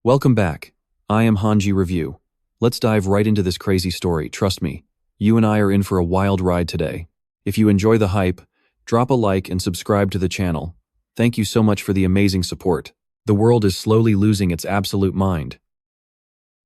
Welcome back. I am Hanji Review. Let's dive right into this crazy story. Trust me, you and I are in for a wild ride today. If you enjoy the hype, drop a like and subscribe to the channel. Thank you so much for the amazing support. The world is slowly losing its absolute mind.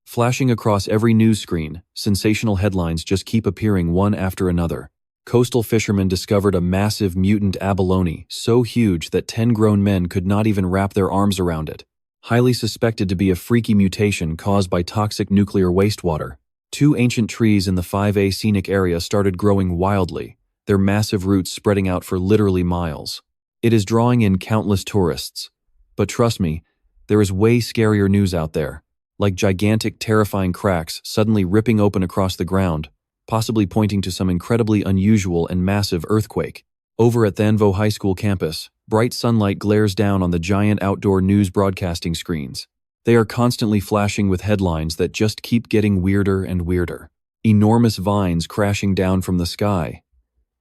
Flashing across every news screen, sensational headlines just keep appearing one after another. Coastal fishermen discovered a massive mutant abalone, so huge that 10 grown men could not even wrap their arms around it. Highly suspected to be a freaky mutation caused by toxic nuclear wastewater. Two ancient trees in the 5A scenic area started growing wildly, their massive roots spreading out for literally miles. It is drawing in countless tourists. But trust me, there is way scarier news out there, like gigantic, terrifying cracks suddenly ripping open across the ground, possibly pointing to some incredibly unusual and massive earthquake. Over at the Manhwa High School campus, bright sunlight glares down on the giant outdoor news broadcasting screens. They are constantly flashing with headlines that just keep getting weirder and weirder. Enormous vines crashing down from the sky.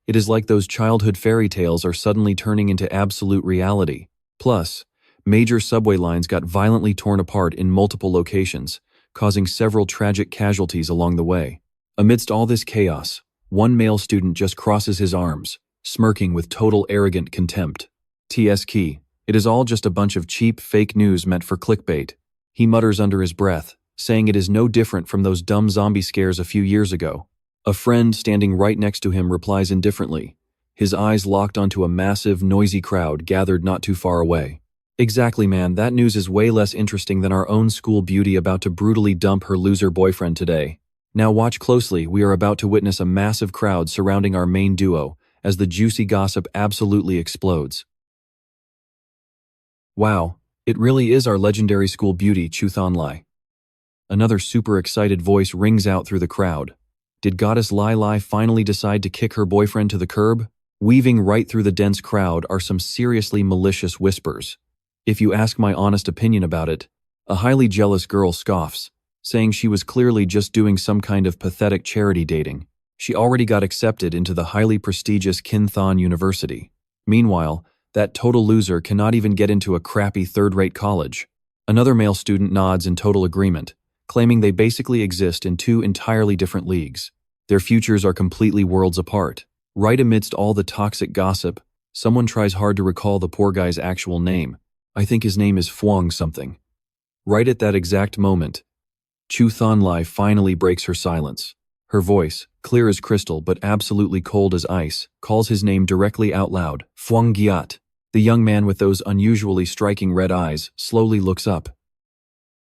It is like those childhood fairy tales are suddenly turning into absolute reality. Plus, major subway lines got violently torn apart in multiple locations, causing several tragic casualties along the way. Amidst all this chaos, one male student just crosses his arms, smirking with total arrogant contempt. TSK, it is all just a bunch of cheap, fake news meant for clickbait. He mutters under his breath, saying it is no different from those dumb zombie scares a few years ago. A friend standing right next to him replies indifferently, his eyes locked onto a massive, noisy crowd gathered not too far away. Exactly, man, that news is way less interesting than our own school beauty about to brutally dump her loser boyfriend today. Now watch closely, we are about to witness a massive crowd surrounding our main duo as the juicy gossip absolutely explodes. Wow, it really is our legendary school beauty, Chuthan Lai. Another super excited voice rings out through the crowd. Did Goddess Lai Lai finally decide to kick her boyfriend to the curb? Weaving right through the dense crowd are some seriously malicious whispers. If you ask my honest opinion about it, a highly jealous girl scoffs, saying she was clearly just doing some kind of pathetic charity dating. She already got accepted into the highly prestigious Jingcheng University. Meanwhile, that total loser cannot even get into a crappy third-rate college. Another male student nods in total agreement, claiming they basically exist in two entirely different leagues. Their futures are completely worlds apart. Right amidst all the toxic gossip, someone tries hard to recall the poor guy's actual name. I think his name is Fang something. Right at that exact moment, Chuthan Lai finally breaks her silence. Her voice, clear as crystal but absolutely cold as ice, calls his name directly out loud. Fang Yi. The young man with those unusually striking red eyes slowly looks up.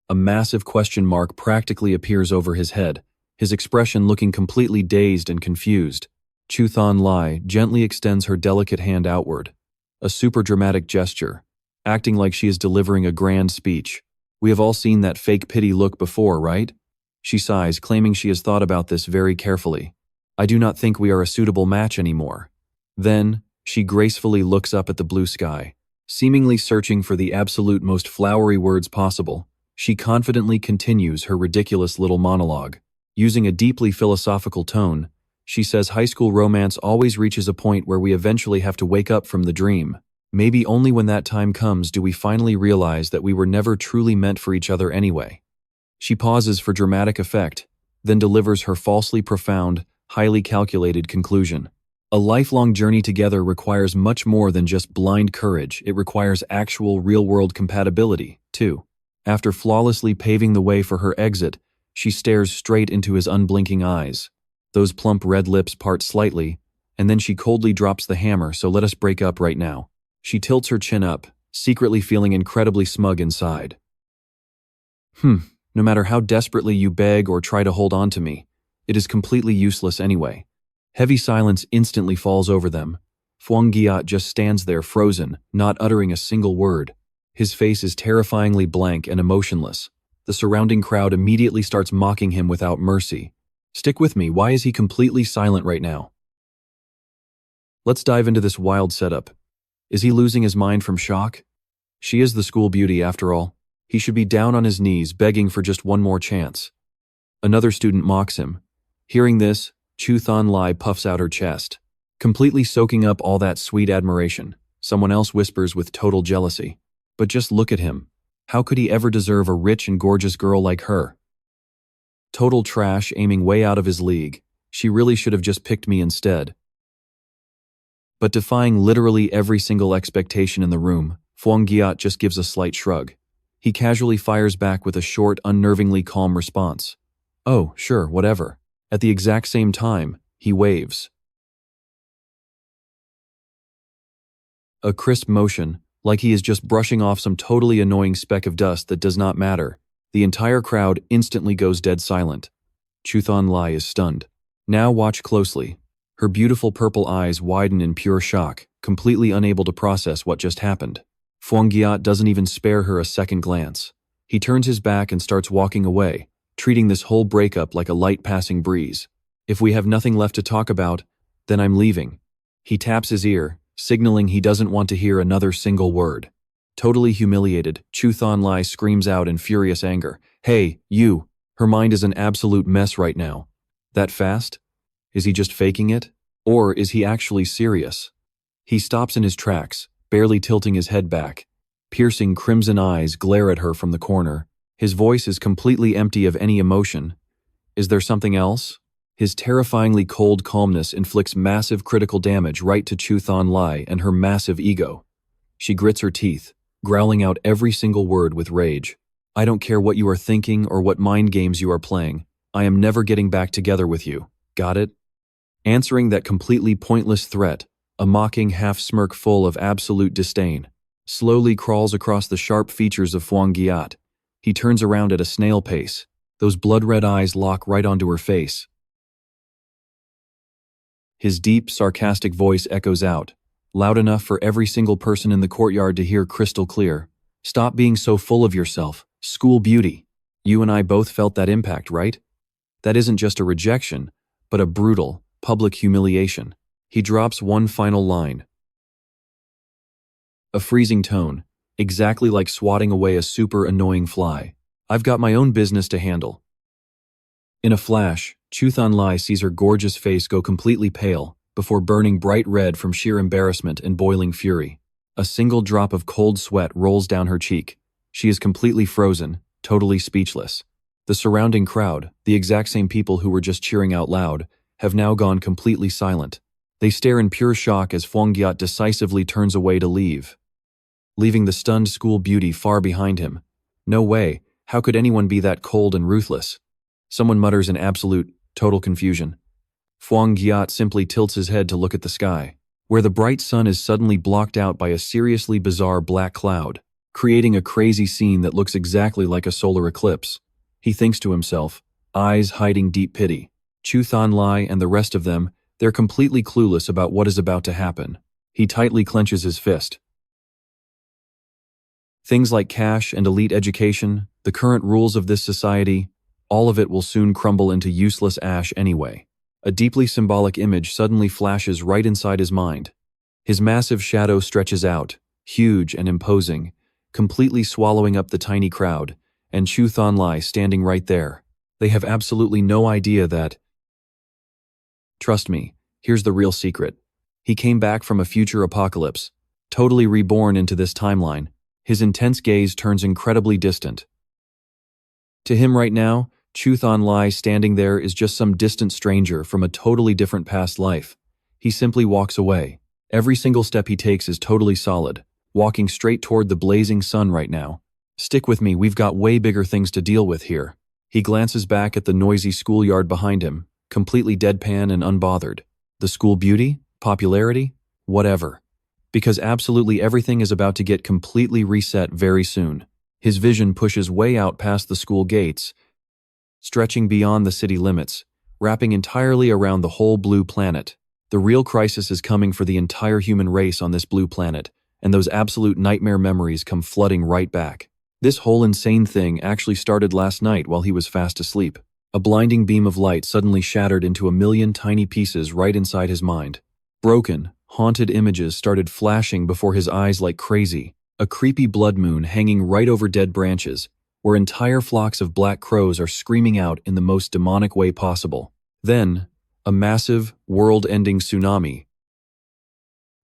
A massive question mark practically appears over his head, his expression looking completely dazed and confused. Chuthan Lai gently extends her delicate hand outward, a super dramatic gesture, acting like she is delivering a grand speech. We have all seen that fake pity look before, right? She sighs, claiming she has thought about this very carefully. I do not think we are a suitable match anymore. Then, she gracefully looks up at the blue sky. Seemingly searching for the absolute most flowery words possible, she confidently continues her ridiculous little monologue. Using a deeply philosophical tone, she says high school romance always reaches a point where we eventually have to wake up from the dream. Maybe only when that time comes do we finally realize that we were never truly meant for each other anyway. She pauses for dramatic effect, then delivers her falsely profound, highly calculated conclusion. A lifelong journey together requires much more than just blind courage. It requires actual real-world compatibility, too. After flawlessly paving the way for her exit, she stares straight into his unblinking eyes. Those plump red lips part slightly, and then she coldly drops the hammer, so let us break up right now. She tilts her chin up, secretly feeling incredibly smug inside. No matter how desperately you beg or try to hold on to me, it is completely useless anyway. Heavy silence instantly falls over them. Fang Yi just stands there frozen, not uttering a single word. His face is terrifyingly blank and emotionless. The surrounding crowd immediately starts mocking him without mercy. Stick with me, why is he completely silent right now? Let's dive into this wild setup. Is he losing his mind from shock? She is the school beauty after all. He should be down on his knees begging for just one more chance. Another student mocks him. Hearing this, Chuthan Lai puffs out her chest, completely soaking up all that sweet admiration. Someone else whispers with total jealousy. But just look at him. How could he ever deserve a rich and gorgeous girl like her? Total trash, aiming way out of his league. She really should have just picked me instead. But defying literally every single expectation in the room, Fang Yi just gives a slight shrug. He casually fires back with a short, unnervingly calm response. Oh, sure, whatever. At the exact same time, he waves. A crisp motion, like he is just brushing off some totally annoying speck of dust that does not matter. The entire crowd instantly goes dead silent. Chuthon Lai is stunned. Now watch closely. Her beautiful purple eyes widen in pure shock, completely unable to process what just happened. Fang Yi doesn't even spare her a second glance. He turns his back and starts walking away, treating this whole breakup like a light passing breeze. If we have nothing left to talk about, then I'm leaving. He taps his ear, signaling he doesn't want to hear another single word. Totally humiliated, Chuthon Lai screams out in furious anger. Hey, you! Her mind is an absolute mess right now. That fast? Is he just faking it? Or is he actually serious? He stops in his tracks, barely tilting his head back. Piercing crimson eyes glare at her from the corner. His voice is completely empty of any emotion. Is there something else? His terrifyingly cold calmness inflicts massive critical damage right to Chuthon Lai and her massive ego. She grits her teeth, growling out every single word with rage. I don't care what you are thinking or what mind games you are playing. I am never getting back together with you. Got it? Answering that completely pointless threat, a mocking half-smirk full of absolute disdain, slowly crawls across the sharp features of Fang Yi. He turns around at a snail pace. Those blood-red eyes lock right onto her face. His deep, sarcastic voice echoes out, loud enough for every single person in the courtyard to hear crystal clear. Stop being so full of yourself, school beauty. You and I both felt that impact, right? That isn't just a rejection, but a brutal, public humiliation. He drops one final line. A freezing tone, exactly like swatting away a super annoying fly. I've got my own business to handle. In a flash, Chuthon Lai sees her gorgeous face go completely pale, before burning bright red from sheer embarrassment and boiling fury. A single drop of cold sweat rolls down her cheek. She is completely frozen, totally speechless. The surrounding crowd, the exact same people who were just cheering out loud, have now gone completely silent. They stare in pure shock as Fang Yi decisively turns away to leave, leaving the stunned school beauty far behind him. No way, how could anyone be that cold and ruthless? Someone mutters in absolute, total confusion. Fang Yi simply tilts his head to look at the sky, where the bright sun is suddenly blocked out by a seriously bizarre black cloud, creating a crazy scene that looks exactly like a solar eclipse. He thinks to himself, eyes hiding deep pity. Chuthon Lai and the rest of them, they're completely clueless about what is about to happen. He tightly clenches his fist. Things like cash and elite education, the current rules of this society, all of it will soon crumble into useless ash anyway. A deeply symbolic image suddenly flashes right inside his mind. His massive shadow stretches out, huge and imposing, completely swallowing up the tiny crowd, and Chuthon Lai standing right there. They have absolutely no idea that... Trust me, here's the real secret. He came back from a future apocalypse, totally reborn into this timeline. His intense gaze turns incredibly distant. To him right now, Chuthon Lai standing there is just some distant stranger from a totally different past life. He simply walks away. Every single step he takes is totally solid, walking straight toward the blazing sun right now. Stick with me, we've got way bigger things to deal with here. He glances back at the noisy schoolyard behind him, completely deadpan and unbothered. The school beauty? Popularity? Whatever. Because absolutely everything is about to get completely reset very soon. His vision pushes way out past the school gates, stretching beyond the city limits, wrapping entirely around the whole blue planet. The real crisis is coming for the entire human race on this blue planet, and those absolute nightmare memories come flooding right back. This whole insane thing actually started last night while he was fast asleep. A blinding beam of light suddenly shattered into a million tiny pieces right inside his mind. Broken, haunted images started flashing before his eyes like crazy. A creepy blood moon hanging right over dead branches, where entire flocks of black crows are screaming out in the most demonic way possible. Then, a massive, world-ending tsunami,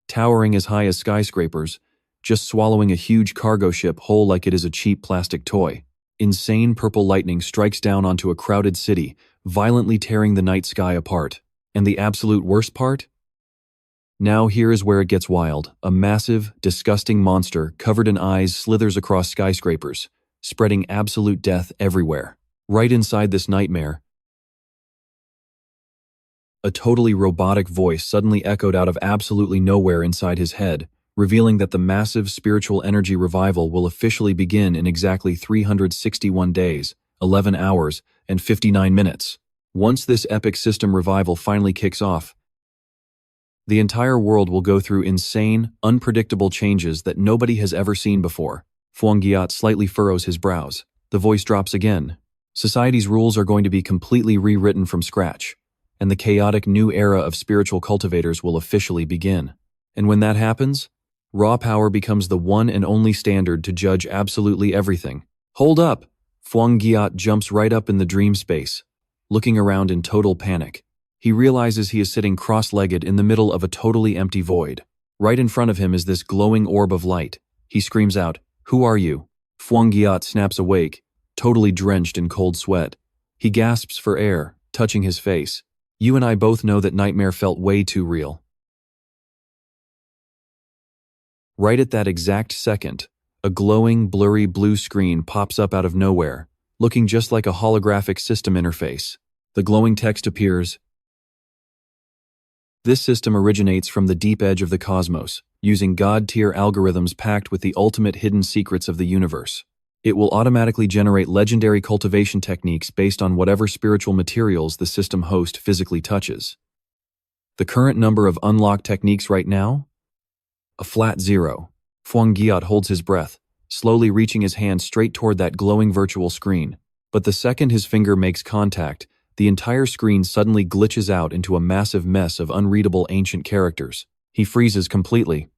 towering as high as skyscrapers, just swallowing a huge cargo ship whole like it is a cheap plastic toy. Insane purple lightning strikes down onto a crowded city, violently tearing the night sky apart. And the absolute worst part? Now here is where it gets wild. A massive, disgusting monster covered in eyes slithers across skyscrapers, spreading absolute death everywhere. Right inside this nightmare, a totally robotic voice suddenly echoed out of absolutely nowhere inside his head, revealing that the massive spiritual energy revival will officially begin in exactly 361 days, 11 hours, and 59 minutes. Once this epic system revival finally kicks off, the entire world will go through insane, unpredictable changes that nobody has ever seen before. Fang Yi slightly furrows his brows. The voice drops again. Society's rules are going to be completely rewritten from scratch, and the chaotic new era of spiritual cultivators will officially begin. And when that happens, raw power becomes the one and only standard to judge absolutely everything. Hold up! Fang Yi jumps right up in the dream space, looking around in total panic. He realizes he is sitting cross-legged in the middle of a totally empty void. Right in front of him is this glowing orb of light. He screams out, "Who are you?" Fang Yi snaps awake, totally drenched in cold sweat. He gasps for air, touching his face. You and I both know that nightmare felt way too real. Right at that exact second, a glowing, blurry blue screen pops up out of nowhere, looking just like a holographic system interface. The glowing text appears. This system originates from the deep edge of the cosmos, using God-tier algorithms packed with the ultimate hidden secrets of the universe. It will automatically generate legendary cultivation techniques based on whatever spiritual materials the system host physically touches. The current number of unlocked techniques right now? A flat 0. Fang Yi holds his breath, slowly reaching his hand straight toward that glowing virtual screen. But the second his finger makes contact, the entire screen suddenly glitches out into a massive mess of unreadable ancient characters. He freezes completely.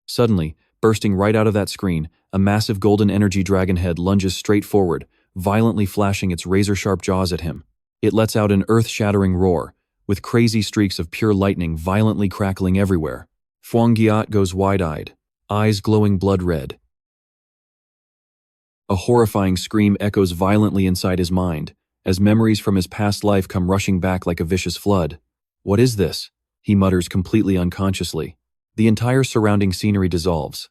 Suddenly, bursting right out of that screen, a massive golden energy dragon head lunges straight forward, violently flashing its razor-sharp jaws at him. It lets out an earth-shattering roar, with crazy streaks of pure lightning violently crackling everywhere. Fang Yi goes wide-eyed, eyes glowing blood red. A horrifying scream echoes violently inside his mind, as memories from his past life come rushing back like a vicious flood. What is this? He mutters completely unconsciously. The entire surrounding scenery dissolves,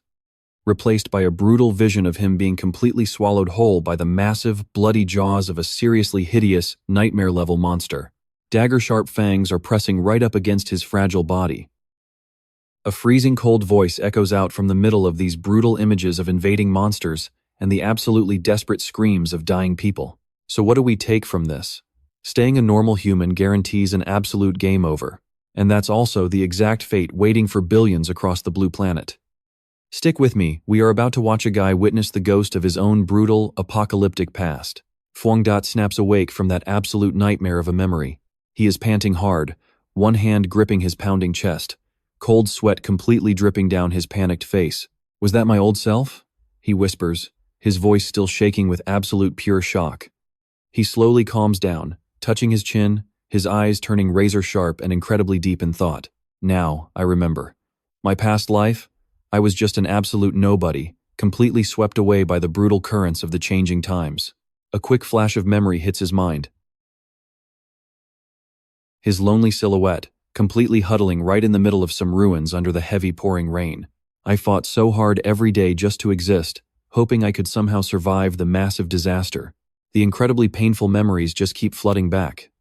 replaced by a brutal vision of him being completely swallowed whole by the massive, bloody jaws of a seriously hideous, nightmare-level monster. Dagger-sharp fangs are pressing right up against his fragile body. A freezing cold voice echoes out from the middle of these brutal images of invading monsters and the absolutely desperate screams of dying people. So what do we take from this? Staying a normal human guarantees an absolute game over, and that's also the exact fate waiting for billions across the blue planet. Stick with me, we are about to watch a guy witness the ghost of his own brutal, apocalyptic past. Fang Yi snaps awake from that absolute nightmare of a memory. He is panting hard, one hand gripping his pounding chest, cold sweat completely dripping down his panicked face. Was that my old self? He whispers, his voice still shaking with absolute pure shock. He slowly calms down, touching his chin, his eyes turning razor-sharp and incredibly deep in thought. Now, I remember. My past life? I was just an absolute nobody, completely swept away by the brutal currents of the changing times. A quick flash of memory hits his mind. His lonely silhouette, completely huddling right in the middle of some ruins under the heavy pouring rain. I fought so hard every day just to exist, hoping I could somehow survive the massive disaster. The incredibly painful memories just keep flooding back.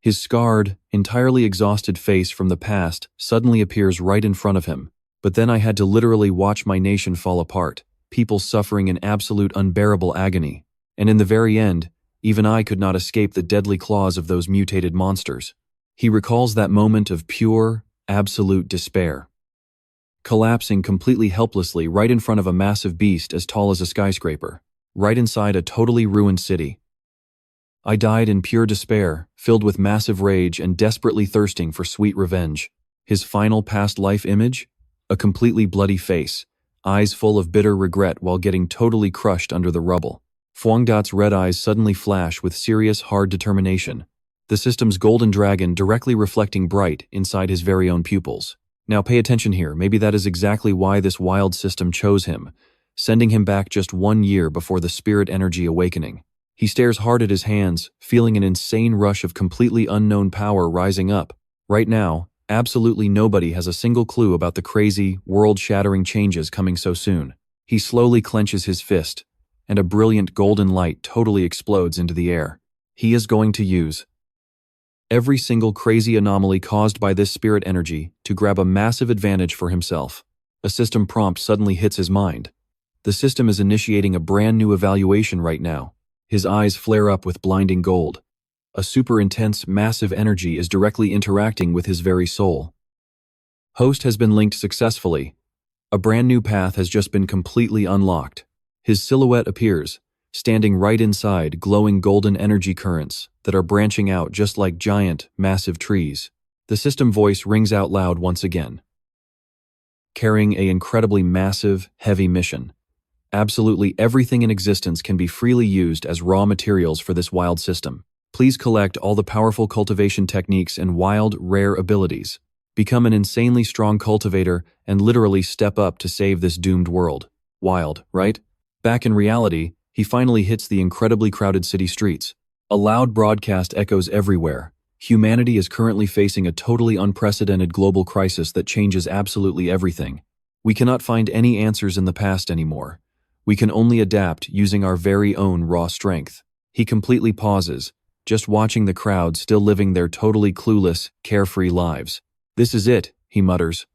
His scarred, entirely exhausted face from the past suddenly appears right in front of him. But then I had to literally watch my nation fall apart, people suffering in absolute unbearable agony. And in the very end, even I could not escape the deadly claws of those mutated monsters. He recalls that moment of pure, absolute despair. Collapsing completely helplessly right in front of a massive beast as tall as a skyscraper, right inside a totally ruined city. I died in pure despair, filled with massive rage and desperately thirsting for sweet revenge. His final past life image? A completely bloody face, eyes full of bitter regret while getting totally crushed under the rubble. Fang Yi's red eyes suddenly flash with serious, hard determination, the system's golden dragon directly reflecting bright inside his very own pupils. Now pay attention here, maybe that is exactly why this wild system chose him, sending him back just 1 year before the spirit energy awakening. He stares hard at his hands, feeling an insane rush of completely unknown power rising up. Right now, absolutely nobody has a single clue about the crazy, world-shattering changes coming so soon. He slowly clenches his fist, and a brilliant golden light totally explodes into the air. He is going to use every single crazy anomaly caused by this spirit energy to grab a massive advantage for himself. A system prompt suddenly hits his mind. The system is initiating a brand new evaluation right now. His eyes flare up with blinding gold. A super intense, massive energy is directly interacting with his very soul. Host has been linked successfully. A brand new path has just been completely unlocked. His silhouette appears, standing right inside glowing golden energy currents that are branching out just like giant, massive trees. The system voice rings out loud once again, carrying an incredibly massive, heavy mission. Absolutely everything in existence can be freely used as raw materials for this wild system. Please collect all the powerful cultivation techniques and wild, rare abilities. Become an insanely strong cultivator and literally step up to save this doomed world. Wild, right? Back in reality, he finally hits the incredibly crowded city streets. A loud broadcast echoes everywhere. Humanity is currently facing a totally unprecedented global crisis that changes absolutely everything. We cannot find any answers in the past anymore. We can only adapt using our very own raw strength. He completely pauses, just watching the crowd still living their totally clueless, carefree lives. This is it, he mutters.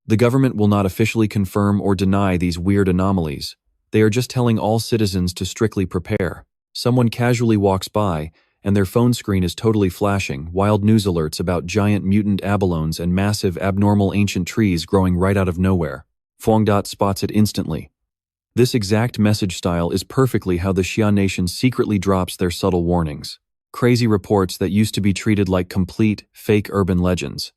The government will not officially confirm or deny these weird anomalies. They are just telling all citizens to strictly prepare. Someone casually walks by, and their phone screen is totally flashing wild news alerts about giant mutant abalones and massive abnormal ancient trees growing right out of nowhere. Fang Yi spots it instantly. This exact message style is perfectly how the Xia nation secretly drops their subtle warnings. Crazy reports that used to be treated like complete, fake urban legends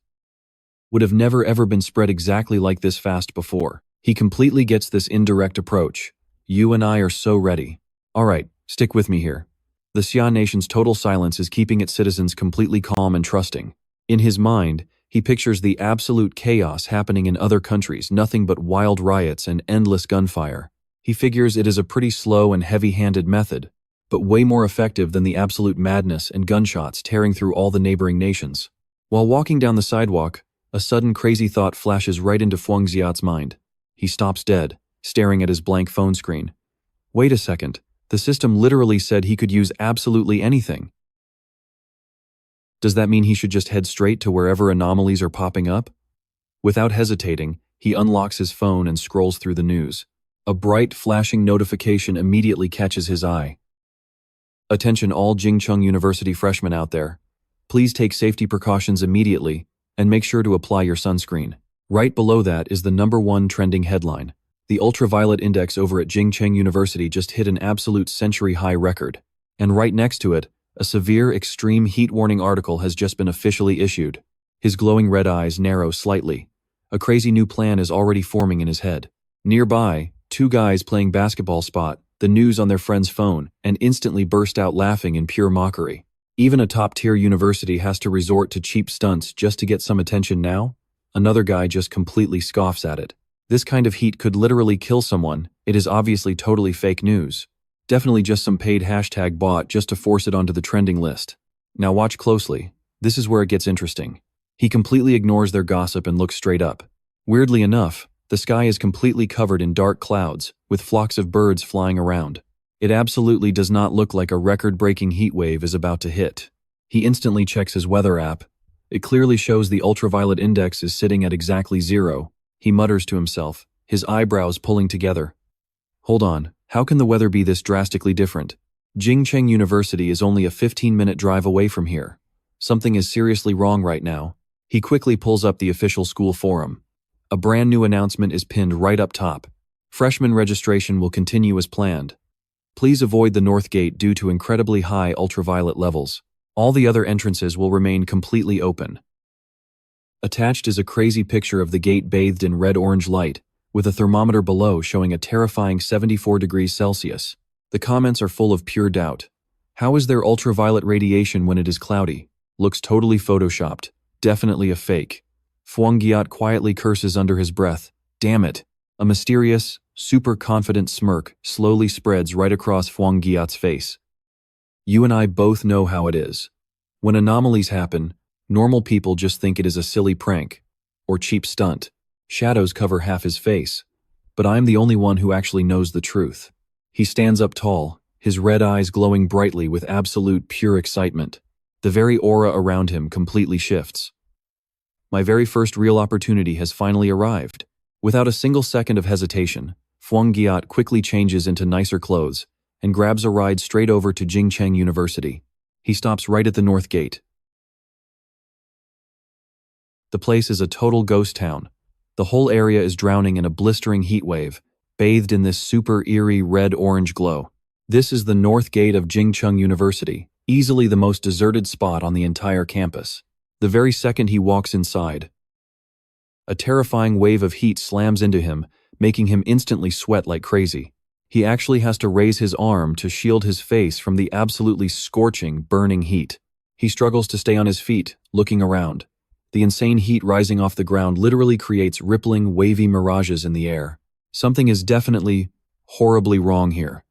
would have never ever been spread exactly like this fast before. He completely gets this indirect approach. You and I are so ready. Alright, stick with me here. The Xia nation's total silence is keeping its citizens completely calm and trusting. In his mind, he pictures the absolute chaos happening in other countries, nothing but wild riots and endless gunfire. He figures it is a pretty slow and heavy-handed method, but way more effective than the absolute madness and gunshots tearing through all the neighboring nations. While walking down the sidewalk, a sudden crazy thought flashes right into Fang Yi's mind. He stops dead, staring at his blank phone screen. Wait a second, the system literally said he could use absolutely anything. Does that mean he should just head straight to wherever anomalies are popping up? Without hesitating, he unlocks his phone and scrolls through the news. A bright, flashing notification immediately catches his eye. Attention all Jingcheng University freshmen out there. Please take safety precautions immediately and make sure to apply your sunscreen. Right below that is the #1 trending headline. The ultraviolet index over at Jingcheng University just hit an absolute century-high record. And right next to it, a severe extreme heat warning article has just been officially issued. His glowing red eyes narrow slightly. A crazy new plan is already forming in his head. Nearby, 2 guys playing basketball spot the news on their friend's phone and instantly burst out laughing in pure mockery. Even a top-tier university has to resort to cheap stunts just to get some attention now? Another guy just completely scoffs at it. This kind of heat could literally kill someone. It is obviously totally fake news. Definitely just some paid hashtag bot just to force it onto the trending list. Now watch closely. This is where it gets interesting. He completely ignores their gossip and looks straight up. Weirdly enough, the sky is completely covered in dark clouds, with flocks of birds flying around. It absolutely does not look like a record-breaking heat wave is about to hit. He instantly checks his weather app. It clearly shows the ultraviolet index is sitting at exactly 0. He mutters to himself, his eyebrows pulling together. Hold on, how can the weather be this drastically different? Jingcheng University is only a 15-minute drive away from here. Something is seriously wrong right now. He quickly pulls up the official school forum. A brand new announcement is pinned right up top. Freshman registration will continue as planned. Please avoid the north gate due to incredibly high ultraviolet levels. All the other entrances will remain completely open. Attached is a crazy picture of the gate bathed in red-orange light, with a thermometer below showing a terrifying 74 degrees Celsius. The comments are full of pure doubt. How is there ultraviolet radiation when it is cloudy? Looks totally photoshopped. Definitely a fake. Fang Yi quietly curses under his breath. Damn it. A mysterious, super confident smirk slowly spreads right across Fang Yi's face. You and I both know how it is. When anomalies happen, normal people just think it is a silly prank or cheap stunt. Shadows cover half his face, but I'm the only one who actually knows the truth. He stands up tall, his red eyes glowing brightly with absolute pure excitement. The very aura around him completely shifts. My very first real opportunity has finally arrived. Without a single second of hesitation, Fang Yi quickly changes into nicer clothes and grabs a ride straight over to Jingcheng University. He stops right at the north gate. The place is a total ghost town. The whole area is drowning in a blistering heat wave, bathed in this super eerie red-orange glow. This is the north gate of Jingcheng University, easily the most deserted spot on the entire campus. The very second he walks inside, a terrifying wave of heat slams into him, making him instantly sweat like crazy. He actually has to raise his arm to shield his face from the absolutely scorching, burning heat. He struggles to stay on his feet, looking around. The insane heat rising off the ground literally creates rippling, wavy mirages in the air. Something is definitely, horribly wrong here.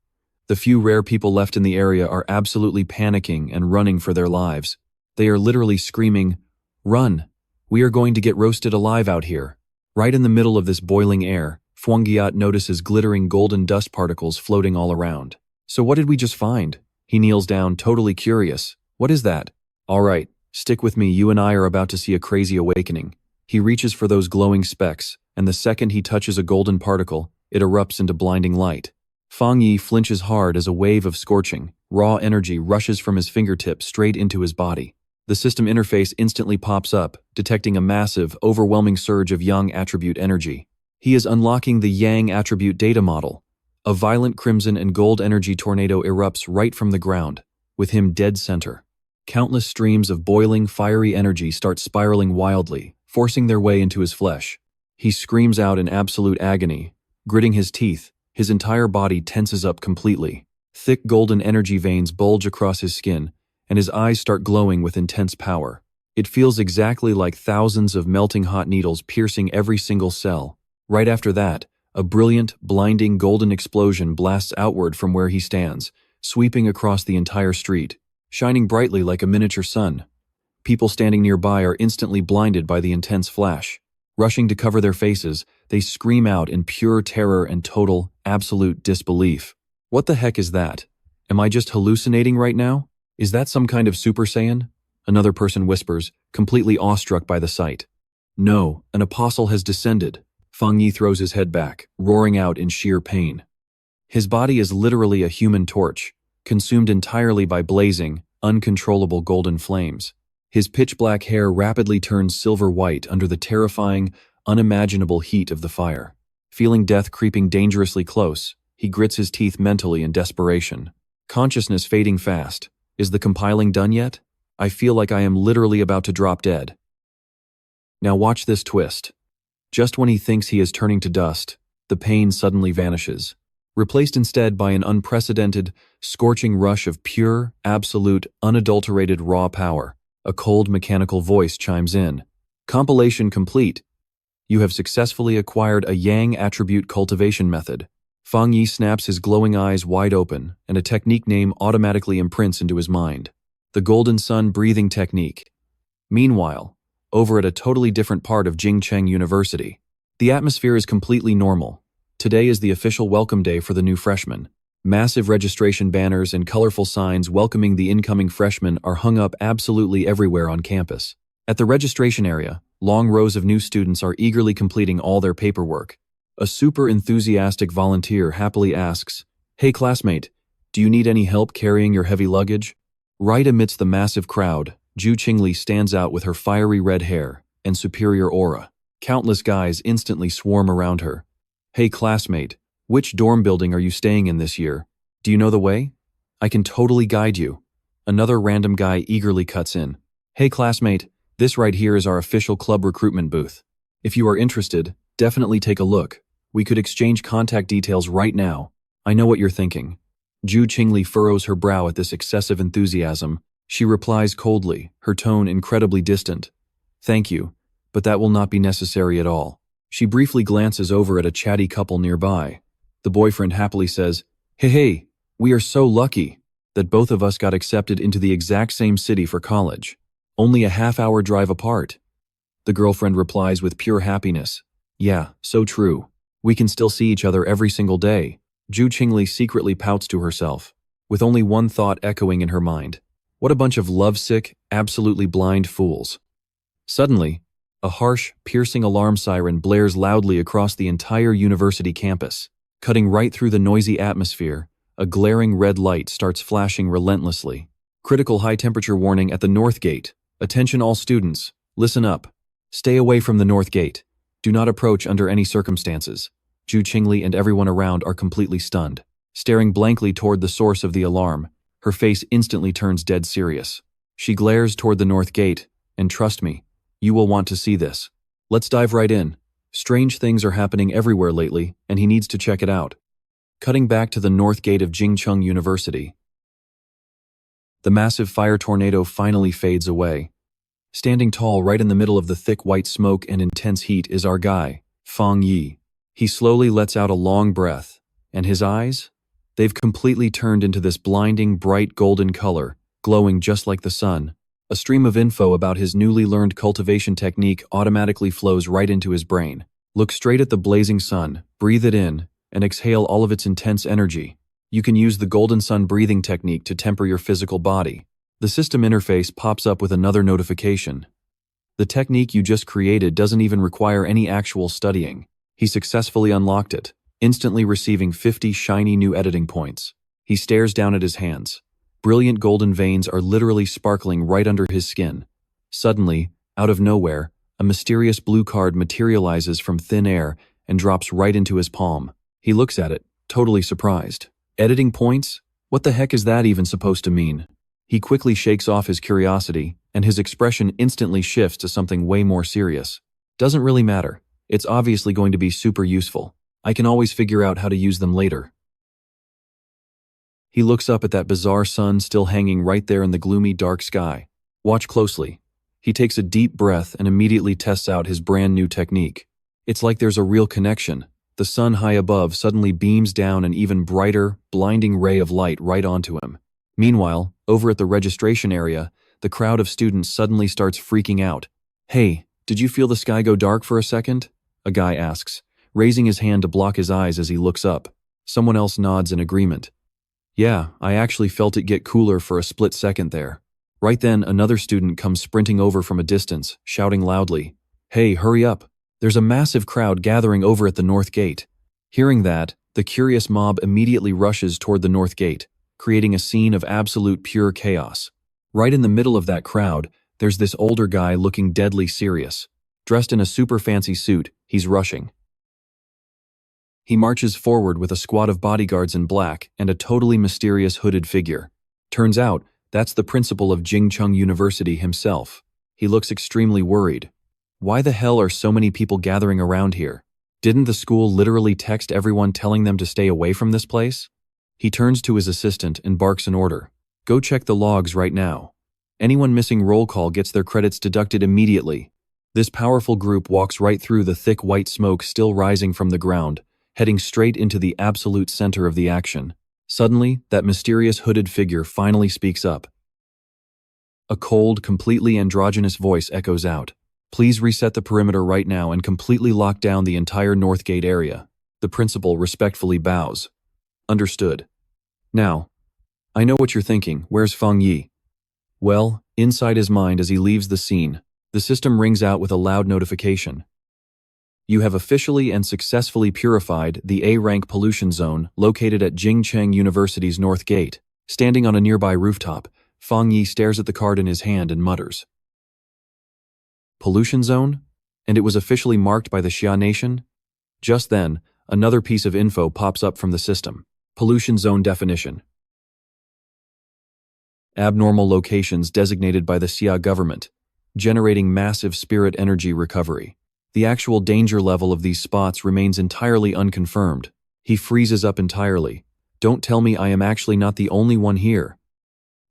The few rare people left in the area are absolutely panicking and running for their lives. They are literally screaming, "Run! We are going to get roasted alive out here." Right in the middle of this boiling air, Fang Yi notices glittering golden dust particles floating all around. So what did we just find? He kneels down, totally curious. What is that? All right, stick with me, you and I are about to see a crazy awakening. He reaches for those glowing specks, and the second he touches a golden particle, it erupts into blinding light. Fang Yi flinches hard as a wave of scorching, raw energy rushes from his fingertips straight into his body. The system interface instantly pops up, detecting a massive, overwhelming surge of yang attribute energy. He is unlocking the yang attribute data model. A violent crimson and gold energy tornado erupts right from the ground, with him dead center. Countless streams of boiling, fiery energy start spiraling wildly, forcing their way into his flesh. He screams out in absolute agony, gritting his teeth. His entire body tenses up completely. Thick golden energy veins bulge across his skin, and his eyes start glowing with intense power. It feels exactly like thousands of melting hot needles piercing every single cell. Right after that, a brilliant, blinding golden explosion blasts outward from where he stands, sweeping across the entire street, shining brightly like a miniature sun. People standing nearby are instantly blinded by the intense flash. Rushing to cover their faces, they scream out in pure terror and total, absolute disbelief. What the heck is that? Am I just hallucinating right now? Is that some kind of Super Saiyan? Another person whispers, completely awestruck by the sight. No, an apostle has descended. Fang Yi throws his head back, roaring out in sheer pain. His body is literally a human torch, consumed entirely by blazing, uncontrollable golden flames. His pitch-black hair rapidly turns silver-white under the terrifying, unimaginable heat of the fire. Feeling death creeping dangerously close, he grits his teeth mentally in desperation. Consciousness fading fast. Is the compiling done yet? I feel like I am literally about to drop dead. Now watch this twist. Just when he thinks he is turning to dust, the pain suddenly vanishes, replaced instead by an unprecedented, scorching rush of pure, absolute, unadulterated raw power. A cold mechanical voice chimes in. Compilation complete. You have successfully acquired a yang attribute cultivation method. Fang Yi snaps his glowing eyes wide open, and a technique name automatically imprints into his mind. The golden sun breathing technique. Meanwhile, over at a totally different part of Jingcheng University, the atmosphere is completely normal. Today is the official welcome day for the new freshmen. Massive registration banners and colorful signs welcoming the incoming freshmen are hung up absolutely everywhere on campus. At the registration area, long rows of new students are eagerly completing all their paperwork. A super enthusiastic volunteer happily asks, "Hey classmate, do you need any help carrying your heavy luggage?" Right amidst the massive crowd, Ju Qingli stands out with her fiery red hair and superior aura. Countless guys instantly swarm around her. "Hey classmate, which dorm building are you staying in this year? Do you know the way? I can totally guide you." Another random guy eagerly cuts in. "Hey classmate, this right here is our official club recruitment booth. If you are interested, definitely take a look. We could exchange contact details right now." I know what you're thinking. Ju Qingli furrows her brow at this excessive enthusiasm. She replies coldly, her tone incredibly distant. "Thank you, but that will not be necessary at all. She briefly glances over at a chatty couple nearby. The boyfriend happily says, Hey, we are so lucky that both of us got accepted into the exact same city for college. Only a half-hour drive apart. The girlfriend replies with pure happiness. Yeah, so true. We can still see each other every single day. Ju Qingli secretly pouts to herself, with only one thought echoing in her mind. What a bunch of lovesick, absolutely blind fools. Suddenly, a harsh, piercing alarm siren blares loudly across the entire university campus. Cutting right through the noisy atmosphere, a glaring red light starts flashing relentlessly. Critical high-temperature warning at the North Gate. Attention all students, listen up. Stay away from the North Gate. Do not approach under any circumstances. Ju Qingli and everyone around are completely stunned. Staring blankly toward the source of the alarm, her face instantly turns dead serious. She glares toward the North Gate, and trust me, you will want to see this. Let's dive right in. Strange things are happening everywhere lately, and he needs to check it out. Cutting back to the North Gate of Jingcheng University. The massive fire tornado finally fades away. Standing tall right in the middle of the thick white smoke and intense heat is our guy, Fang Yi. He slowly lets out a long breath, and his eyes? They've completely turned into this blinding, bright golden color, glowing just like the sun. A stream of info about his newly learned cultivation technique automatically flows right into his brain. Look straight at the blazing sun, breathe it in, and exhale all of its intense energy. You can use the golden sun breathing technique to temper your physical body. The system interface pops up with another notification. The technique you just created doesn't even require any actual studying. He successfully unlocked it, instantly receiving 50 shiny new editing points. He stares down at his hands. Brilliant golden veins are literally sparkling right under his skin. Suddenly, out of nowhere, a mysterious blue card materializes from thin air and drops right into his palm. He looks at it, totally surprised. Editing points? What the heck is that even supposed to mean? He quickly shakes off his curiosity, and his expression instantly shifts to something way more serious. Doesn't really matter. It's obviously going to be super useful. I can always figure out how to use them later. He looks up at that bizarre sun still hanging right there in the gloomy dark sky. Watch closely. He takes a deep breath and immediately tests out his brand new technique. It's like there's a real connection. The sun high above suddenly beams down an even brighter, blinding ray of light right onto him. Meanwhile, over at the registration area, the crowd of students suddenly starts freaking out. Hey, did you feel the sky go dark for a second? A guy asks, raising his hand to block his eyes as he looks up. Someone else nods in agreement. Yeah, I actually felt it get cooler for a split second there. Right then, another student comes sprinting over from a distance, shouting loudly, Hey, hurry up. There's a massive crowd gathering over at the North Gate. Hearing that, the curious mob immediately rushes toward the North Gate, creating a scene of absolute pure chaos. Right in the middle of that crowd, there's this older guy looking deadly serious. Dressed in a super fancy suit, he's rushing. He marches forward with a squad of bodyguards in black and a totally mysterious hooded figure. Turns out, that's the principal of Jingcheng University himself. He looks extremely worried. Why the hell are so many people gathering around here? Didn't the school literally text everyone telling them to stay away from this place? He turns to his assistant and barks an order. Go check the logs right now. Anyone missing roll call gets their credits deducted immediately. This powerful group walks right through the thick white smoke still rising from the ground, heading straight into the absolute center of the action. Suddenly, that mysterious hooded figure finally speaks up. A cold, completely androgynous voice echoes out. Please reset the perimeter right now and completely lock down the entire North Gate area. The principal respectfully bows. Understood. Now, I know what you're thinking. Where's Fang Yi? Well, inside his mind as he leaves the scene, the system rings out with a loud notification. You have officially and successfully purified the A-rank pollution zone located at Jingcheng University's North Gate. Standing on a nearby rooftop, Fang Yi stares at the card in his hand and mutters. Pollution zone? And it was officially marked by the Xia Nation? Just then, another piece of info pops up from the system. Pollution zone definition. Abnormal locations designated by the Xia government, generating massive spirit energy recovery. The actual danger level of these spots remains entirely unconfirmed. He freezes up entirely. Don't tell me I am actually not the only one here.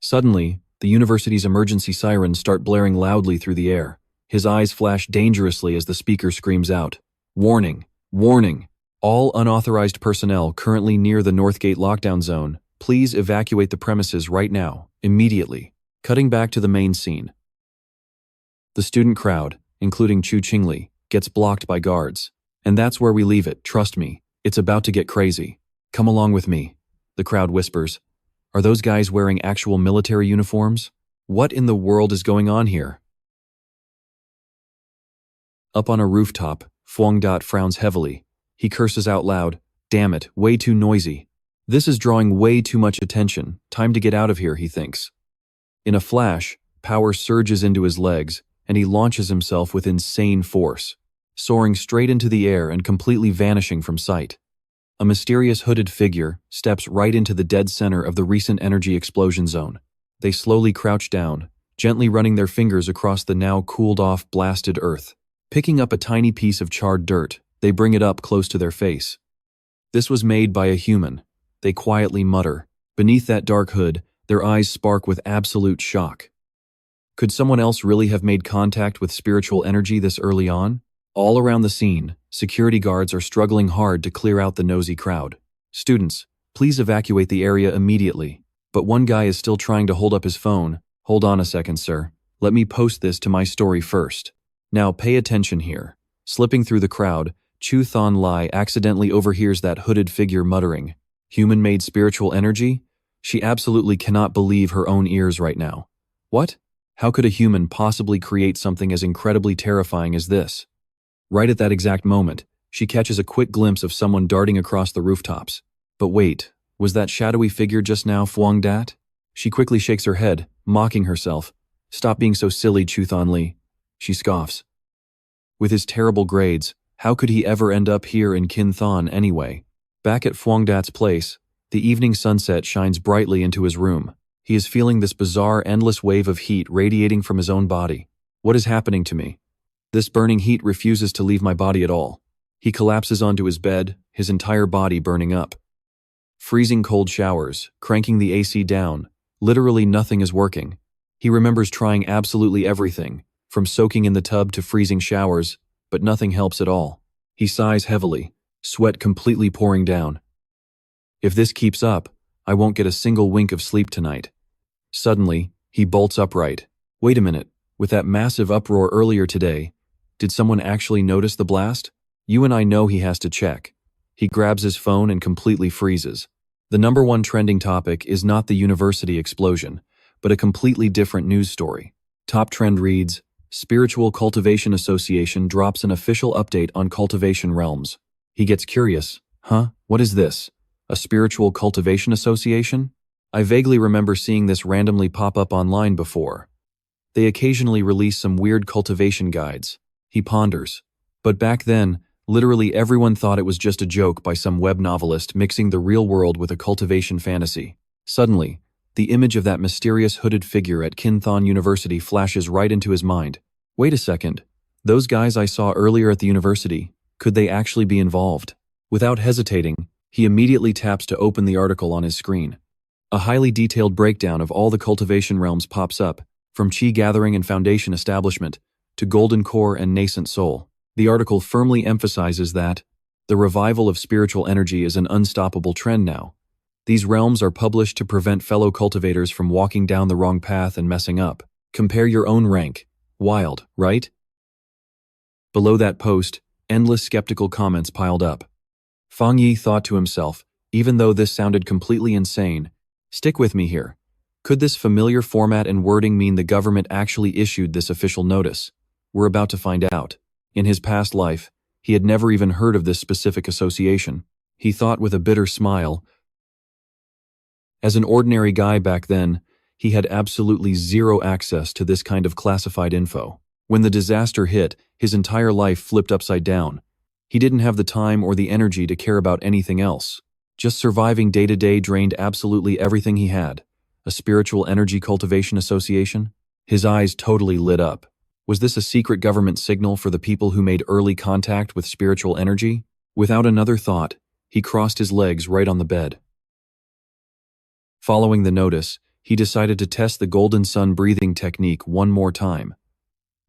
Suddenly, the university's emergency sirens start blaring loudly through the air. His eyes flash dangerously as the speaker screams out, "Warning! Warning! All unauthorized personnel currently near the Northgate lockdown zone, please evacuate the premises right now, immediately." Cutting back to the main scene. The student crowd, including Chu Qingli, gets blocked by guards. And that's where we leave it, trust me. It's about to get crazy. Come along with me, the crowd whispers. Are those guys wearing actual military uniforms? What in the world is going on here? Up on a rooftop, Fang Yi frowns heavily. He curses out loud, "Damn it, way too noisy. This is drawing way too much attention. Time to get out of here," he thinks. In a flash, power surges into his legs, and he launches himself with insane force, soaring straight into the air and completely vanishing from sight. A mysterious hooded figure steps right into the dead center of the recent energy explosion zone. They slowly crouch down, gently running their fingers across the now cooled-off blasted earth. Picking up a tiny piece of charred dirt, they bring it up close to their face. This was made by a human, they quietly mutter. Beneath that dark hood, their eyes spark with absolute shock. Could someone else really have made contact with spiritual energy this early on? All around the scene, security guards are struggling hard to clear out the nosy crowd. "Students, please evacuate the area immediately." But one guy is still trying to hold up his phone. "Hold on a second, sir. Let me post this to my story first." Now pay attention here. Slipping through the crowd, Chu Thon Lai accidentally overhears that hooded figure muttering, "Human-made spiritual energy?" She absolutely cannot believe her own ears right now. What? How could a human possibly create something as incredibly terrifying as this? Right at that exact moment, she catches a quick glimpse of someone darting across the rooftops. But wait, was that shadowy figure just now Fang Yi? She quickly shakes her head, mocking herself. "Stop being so silly, Chu Thon Li," she scoffs. With his terrible grades, how could he ever end up here in Kin Thon anyway? Back at Fang Yi's place, the evening sunset shines brightly into his room. He is feeling this bizarre, endless wave of heat radiating from his own body. What is happening to me? This burning heat refuses to leave my body at all. He collapses onto his bed, his entire body burning up. Freezing cold showers, cranking the AC down, literally nothing is working. He remembers trying absolutely everything, from soaking in the tub to freezing showers, but nothing helps at all. He sighs heavily, sweat completely pouring down. If this keeps up, I won't get a single wink of sleep tonight. Suddenly, he bolts upright. Wait a minute, with that massive uproar earlier today, did someone actually notice the blast? You and I know he has to check. He grabs his phone and completely freezes. The #1 trending topic is not the university explosion, but a completely different news story. Top trend reads, Spiritual Cultivation Association drops an official update on cultivation realms. He gets curious. Huh? What is this? A Spiritual Cultivation Association? I vaguely remember seeing this randomly pop up online before. They occasionally release some weird cultivation guides. He ponders. But back then, literally everyone thought it was just a joke by some web novelist mixing the real world with a cultivation fantasy. Suddenly, the image of that mysterious hooded figure at Kin Thon University flashes right into his mind. Wait a second. Those guys I saw earlier at the university, could they actually be involved? Without hesitating, he immediately taps to open the article on his screen. A highly detailed breakdown of all the cultivation realms pops up, from Qi Gathering and Foundation Establishment to Golden Core and Nascent Soul. The article firmly emphasizes that the revival of spiritual energy is an unstoppable trend now. These realms are published to prevent fellow cultivators from walking down the wrong path and messing up. Compare your own rank. Wild, right? Below that post, endless skeptical comments piled up. Fang Yi thought to himself, even though this sounded completely insane, stick with me here. Could this familiar format and wording mean the government actually issued this official notice? We're about to find out. In his past life, he had never even heard of this specific association. He thought with a bitter smile. As an ordinary guy back then, he had absolutely zero access to this kind of classified info. When the disaster hit, his entire life flipped upside down. He didn't have the time or the energy to care about anything else. Just surviving day-to-day drained absolutely everything he had. A spiritual energy cultivation association? His eyes totally lit up. Was this a secret government signal for the people who made early contact with spiritual energy? Without another thought, he crossed his legs right on the bed. Following the notice, he decided to test the golden sun breathing technique one more time.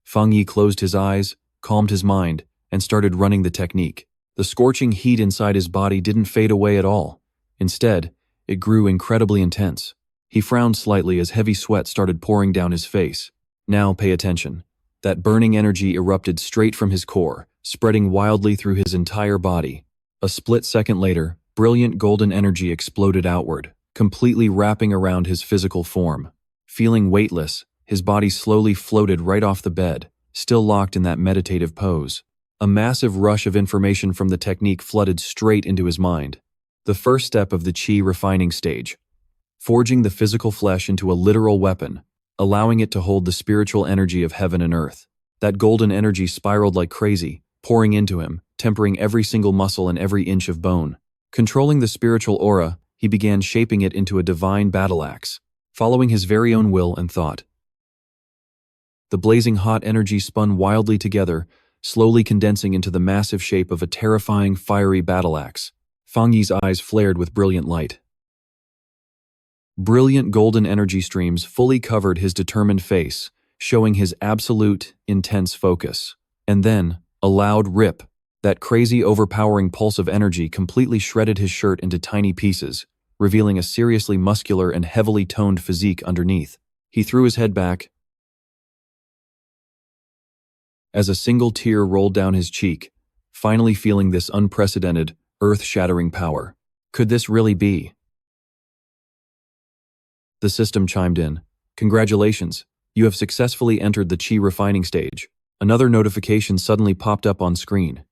Fang Yi closed his eyes, calmed his mind, and started running the technique. The scorching heat inside his body didn't fade away at all. Instead, it grew incredibly intense. He frowned slightly as heavy sweat started pouring down his face. Now pay attention. That burning energy erupted straight from his core, spreading wildly through his entire body. A split second later, brilliant golden energy exploded outward, completely wrapping around his physical form. Feeling weightless, his body slowly floated right off the bed, still locked in that meditative pose. A massive rush of information from the technique flooded straight into his mind. The first step of the qi refining stage, forging the physical flesh into a literal weapon, allowing it to hold the spiritual energy of heaven and earth. That golden energy spiraled like crazy, pouring into him, tempering every single muscle and every inch of bone. Controlling the spiritual aura, he began shaping it into a divine battle axe, following his very own will and thought. The blazing hot energy spun wildly together, slowly condensing into the massive shape of a terrifying, fiery battle axe. Fang Yi's eyes flared with brilliant light. Brilliant golden energy streams fully covered his determined face, showing his absolute, intense focus. And then, a loud rip. That crazy, overpowering pulse of energy completely shredded his shirt into tiny pieces, revealing a seriously muscular and heavily toned physique underneath. He threw his head back as a single tear rolled down his cheek, finally feeling this unprecedented, earth-shattering power. Could this really be? The system chimed in. Congratulations, you have successfully entered the qi refining stage. Another notification suddenly popped up on screen.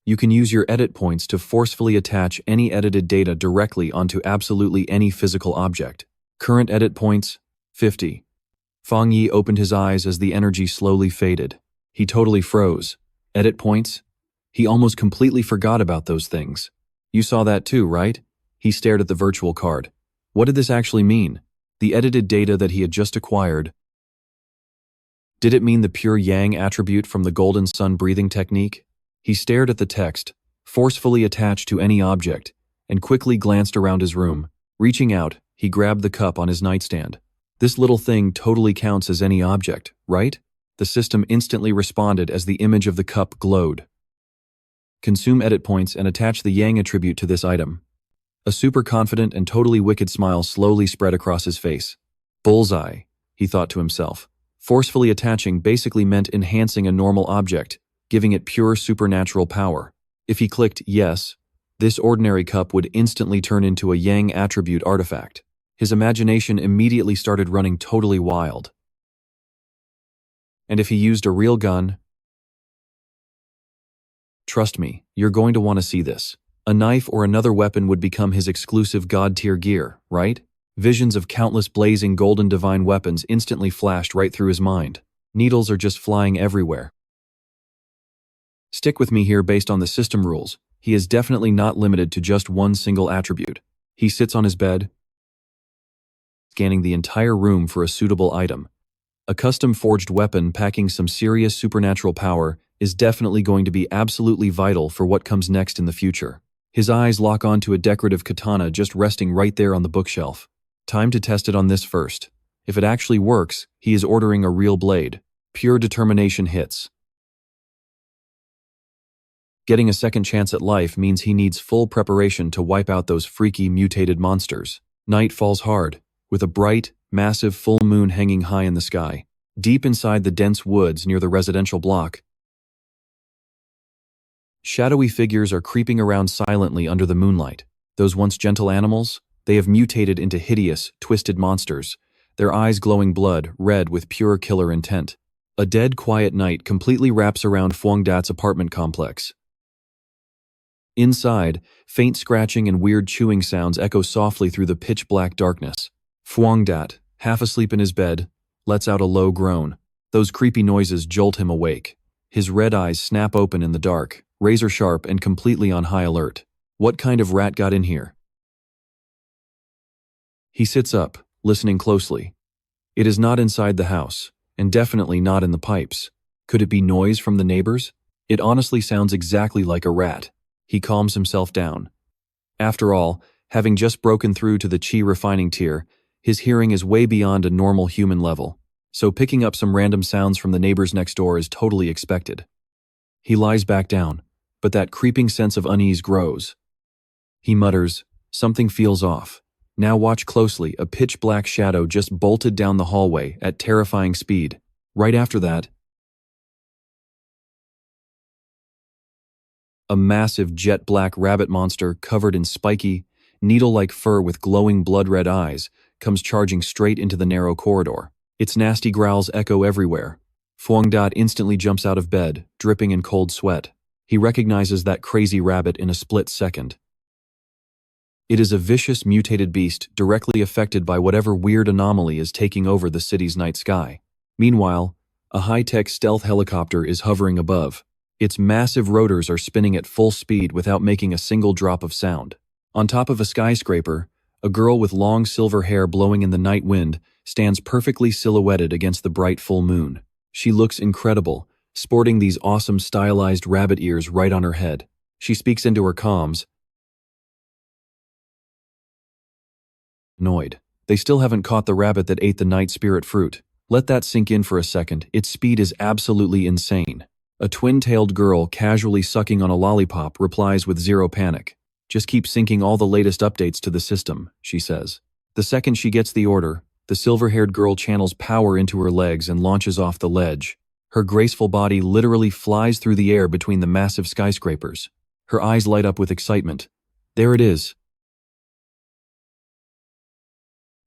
You can use your edit points to forcefully attach any edited data directly onto absolutely any physical object. Current edit points, 50. Fang Yi opened his eyes as the energy slowly faded. He totally froze. Edit points? He almost completely forgot about those things. You saw that too, right? He stared at the virtual card. What did this actually mean? The edited data that he had just acquired. Did it mean the pure yang attribute from the golden sun breathing technique? He stared at the text, forcefully attached to any object, and quickly glanced around his room. Reaching out, he grabbed the cup on his nightstand. This little thing totally counts as any object, right? The system instantly responded as the image of the cup glowed. Consume edit points and attach the yang attribute to this item. A super confident and totally wicked smile slowly spread across his face. Bullseye, he thought to himself. Forcefully attaching basically meant enhancing a normal object, giving it pure supernatural power. If he clicked yes, this ordinary cup would instantly turn into a yang attribute artifact. His imagination immediately started running totally wild. And if he used a real gun? Trust me, you're going to want to see this. A knife or another weapon would become his exclusive god-tier gear, right? Visions of countless blazing golden divine weapons instantly flashed right through his mind. Needles are just flying everywhere. Stick with me here based on the system rules. He is definitely not limited to just one single attribute. He sits on his bed, scanning the entire room for a suitable item. A custom-forged weapon packing some serious supernatural power is definitely going to be absolutely vital for what comes next in the future. His eyes lock onto a decorative katana just resting right there on the bookshelf. Time to test it on this first. If it actually works, he is ordering a real blade. Pure determination hits. Getting a second chance at life means he needs full preparation to wipe out those freaky mutated monsters. Night falls hard, with a bright, massive full moon hanging high in the sky. Deep inside the dense woods near the residential block, shadowy figures are creeping around silently under the moonlight. Those once gentle animals, they have mutated into hideous, twisted monsters, their eyes glowing blood, red with pure killer intent. A dead, quiet night completely wraps around Fuangdat's apartment complex. Inside, faint scratching and weird chewing sounds echo softly through the pitch-black darkness. Fuangdat, half asleep in his bed, lets out a low groan. Those creepy noises jolt him awake. His red eyes snap open in the dark, razor-sharp and completely on high alert. What kind of rat got in here? He sits up, listening closely. It is not inside the house, and definitely not in the pipes. Could it be noise from the neighbors? It honestly sounds exactly like a rat. He calms himself down. After all, having just broken through to the qi refining tier, his hearing is way beyond a normal human level. so picking up some random sounds from the neighbors next door is totally expected. He lies back down, but that creeping sense of unease grows. He mutters, "Something feels off." Now watch closely, a pitch-black shadow just bolted down the hallway at terrifying speed. Right after that, a massive jet-black rabbit monster covered in spiky, needle-like fur with glowing blood-red eyes comes charging straight into the narrow corridor. Its nasty growls echo everywhere. Fang Yi instantly jumps out of bed, dripping in cold sweat. He recognizes that crazy rabbit in a split second. It is a vicious, mutated beast directly affected by whatever weird anomaly is taking over the city's night sky. Meanwhile, a high-tech stealth helicopter is hovering above. Its massive rotors are spinning at full speed without making a single drop of sound. On top of a skyscraper, a girl with long silver hair blowing in the night wind stands perfectly silhouetted against the bright full moon. She looks incredible, sporting these awesome stylized rabbit ears right on her head. She speaks into her comms, annoyed. They still haven't caught the rabbit that ate the night spirit fruit. Let that sink in for a second. Its speed is absolutely insane. A twin-tailed girl casually sucking on a lollipop replies with zero panic. "Just keep syncing all the latest updates to the system," she says. The second she gets the order, the silver-haired girl channels power into her legs and launches off the ledge. Her graceful body literally flies through the air between the massive skyscrapers. Her eyes light up with excitement. There it is.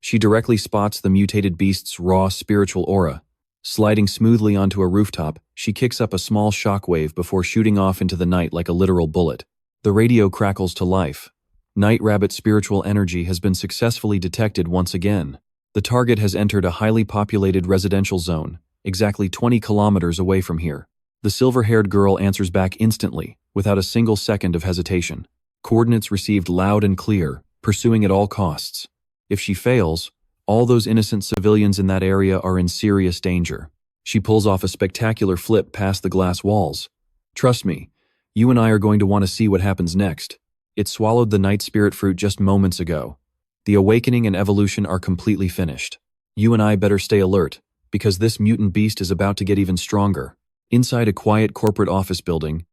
She directly spots the mutated beast's raw spiritual aura. Sliding smoothly onto a rooftop, she kicks up a small shockwave before shooting off into the night like a literal bullet. The radio crackles to life. Night Rabbit's spiritual energy has been successfully detected once again. The target has entered a highly populated residential zone, exactly 20 kilometers away from here. The silver-haired girl answers back instantly, without a single second of hesitation. Coordinates received loud and clear, pursuing at all costs. If she fails, all those innocent civilians in that area are in serious danger. She pulls off a spectacular flip past the glass walls. "Trust me, you and I are going to want to see what happens next." It swallowed the night spirit fruit just moments ago. The awakening and evolution are completely finished. You and I better stay alert, because this mutant beast is about to get even stronger. Inside a quiet corporate office building,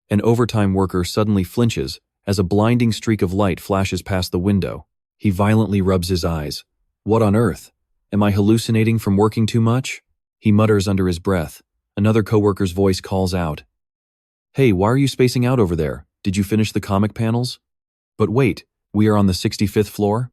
an overtime worker suddenly flinches as a blinding streak of light flashes past the window. He violently rubs his eyes. "What on earth? Am I hallucinating from working too much?" He mutters under his breath. Another coworker's voice calls out, "Hey, why are you spacing out over there? Did you finish the comic panels?" But wait, we are on the 65th floor?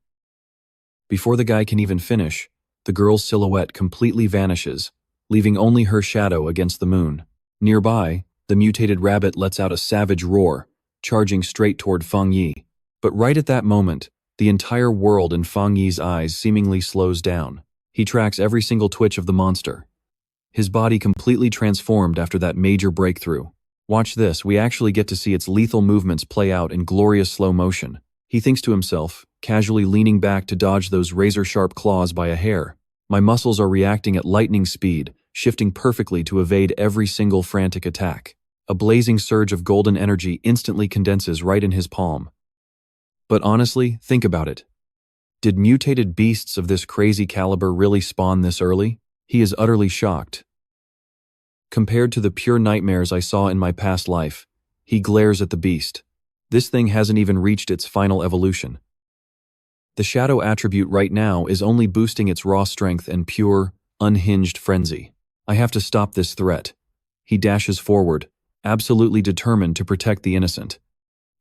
Before the guy can even finish, the girl's silhouette completely vanishes, leaving only her shadow against the moon. Nearby, the mutated rabbit lets out a savage roar, charging straight toward Fang Yi. But right at that moment, the entire world in Fang Yi's eyes seemingly slows down. He tracks every single twitch of the monster. His body completely transformed after that major breakthrough. Watch this, we actually get to see its lethal movements play out in glorious slow motion. He thinks to himself, casually leaning back to dodge those razor-sharp claws by a hair. My muscles are reacting at lightning speed, shifting perfectly to evade every single frantic attack. A blazing surge of golden energy instantly condenses right in his palm. But honestly, think about it. Did mutated beasts of this crazy caliber really spawn this early? He is utterly shocked. Compared to the pure nightmares I saw in my past life, he glares at the beast. This thing hasn't even reached its final evolution. The shadow attribute right now is only boosting its raw strength and pure, unhinged frenzy. I have to stop this threat. He dashes forward, absolutely determined to protect the innocent.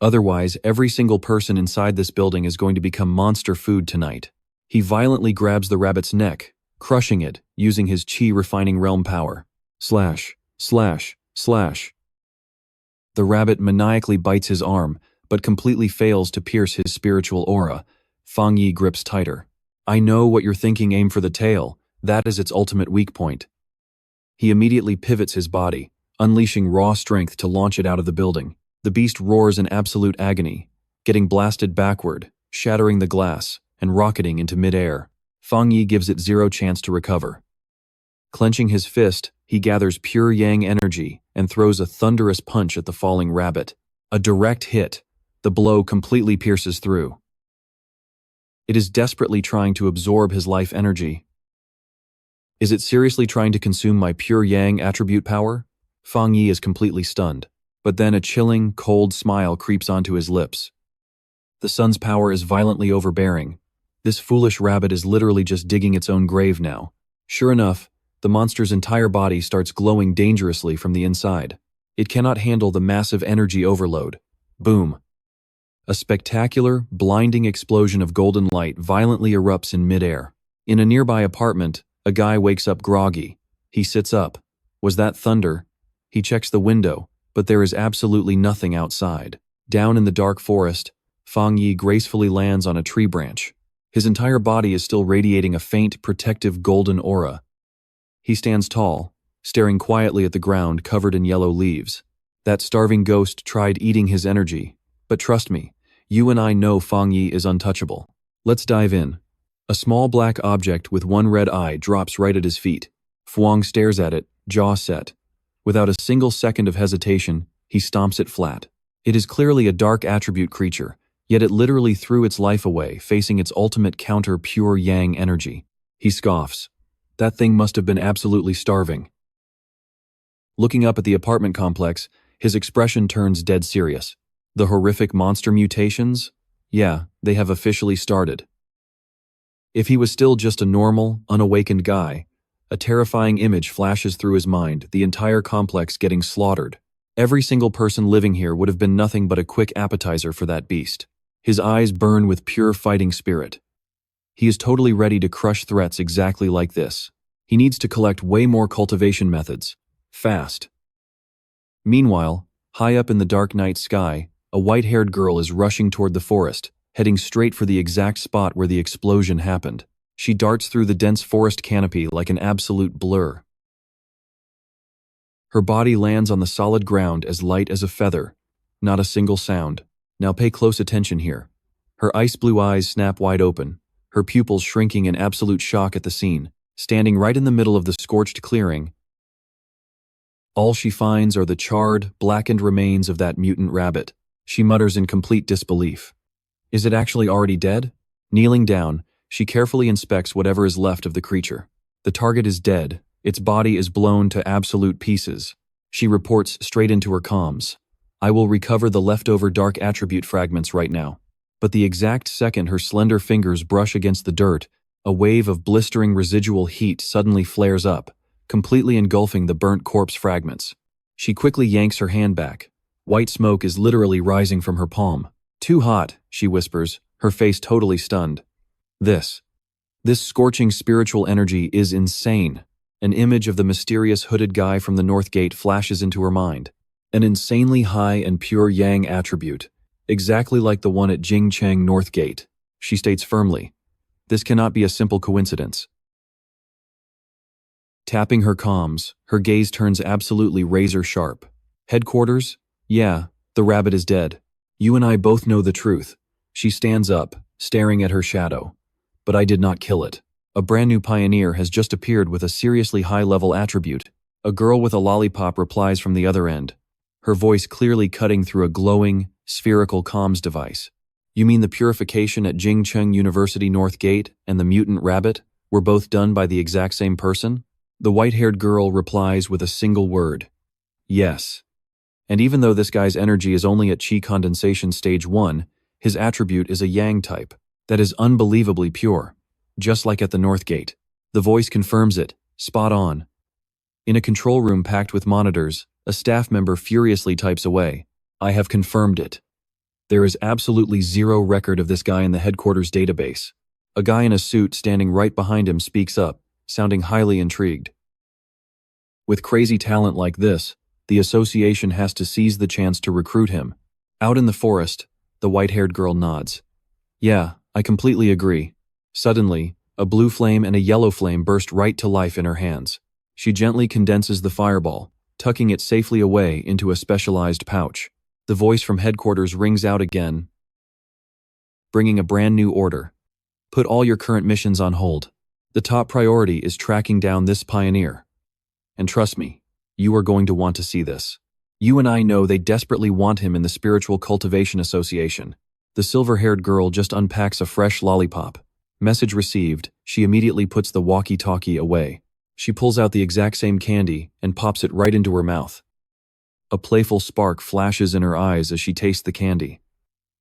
Otherwise, every single person inside this building is going to become monster food tonight. He violently grabs the rabbit's neck, crushing it, using his chi-refining realm power. Slash, slash, slash. The rabbit maniacally bites his arm, but completely fails to pierce his spiritual aura. Fang Yi grips tighter. "I know what you're thinking, aim for the tail. That is its ultimate weak point." He immediately pivots his body, unleashing raw strength to launch it out of the building. The beast roars in absolute agony, getting blasted backward, shattering the glass, and rocketing into midair. Fang Yi gives it zero chance to recover. Clenching his fist, he gathers pure yang energy and throws a thunderous punch at the falling rabbit. A direct hit. The blow completely pierces through. It is desperately trying to absorb his life energy. Is it seriously trying to consume my pure yang attribute power? Fang Yi is completely stunned, but then a chilling, cold smile creeps onto his lips. The sun's power is violently overbearing. This foolish rabbit is literally just digging its own grave now. Sure enough, the monster's entire body starts glowing dangerously from the inside. It cannot handle the massive energy overload. Boom. A spectacular, blinding explosion of golden light violently erupts in midair. In a nearby apartment, a guy wakes up groggy. He sits up. Was that thunder? He checks the window, but there is absolutely nothing outside. Down in the dark forest, Fang Yi gracefully lands on a tree branch. His entire body is still radiating a faint, protective golden aura. He stands tall, staring quietly at the ground covered in yellow leaves. That starving ghost tried eating his energy, but trust me, you and I know Fang Yi is untouchable. Let's dive in. A small black object with one red eye drops right at his feet. Fuang stares at it, jaw set. Without a single second of hesitation, he stomps it flat. It is clearly a dark attribute creature, yet it literally threw its life away, facing its ultimate counter pure yang energy. He scoffs. That thing must have been absolutely starving. Looking up at the apartment complex, his expression turns dead serious. The horrific monster mutations? Yeah, they have officially started. If he was still just a normal, unawakened guy, a terrifying image flashes through his mind, the entire complex getting slaughtered. Every single person living here would have been nothing but a quick appetizer for that beast. His eyes burn with pure fighting spirit. He is totally ready to crush threats exactly like this. He needs to collect way more cultivation methods. Fast. Meanwhile, high up in the dark night sky, a white-haired girl is rushing toward the forest, heading straight for the exact spot where the explosion happened. She darts through the dense forest canopy like an absolute blur. Her body lands on the solid ground as light as a feather. Not a single sound. Now pay close attention here. Her ice-blue eyes snap wide open, her pupils shrinking in absolute shock at the scene. Standing right in the middle of the scorched clearing, all she finds are the charred, blackened remains of that mutant rabbit. She mutters in complete disbelief. Is it actually already dead? Kneeling down, she carefully inspects whatever is left of the creature. The target is dead. Its body is blown to absolute pieces. She reports straight into her comms. I will recover the leftover dark attribute fragments right now. But the exact second her slender fingers brush against the dirt, a wave of blistering residual heat suddenly flares up, completely engulfing the burnt corpse fragments. She quickly yanks her hand back. White smoke is literally rising from her palm. Too hot, she whispers, her face totally stunned. This scorching spiritual energy is insane. An image of the mysterious hooded guy from the North Gate flashes into her mind. An insanely high and pure yang attribute, exactly like the one at Jingcheng North Gate. She states firmly, this cannot be a simple coincidence. Tapping her comms, her gaze turns absolutely razor sharp. Headquarters? Yeah, the rabbit is dead. You and I both know the truth. She stands up, staring at her shadow. But I did not kill it. A brand new pioneer has just appeared with a seriously high-level attribute. A girl with a lollipop replies from the other end, her voice clearly cutting through a glowing, spherical comms device. You mean the purification at Jingcheng University North Gate and the mutant rabbit were both done by the exact same person? The white-haired girl replies with a single word. Yes. And even though this guy's energy is only at Qi condensation stage 1, his attribute is a yang type that is unbelievably pure, just like at the North Gate. The voice confirms it, spot on. In a control room packed with monitors, a staff member furiously types away. I have confirmed it. There is absolutely zero record of this guy in the headquarters database. A guy in a suit standing right behind him speaks up, sounding highly intrigued. With crazy talent like this, the association has to seize the chance to recruit him. Out in the forest, the white-haired girl nods. Yeah, I completely agree. Suddenly, a blue flame and a yellow flame burst right to life in her hands. She gently condenses the fireball, tucking it safely away into a specialized pouch. The voice from headquarters rings out again, bringing a brand new order. Put all your current missions on hold. The top priority is tracking down this pioneer. And trust me, you are going to want to see this. You and I know they desperately want him in the Spiritual Cultivation Association. The silver-haired girl just unpacks a fresh lollipop. Message received, she immediately puts the walkie-talkie away. She pulls out the exact same candy and pops it right into her mouth. A playful spark flashes in her eyes as she tastes the candy.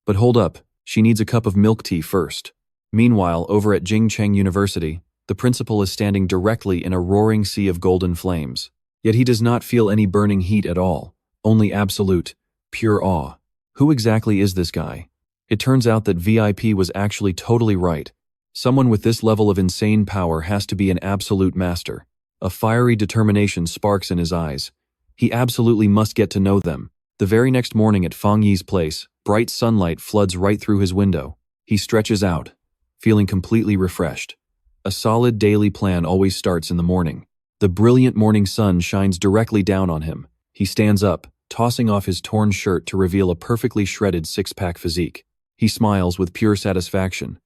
But hold up, she needs a cup of milk tea first. Meanwhile, over at Jingcheng University, the principal is standing directly in a roaring sea of golden flames. Yet he does not feel any burning heat at all, only absolute, pure awe. Who exactly is this guy? It turns out that VIP was actually totally right. Someone with this level of insane power has to be an absolute master. A fiery determination sparks in his eyes. He absolutely must get to know them. The very next morning at Fang Yi's place, bright sunlight floods right through his window. He stretches out, feeling completely refreshed. A solid daily plan always starts in the morning. The brilliant morning sun shines directly down on him. He stands up, tossing off his torn shirt to reveal a perfectly shredded six-pack physique. He smiles with pure satisfaction.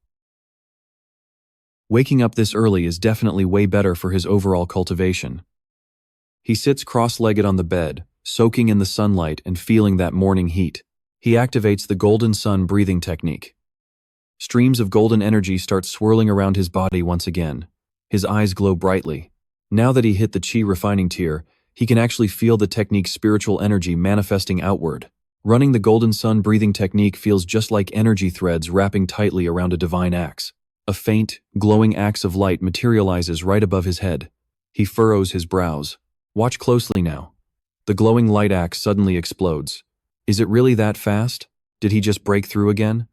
Waking up this early is definitely way better for his overall cultivation. He sits cross-legged on the bed, soaking in the sunlight and feeling that morning heat. He activates the golden sun breathing technique. Streams of golden energy start swirling around his body once again. His eyes glow brightly. Now that he hit the chi refining tier, he can actually feel the technique's spiritual energy manifesting outward. Running the golden sun breathing technique feels just like energy threads wrapping tightly around a divine axe. A faint, glowing axe of light materializes right above his head. He furrows his brows. Watch closely now. The glowing light axe suddenly explodes. Is it really that fast? Did he just break through again?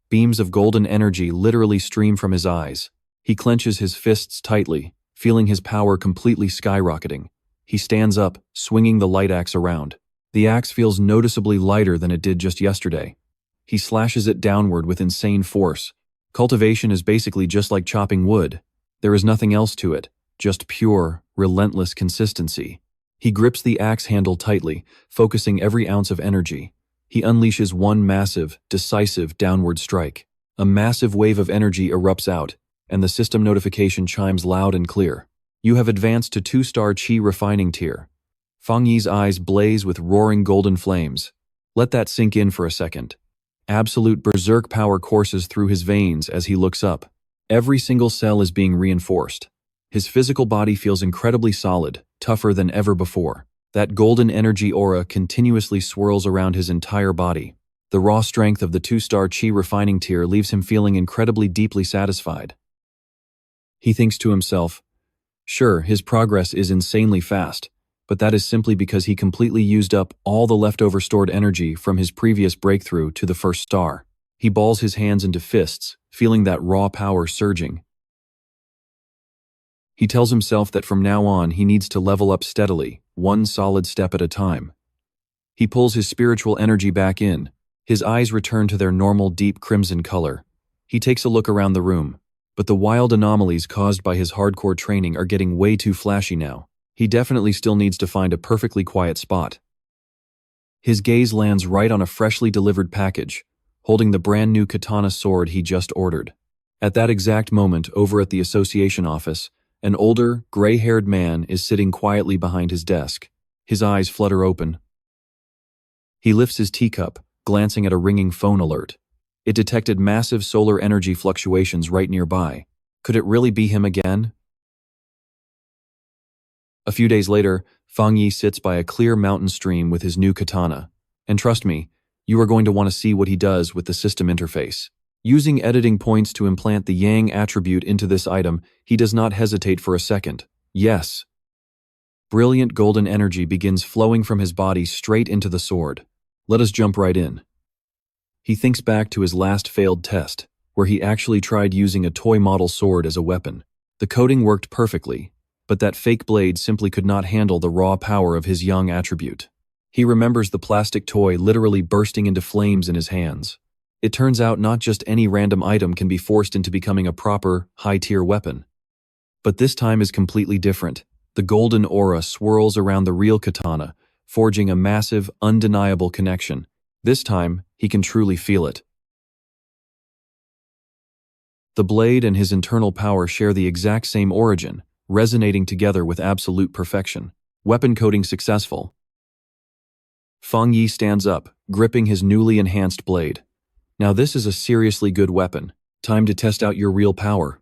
Beams of golden energy literally stream from his eyes. He clenches his fists tightly, feeling his power completely skyrocketing. He stands up, swinging the light axe around. The axe feels noticeably lighter than it did just yesterday. He slashes it downward with insane force. Cultivation is basically just like chopping wood. There is nothing else to it, just pure, relentless consistency. He grips the axe handle tightly, focusing every ounce of energy. He unleashes one massive, decisive downward strike. A massive wave of energy erupts out, and the system notification chimes loud and clear. You have advanced to 2-star chi refining tier. Fang Yi's eyes blaze with roaring golden flames. Let that sink in for a second. Absolute berserk power courses through his veins as he looks up. Every single cell is being reinforced. His physical body feels incredibly solid, tougher than ever before. That golden energy aura continuously swirls around his entire body. The raw strength of the 2-star chi refining tier leaves him feeling incredibly deeply satisfied. He thinks to himself, sure, his progress is insanely fast, but that is simply because he completely used up all the leftover stored energy from his previous breakthrough to the 1st star. He balls his hands into fists, feeling that raw power surging. He tells himself that from now on he needs to level up steadily, one solid step at a time. He pulls his spiritual energy back in. His eyes return to their normal deep crimson color. He takes a look around the room, but the wild anomalies caused by his hardcore training are getting way too flashy now. He definitely still needs to find a perfectly quiet spot. His gaze lands right on a freshly delivered package, holding the brand new katana sword he just ordered. At that exact moment, over at the association office, an older, gray-haired man is sitting quietly behind his desk. His eyes flutter open. He lifts his teacup, glancing at a ringing phone alert. It detected massive solar energy fluctuations right nearby. Could it really be him again? A few days later, Fang Yi sits by a clear mountain stream with his new katana. And trust me, you are going to want to see what he does with the system interface. Using editing points to implant the yang attribute into this item, he does not hesitate for a second. Yes. Brilliant golden energy begins flowing from his body straight into the sword. Let us jump right in. He thinks back to his last failed test, where he actually tried using a toy model sword as a weapon. The coating worked perfectly, but that fake blade simply could not handle the raw power of his young attribute. He remembers the plastic toy literally bursting into flames in his hands. It turns out not just any random item can be forced into becoming a proper, high-tier weapon. But this time is completely different. The golden aura swirls around the real katana, forging a massive, undeniable connection. This time, he can truly feel it. The blade and his internal power share the exact same origin, resonating together with absolute perfection. Weapon coating successful. Fang Yi stands up, gripping his newly enhanced blade. Now this is a seriously good weapon. Time to test out your real power.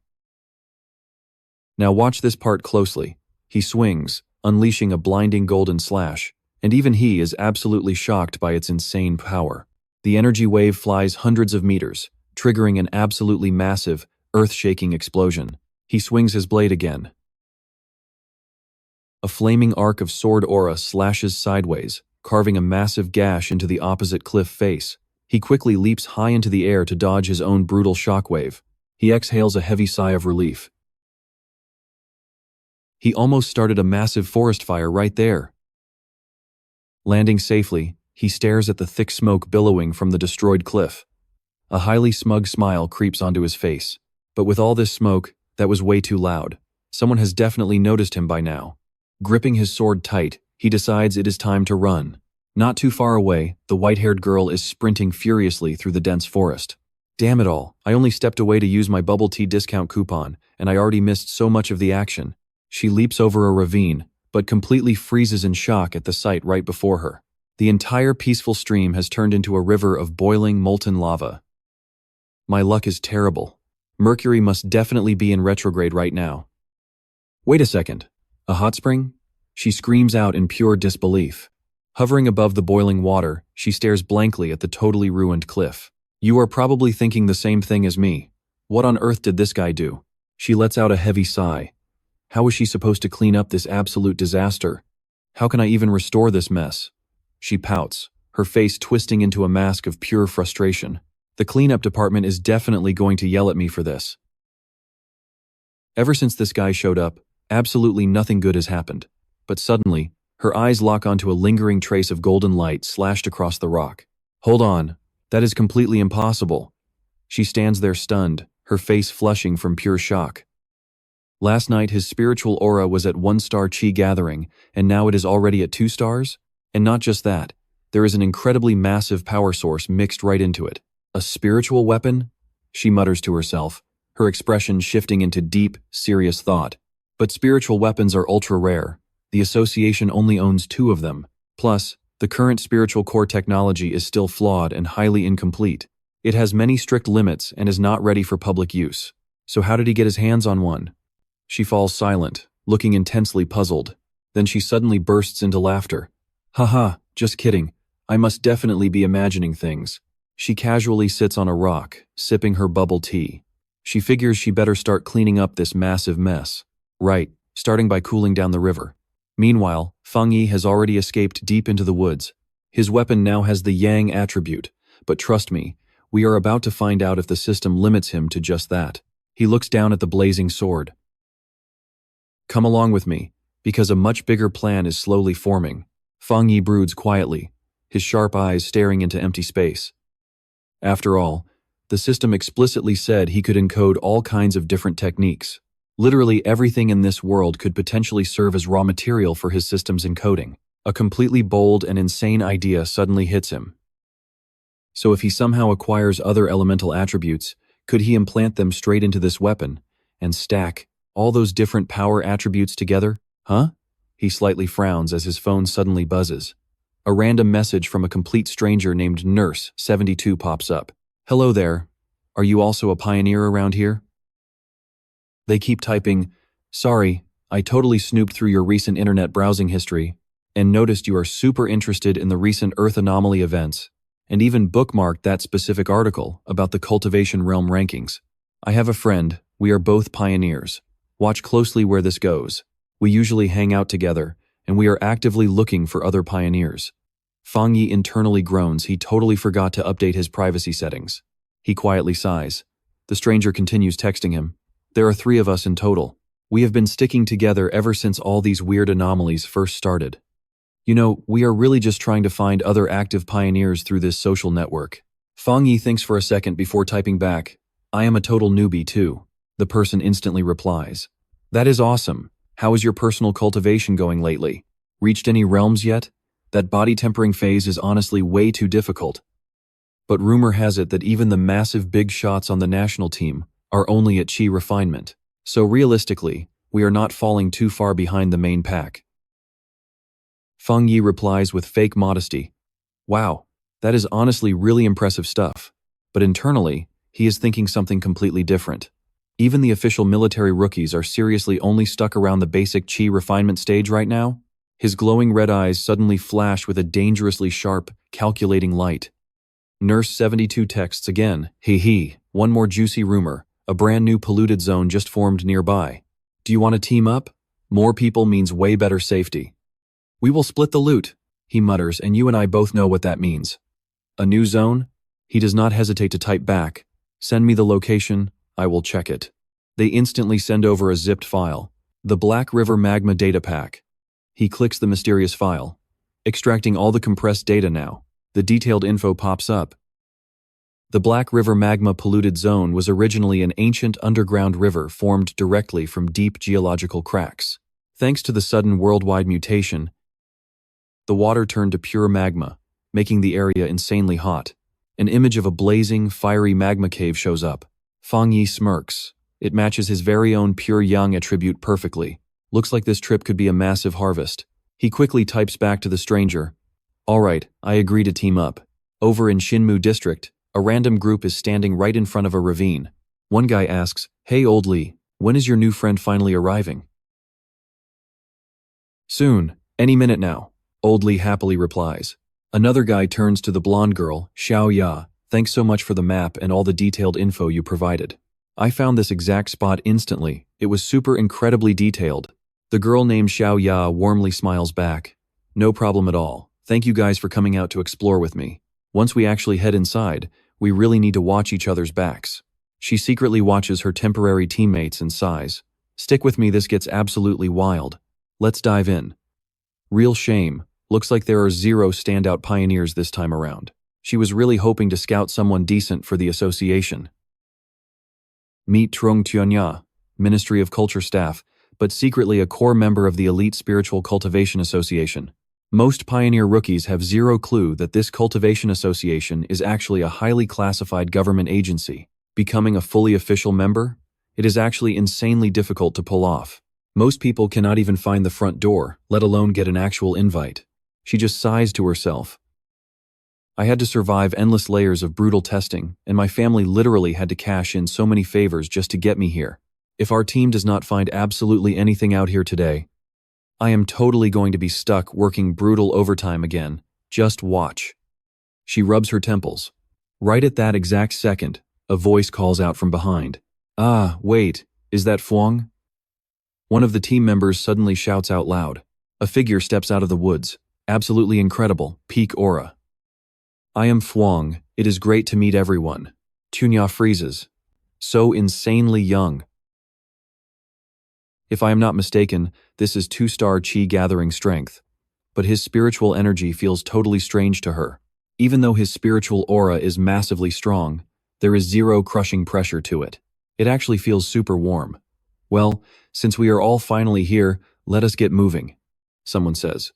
Now watch this part closely. He swings, unleashing a blinding golden slash, and even he is absolutely shocked by its insane power. The energy wave flies hundreds of meters, triggering an absolutely massive, earth-shaking explosion. He swings his blade again. A flaming arc of sword aura slashes sideways, carving a massive gash into the opposite cliff face. He quickly leaps high into the air to dodge his own brutal shockwave. He exhales a heavy sigh of relief. He almost started a massive forest fire right there. Landing safely, he stares at the thick smoke billowing from the destroyed cliff. A highly smug smile creeps onto his face. But with all this smoke, that was way too loud. Someone has definitely noticed him by now. Gripping his sword tight, he decides it is time to run. Not too far away, the white-haired girl is sprinting furiously through the dense forest. Damn it all, I only stepped away to use my bubble tea discount coupon, and I already missed so much of the action. She leaps over a ravine, but completely freezes in shock at the sight right before her. The entire peaceful stream has turned into a river of boiling, molten lava. My luck is terrible. Mercury must definitely be in retrograde right now. Wait a second. A hot spring? She screams out in pure disbelief. Hovering above the boiling water, she stares blankly at the totally ruined cliff. You are probably thinking the same thing as me. What on earth did this guy do? She lets out a heavy sigh. How is she supposed to clean up this absolute disaster? How can I even restore this mess? She pouts, her face twisting into a mask of pure frustration. The cleanup department is definitely going to yell at me for this. Ever since this guy showed up, absolutely nothing good has happened. But suddenly, her eyes lock onto a lingering trace of golden light slashed across the rock. Hold on, that is completely impossible. She stands there stunned, her face flushing from pure shock. Last night his spiritual aura was at 1-star chi gathering, and now it is already at 2 stars? And not just that, there is an incredibly massive power source mixed right into it. A spiritual weapon? She mutters to herself, her expression shifting into deep, serious thought. But spiritual weapons are ultra-rare. The association only owns 2 of them. Plus, the current spiritual core technology is still flawed and highly incomplete. It has many strict limits and is not ready for public use. So how did he get his hands on one? She falls silent, looking intensely puzzled. Then she suddenly bursts into laughter. Haha, just kidding. I must definitely be imagining things. She casually sits on a rock, sipping her bubble tea. She figures she better start cleaning up this massive mess. Right, starting by cooling down the river. Meanwhile, Fang Yi has already escaped deep into the woods. His weapon now has the Yang attribute, but trust me, we are about to find out if the system limits him to just that. He looks down at the blazing sword. Come along with me, because a much bigger plan is slowly forming. Fang Yi broods quietly, his sharp eyes staring into empty space. After all, the system explicitly said he could encode all kinds of different techniques. Literally everything in this world could potentially serve as raw material for his system's encoding. A completely bold and insane idea suddenly hits him. So if he somehow acquires other elemental attributes, could he implant them straight into this weapon and stack all those different power attributes together? Huh? He slightly frowns as his phone suddenly buzzes. A random message from a complete stranger named Nurse 72 pops up. Hello there. Are you also a pioneer around here? They keep typing, sorry, I totally snooped through your recent internet browsing history and noticed you are super interested in the recent Earth anomaly events and even bookmarked that specific article about the cultivation realm rankings. I have a friend, we are both pioneers. Watch closely where this goes. We usually hang out together, and we are actively looking for other pioneers. Fang Yi internally groans he totally forgot to update his privacy settings. He quietly sighs. The stranger continues texting him. There are 3 of us in total. We have been sticking together ever since all these weird anomalies first started. You know, we are really just trying to find other active pioneers through this social network. Fang Yi thinks for a second before typing back, I am a total newbie too. The person instantly replies. That is awesome. How is your personal cultivation going lately? Reached any realms yet? That body tempering phase is honestly way too difficult. But rumor has it that even the massive big shots on the national team are only at chi refinement. So realistically, we are not falling too far behind the main pack. Fang Yi replies with fake modesty. Wow, that is honestly really impressive stuff. But internally, he is thinking something completely different. Even the official military rookies are seriously only stuck around the basic chi refinement stage right now? His glowing red eyes suddenly flash with a dangerously sharp, calculating light. Nurse 72 texts again. Hee, one more juicy rumor. A brand new polluted zone just formed nearby. Do you want to team up? More people means way better safety. We will split the loot, he mutters, and you and I both know what that means. A new zone? He does not hesitate to type back. Send me the location, I will check it. They instantly send over a zipped file. The Black River Magma Data Pack. He clicks the mysterious file. Extracting all the compressed data now. The detailed info pops up. The Black River Magma Polluted Zone was originally an ancient underground river formed directly from deep geological cracks. Thanks to the sudden worldwide mutation, the water turned to pure magma, making the area insanely hot. An image of a blazing, fiery magma cave shows up. Fang Yi smirks. It matches his very own pure yang attribute perfectly. Looks like this trip could be a massive harvest. He quickly types back to the stranger. Alright, I agree to team up. Over in Shinmu District, a random group is standing right in front of a ravine. One guy asks, Hey Old Lee, when is your new friend finally arriving? Soon, any minute now, Old Lee happily replies. Another guy turns to the blonde girl, Xiao Ya. Thanks so much for the map and all the detailed info you provided. I found this exact spot instantly. It was super incredibly detailed. The girl named Xiao Ya warmly smiles back. No problem at all. Thank you guys for coming out to explore with me. Once we actually head inside, we really need to watch each other's backs. She secretly watches her temporary teammates and sighs. Stick with me, this gets absolutely wild. Let's dive in. Real shame. Looks like there are 0 standout pioneers this time around. She was really hoping to scout someone decent for the association. Meet Trung Tuanya, Ministry of Culture staff, but secretly a core member of the elite Spiritual Cultivation Association. Most pioneer rookies have 0 clue that this cultivation association is actually a highly classified government agency. Becoming a fully official member? It is actually insanely difficult to pull off. Most people cannot even find the front door, let alone get an actual invite. She just sighs to herself. I had to survive endless layers of brutal testing, and my family literally had to cash in so many favors just to get me here. If our team does not find absolutely anything out here today, I am totally going to be stuck working brutal overtime again. Just watch. She rubs her temples. Right at that exact second, a voice calls out from behind. Ah, wait, is that Fuang? One of the team members suddenly shouts out loud. A figure steps out of the woods. Absolutely incredible, peak aura. I am Fuang. It is great to meet everyone. Tunya freezes. So insanely young. If I am not mistaken, this is 2-star chi gathering strength. But his spiritual energy feels totally strange to her. Even though his spiritual aura is massively strong, there is 0 crushing pressure to it. It actually feels super warm. Well, since we are all finally here, let us get moving, someone says.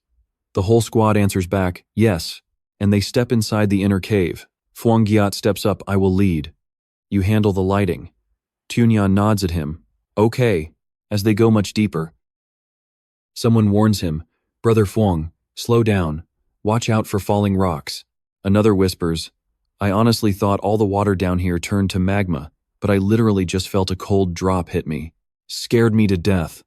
The whole squad answers back, yes, and they step inside the inner cave. Fuang Giat steps up, I will lead. You handle the lighting. Tunyan nods at him. Okay. As they go much deeper, someone warns him, Brother Fuang, slow down. Watch out for falling rocks. Another whispers, I honestly thought all the water down here turned to magma, but I literally just felt a cold drop hit me. Scared me to death.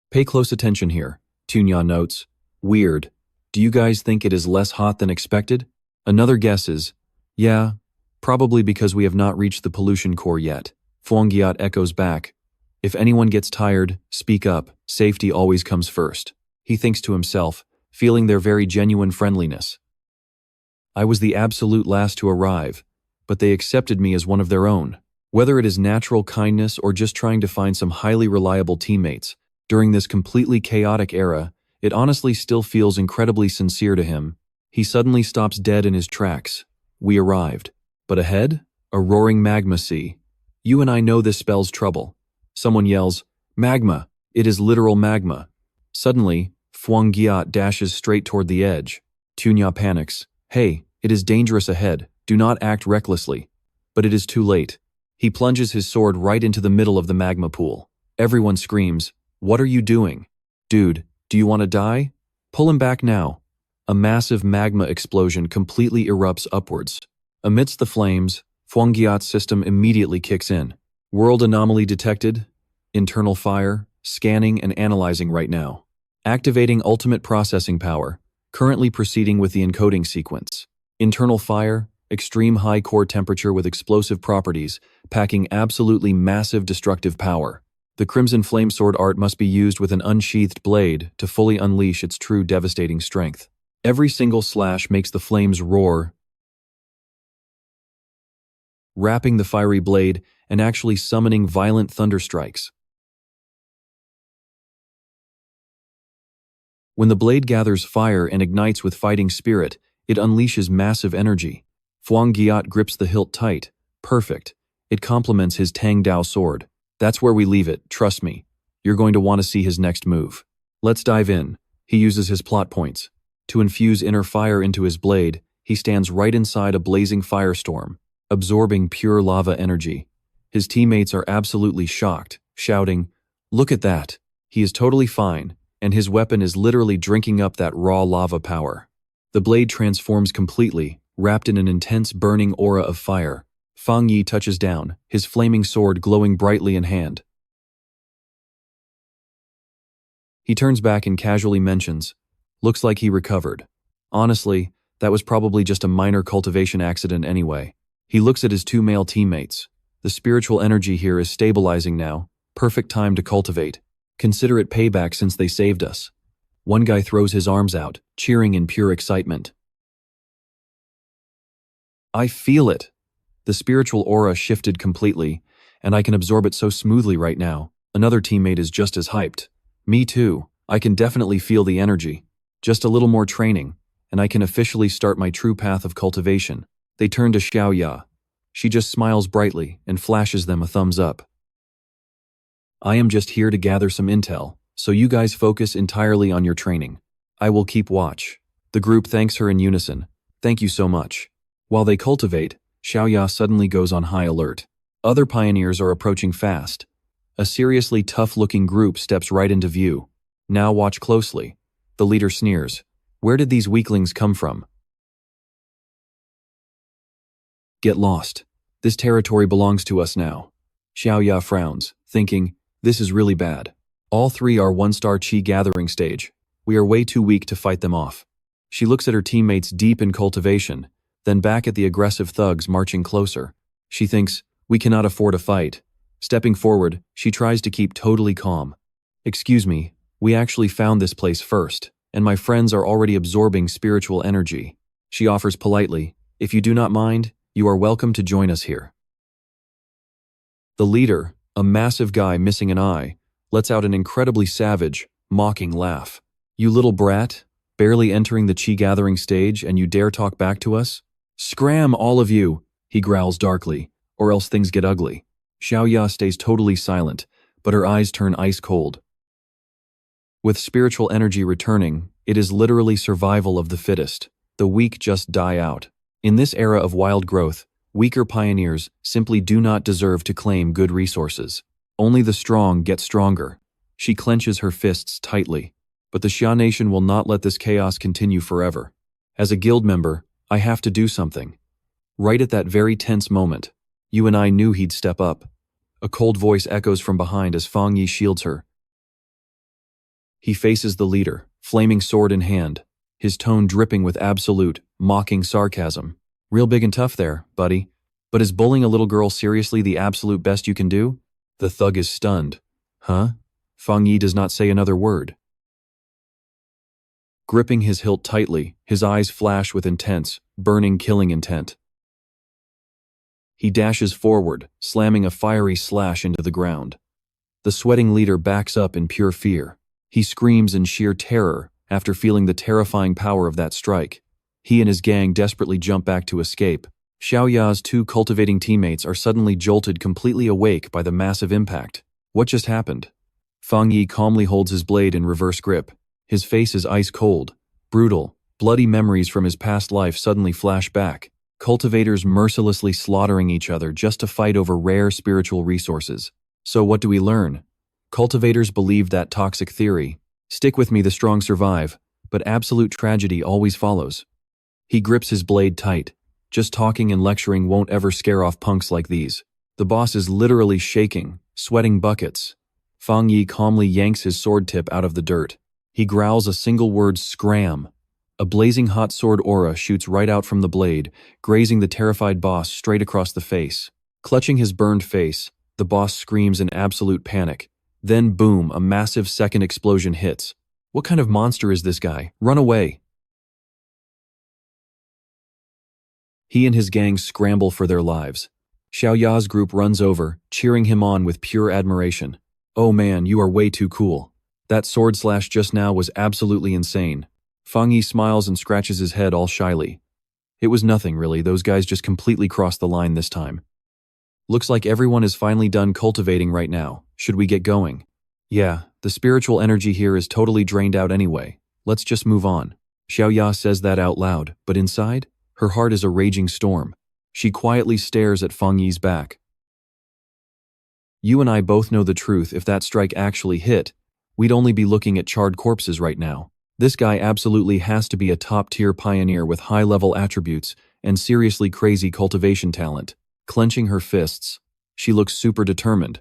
Pay close attention here, Tunyan notes. Weird. Do you guys think it is less hot than expected? Another guesses, yeah, probably because we have not reached the pollution core yet. Fuang Giat echoes back. If anyone gets tired, speak up. Safety always comes first. He thinks to himself, feeling their very genuine friendliness. I was the absolute last to arrive, but they accepted me as one of their own. Whether it is natural kindness or just trying to find some highly reliable teammates, during this completely chaotic era, it honestly still feels incredibly sincere to him. He suddenly stops dead in his tracks. We arrived. But ahead? A roaring magma sea. You and I know this spells trouble. Someone yells, Magma! It is literal magma. Suddenly, Fuang Giat dashes straight toward the edge. Tunya panics. Hey, it is dangerous ahead. Do not act recklessly. But it is too late. He plunges his sword right into the middle of the magma pool. Everyone screams, What are you doing? Dude, do you want to die? Pull him back now. A massive magma explosion completely erupts upwards. Amidst the flames, Fang Yi's system immediately kicks in. World anomaly detected. Internal fire. Scanning and analyzing right now. Activating ultimate processing power. Currently proceeding with the encoding sequence. Internal fire. Extreme high core temperature with explosive properties, packing absolutely massive destructive power. The Crimson Flame Sword art must be used with an unsheathed blade to fully unleash its true devastating strength. Every single slash makes the flames roar, wrapping the fiery blade and actually summoning violent thunderstrikes. When the blade gathers fire and ignites with fighting spirit, it unleashes massive energy. Fang Yi grips the hilt tight. Perfect. It complements his Tang Dao sword. That's where we leave it, trust me. You're going to want to see his next move. Let's dive in. He uses his plot points. To infuse inner fire into his blade, he stands right inside a blazing firestorm, absorbing pure lava energy. His teammates are absolutely shocked, shouting, "Look at that! He is totally fine, and his weapon is literally drinking up that raw lava power." The blade transforms completely, wrapped in an intense burning aura of fire. Fang Yi touches down, his flaming sword glowing brightly in hand. He turns back and casually mentions, "Looks like he recovered." Honestly, that was probably just a minor cultivation accident anyway. He looks at his two male teammates. The spiritual energy here is stabilizing now. Perfect time to cultivate. Consider it payback since they saved us. One guy throws his arms out, cheering in pure excitement. I feel it. The spiritual aura shifted completely, and I can absorb it so smoothly right now. Another teammate is just as hyped. Me too. I can definitely feel the energy. Just a little more training, and I can officially start my true path of cultivation. They turn to Xiaoya. She just smiles brightly and flashes them a thumbs up. I am just here to gather some intel, so you guys focus entirely on your training. I will keep watch. The group thanks her in unison. Thank you so much. While they cultivate, Xiaoya suddenly goes on high alert. Other pioneers are approaching fast. A seriously tough-looking group steps right into view. Now watch closely. The leader sneers. Where did these weaklings come from? Get lost. This territory belongs to us now. Xiaoya frowns, thinking, this is really bad. All three are one-star chi gathering stage. We are way too weak to fight them off. She looks at her teammates deep in cultivation, then back at the aggressive thugs marching closer. She thinks, we cannot afford a fight. Stepping forward, she tries to keep totally calm. Excuse me, we actually found this place first, and my friends are already absorbing spiritual energy. She offers politely, if you do not mind, you are welcome to join us here. The leader, a massive guy missing an eye, lets out an incredibly savage, mocking laugh. You little brat, barely entering the chi gathering stage and you dare talk back to us? Scram, all of you, he growls darkly, or else things get ugly. Xiaoya stays totally silent, but her eyes turn ice cold. With spiritual energy returning, it is literally survival of the fittest. The weak just die out. In this era of wild growth, weaker pioneers simply do not deserve to claim good resources. Only the strong get stronger. She clenches her fists tightly. But the Xia Nation will not let this chaos continue forever. As a guild member, I have to do something. Right at that very tense moment, you and I knew he'd step up. A cold voice echoes from behind as Fang Yi shields her. He faces the leader, flaming sword in hand, his tone dripping with absolute, mocking sarcasm. Real big and tough there, buddy. But is bullying a little girl seriously the absolute best you can do? The thug is stunned. Huh? Fang Yi does not say another word. Gripping his hilt tightly, his eyes flash with intense, burning killing intent. He dashes forward, slamming a fiery slash into the ground. The sweating leader backs up in pure fear. He screams in sheer terror after feeling the terrifying power of that strike. He and his gang desperately jump back to escape. Xiaoya's two cultivating teammates are suddenly jolted completely awake by the massive impact. What just happened? Fang Yi calmly holds his blade in reverse grip. His face is ice cold, brutal. Bloody memories from his past life suddenly flash back. Cultivators mercilessly slaughtering each other just to fight over rare spiritual resources. So what do we learn? Cultivators believe that toxic theory. Stick with me, the strong survive, but absolute tragedy always follows. He grips his blade tight. Just talking and lecturing won't ever scare off punks like these. The boss is literally shaking, sweating buckets. Fang Yi calmly yanks his sword tip out of the dirt. He growls a single word, scram. A blazing hot sword aura shoots right out from the blade, grazing the terrified boss straight across the face. Clutching his burned face, the boss screams in absolute panic. Then boom, a massive second explosion hits. What kind of monster is this guy? Run away! He and his gang scramble for their lives. Xiaoya's group runs over, cheering him on with pure admiration. Oh man, you are way too cool. That sword slash just now was absolutely insane. Fang Yi smiles and scratches his head all shyly. It was nothing really, those guys just completely crossed the line this time. Looks like everyone is finally done cultivating right now. Should we get going? Yeah, the spiritual energy here is totally drained out anyway. Let's just move on. Xiaoya says that out loud, but inside, her heart is a raging storm. She quietly stares at Fang Yi's back. You and I both know the truth. If that strike actually hit, we'd only be looking at charred corpses right now. This guy absolutely has to be a top-tier pioneer with high-level attributes and seriously crazy cultivation talent. Clenching her fists, she looks super determined.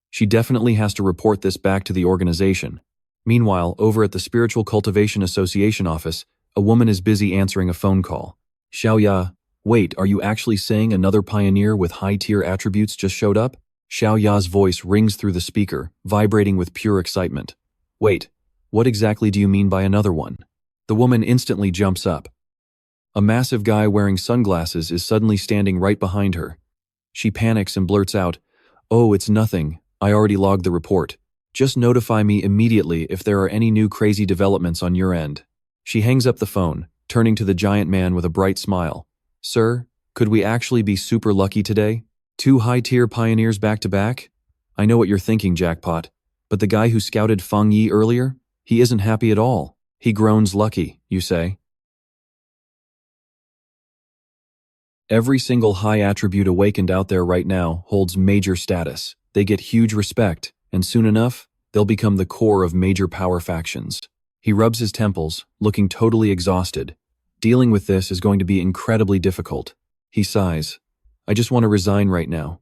She definitely has to report this back to the organization. Meanwhile, over at the Spiritual Cultivation Association office, a woman is busy answering a phone call. Xiaoya, wait, are you actually saying another pioneer with high-tier attributes just showed up? Xiaoya's voice rings through the speaker, vibrating with pure excitement. Wait, what exactly do you mean by another one? The woman instantly jumps up. A massive guy wearing sunglasses is suddenly standing right behind her. She panics and blurts out, "Oh, it's nothing. I already logged the report. Just notify me immediately if there are any new crazy developments on your end." She hangs up the phone, turning to the giant man with a bright smile. "Sir, could we actually be super lucky today? 2 high-tier pioneers back to back? I know what you're thinking, jackpot, but the guy who scouted Fang Yi earlier? He isn't happy at all. He groans lucky, you say?" Every single high attribute awakened out there right now holds major status. They get huge respect, and soon enough, they'll become the core of major power factions. He rubs his temples, looking totally exhausted. Dealing with this is going to be incredibly difficult. He sighs. I just want to resign right now.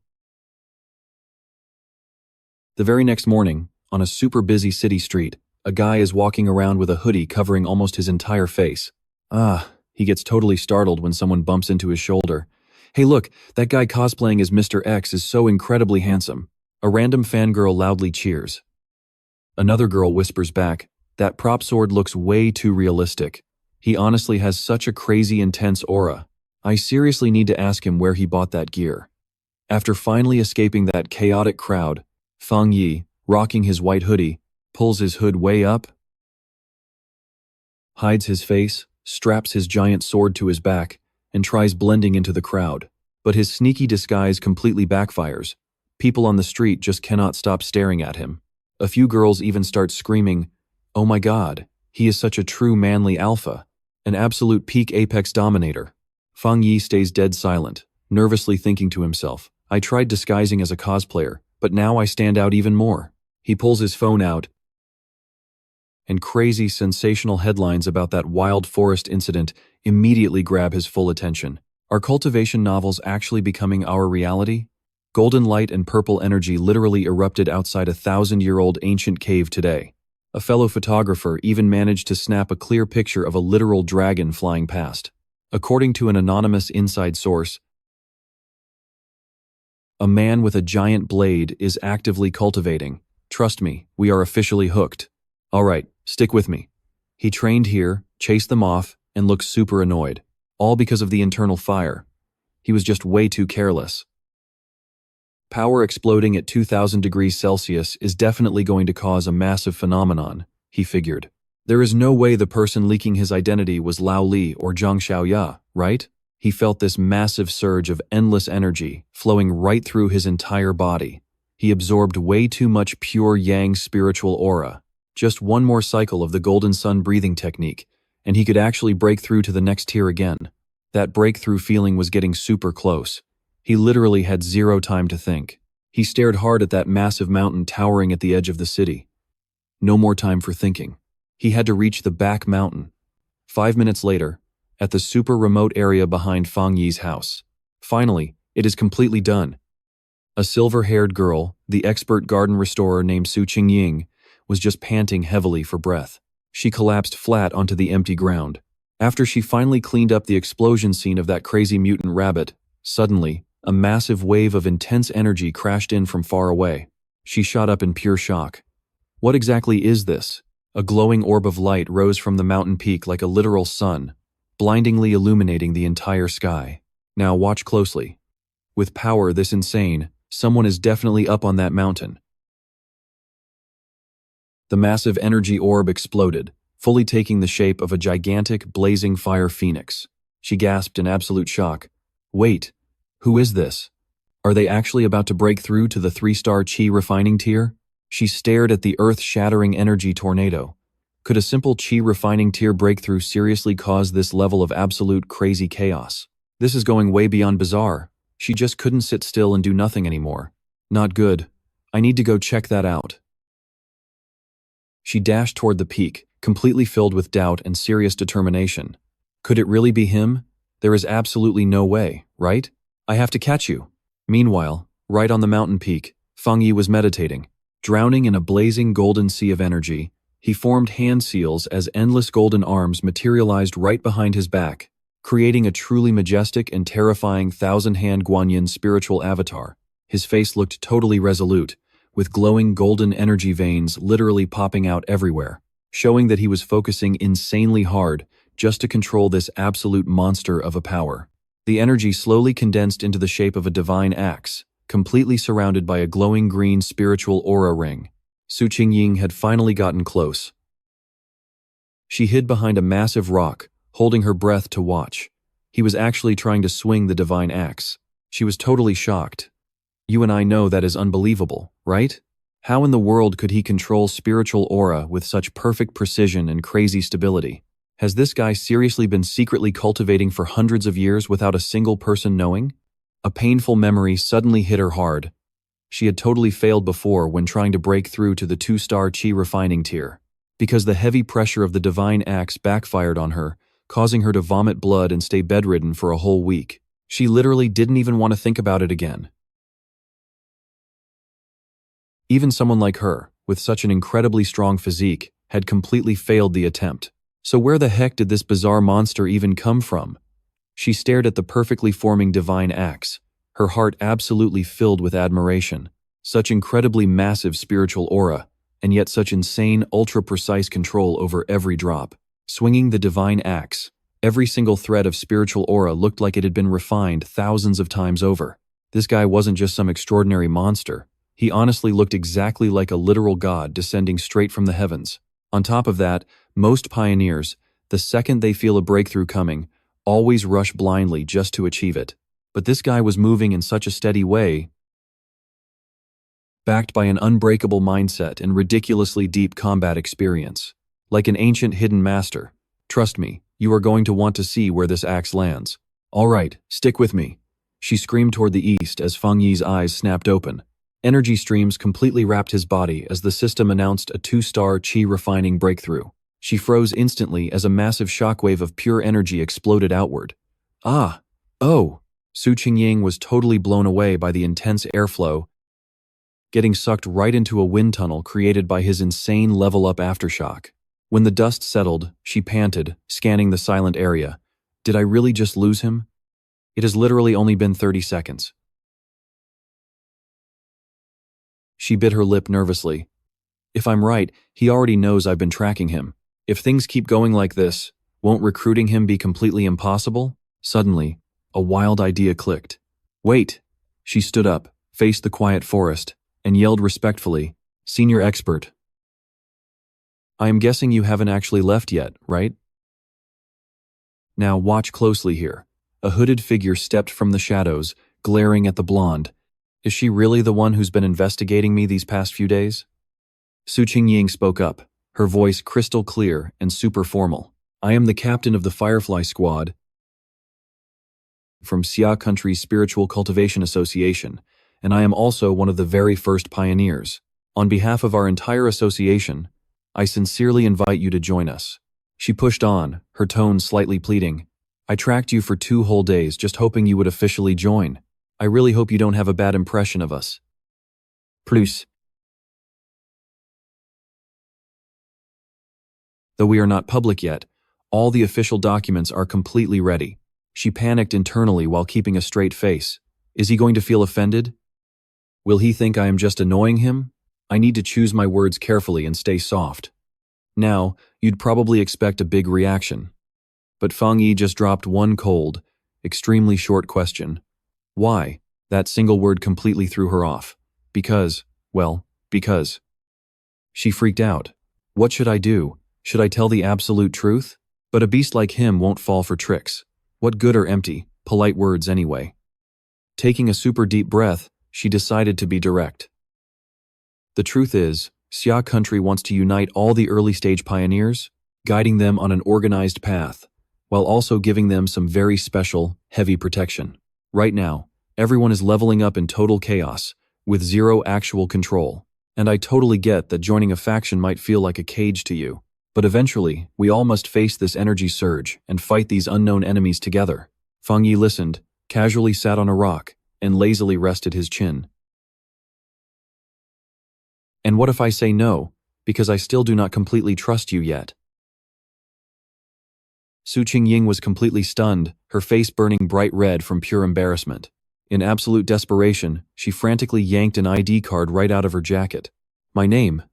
The very next morning, on a super busy city street, a guy is walking around with a hoodie covering almost his entire face. He gets totally startled when someone bumps into his shoulder. Hey look, that guy cosplaying as Mr. X is so incredibly handsome. A random fangirl loudly cheers. Another girl whispers back, that prop sword looks way too realistic. He honestly has such a crazy intense aura. I seriously need to ask him where he bought that gear. After finally escaping that chaotic crowd, Fang Yi, rocking his white hoodie, pulls his hood way up, hides his face, straps his giant sword to his back, and tries blending into the crowd. But his sneaky disguise completely backfires. People on the street just cannot stop staring at him. A few girls even start screaming, "Oh my god, he is such a true manly alpha, an absolute peak apex dominator." Fang Yi stays dead silent, nervously thinking to himself, I tried disguising as a cosplayer, but now I stand out even more. He pulls his phone out, and crazy, sensational headlines about that wild forest incident immediately grab his full attention. Are cultivation novels actually becoming our reality? Golden light and purple energy literally erupted outside a 1,000-year-old ancient cave today. A fellow photographer even managed to snap a clear picture of a literal dragon flying past. According to an anonymous inside source, a man with a giant blade is actively cultivating. Trust me, we are officially hooked. All right, stick with me. He trained here, chased them off, and looked super annoyed. All because of the internal fire. He was just way too careless. Power exploding at 2,000 degrees Celsius is definitely going to cause a massive phenomenon, he figured. There is no way the person leaking his identity was Lao Li or Zhang Xiaoya, right? He felt this massive surge of endless energy flowing right through his entire body. He absorbed way too much pure yang spiritual aura. Just one more cycle of the golden sun breathing technique, and he could actually break through to the next tier again. That breakthrough feeling was getting super close. He literally had zero time to think. He stared hard at that massive mountain towering at the edge of the city. No more time for thinking. He had to reach the back mountain. 5 minutes later, at the super remote area behind Fang Yi's house. Finally, it is completely done. A silver-haired girl, the expert garden restorer named Su Qingying, was just panting heavily for breath. She collapsed flat onto the empty ground. After she finally cleaned up the explosion scene of that crazy mutant rabbit, suddenly, a massive wave of intense energy crashed in from far away. She shot up in pure shock. What exactly is this? A glowing orb of light rose from the mountain peak like a literal sun, blindingly illuminating the entire sky. Now watch closely. With power this insane, someone is definitely up on that mountain. The massive energy orb exploded, fully taking the shape of a gigantic, blazing fire phoenix. She gasped in absolute shock. Wait, who is this? Are they actually about to break through to the 3-star Qi refining tier? She stared at the earth-shattering energy tornado. Could a simple Qi refining tier breakthrough seriously cause this level of absolute crazy chaos? This is going way beyond bizarre. She just couldn't sit still and do nothing anymore. Not good. I need to go check that out. She dashed toward the peak, completely filled with doubt and serious determination. Could it really be him? There is absolutely no way, right? I have to catch you. Meanwhile, right on the mountain peak, Fang Yi was meditating. Drowning in a blazing golden sea of energy, he formed hand seals as endless golden arms materialized right behind his back, creating a truly majestic and terrifying thousand-hand Guanyin spiritual avatar. His face looked totally resolute, with glowing golden energy veins literally popping out everywhere, showing that he was focusing insanely hard just to control this absolute monster of a power. The energy slowly condensed into the shape of a divine axe, completely surrounded by a glowing green spiritual aura ring. Su Qingying had finally gotten close. She hid behind a massive rock, holding her breath to watch. He was actually trying to swing the divine axe. She was totally shocked. You and I know that is unbelievable, right? How in the world could he control spiritual aura with such perfect precision and crazy stability? Has this guy seriously been secretly cultivating for hundreds of years without a single person knowing? A painful memory suddenly hit her hard. She had totally failed before when trying to break through to the 2-star Qi refining tier, because the heavy pressure of the divine axe backfired on her, causing her to vomit blood and stay bedridden for a whole week. She literally didn't even want to think about it again. Even someone like her, with such an incredibly strong physique, had completely failed the attempt. So where the heck did this bizarre monster even come from? She stared at the perfectly forming divine axe, her heart absolutely filled with admiration. Such incredibly massive spiritual aura, and yet such insane, ultra-precise control over every drop. Swinging the divine axe, every single thread of spiritual aura looked like it had been refined thousands of times over. This guy wasn't just some extraordinary monster. He honestly looked exactly like a literal god descending straight from the heavens. On top of that, most pioneers, the second they feel a breakthrough coming, always rush blindly just to achieve it. But this guy was moving in such a steady way, backed by an unbreakable mindset and ridiculously deep combat experience. Like an ancient hidden master. Trust me, you are going to want to see where this axe lands. All right, stick with me. She screamed toward the east as Fang Yi's eyes snapped open. Energy streams completely wrapped his body as the system announced a 2-star Qi refining breakthrough. She froze instantly as a massive shockwave of pure energy exploded outward. Ah! Oh! Su Qingying was totally blown away by the intense airflow, getting sucked right into a wind tunnel created by his insane level-up aftershock. When the dust settled, she panted, scanning the silent area. Did I really just lose him? It has literally only been 30 seconds. She bit her lip nervously. If I'm right, he already knows I've been tracking him. If things keep going like this, won't recruiting him be completely impossible? Suddenly, a wild idea clicked. Wait! She stood up, faced the quiet forest, and yelled respectfully, Senior expert. I am guessing you haven't actually left yet, right? Now watch closely here. A hooded figure stepped from the shadows, glaring at the blonde. Is she really the one who's been investigating me these past few days? Su Qingying spoke up, her voice crystal clear and super formal. I am the captain of the Firefly Squad from Xia Country's Spiritual Cultivation Association, and I am also one of the very first pioneers. On behalf of our entire association, I sincerely invite you to join us. She pushed on, her tone slightly pleading. I tracked you for 2 whole days just hoping you would officially join. I really hope you don't have a bad impression of us. Plus. Though we are not public yet, all the official documents are completely ready. She panicked internally while keeping a straight face. Is he going to feel offended? Will he think I am just annoying him? I need to choose my words carefully and stay soft. Now, you'd probably expect a big reaction. But Fang Yi just dropped one cold, extremely short question. Why? That single word completely threw her off. Because. She freaked out. What should I do? Should I tell the absolute truth? But a beast like him won't fall for tricks. What good are empty, polite words anyway? Taking a super deep breath, she decided to be direct. The truth is, Xia country wants to unite all the early stage pioneers, guiding them on an organized path, while also giving them some very special, heavy protection. Right now, everyone is leveling up in total chaos, with zero actual control. And I totally get that joining a faction might feel like a cage to you. But eventually, we all must face this energy surge and fight these unknown enemies together. Fang Yi listened, casually sat on a rock, and lazily rested his chin. And what if I say no, because I still do not completely trust you yet? Su Qingying was completely stunned, her face burning bright red from pure embarrassment. In absolute desperation, she frantically yanked an ID card right out of her jacket. My name.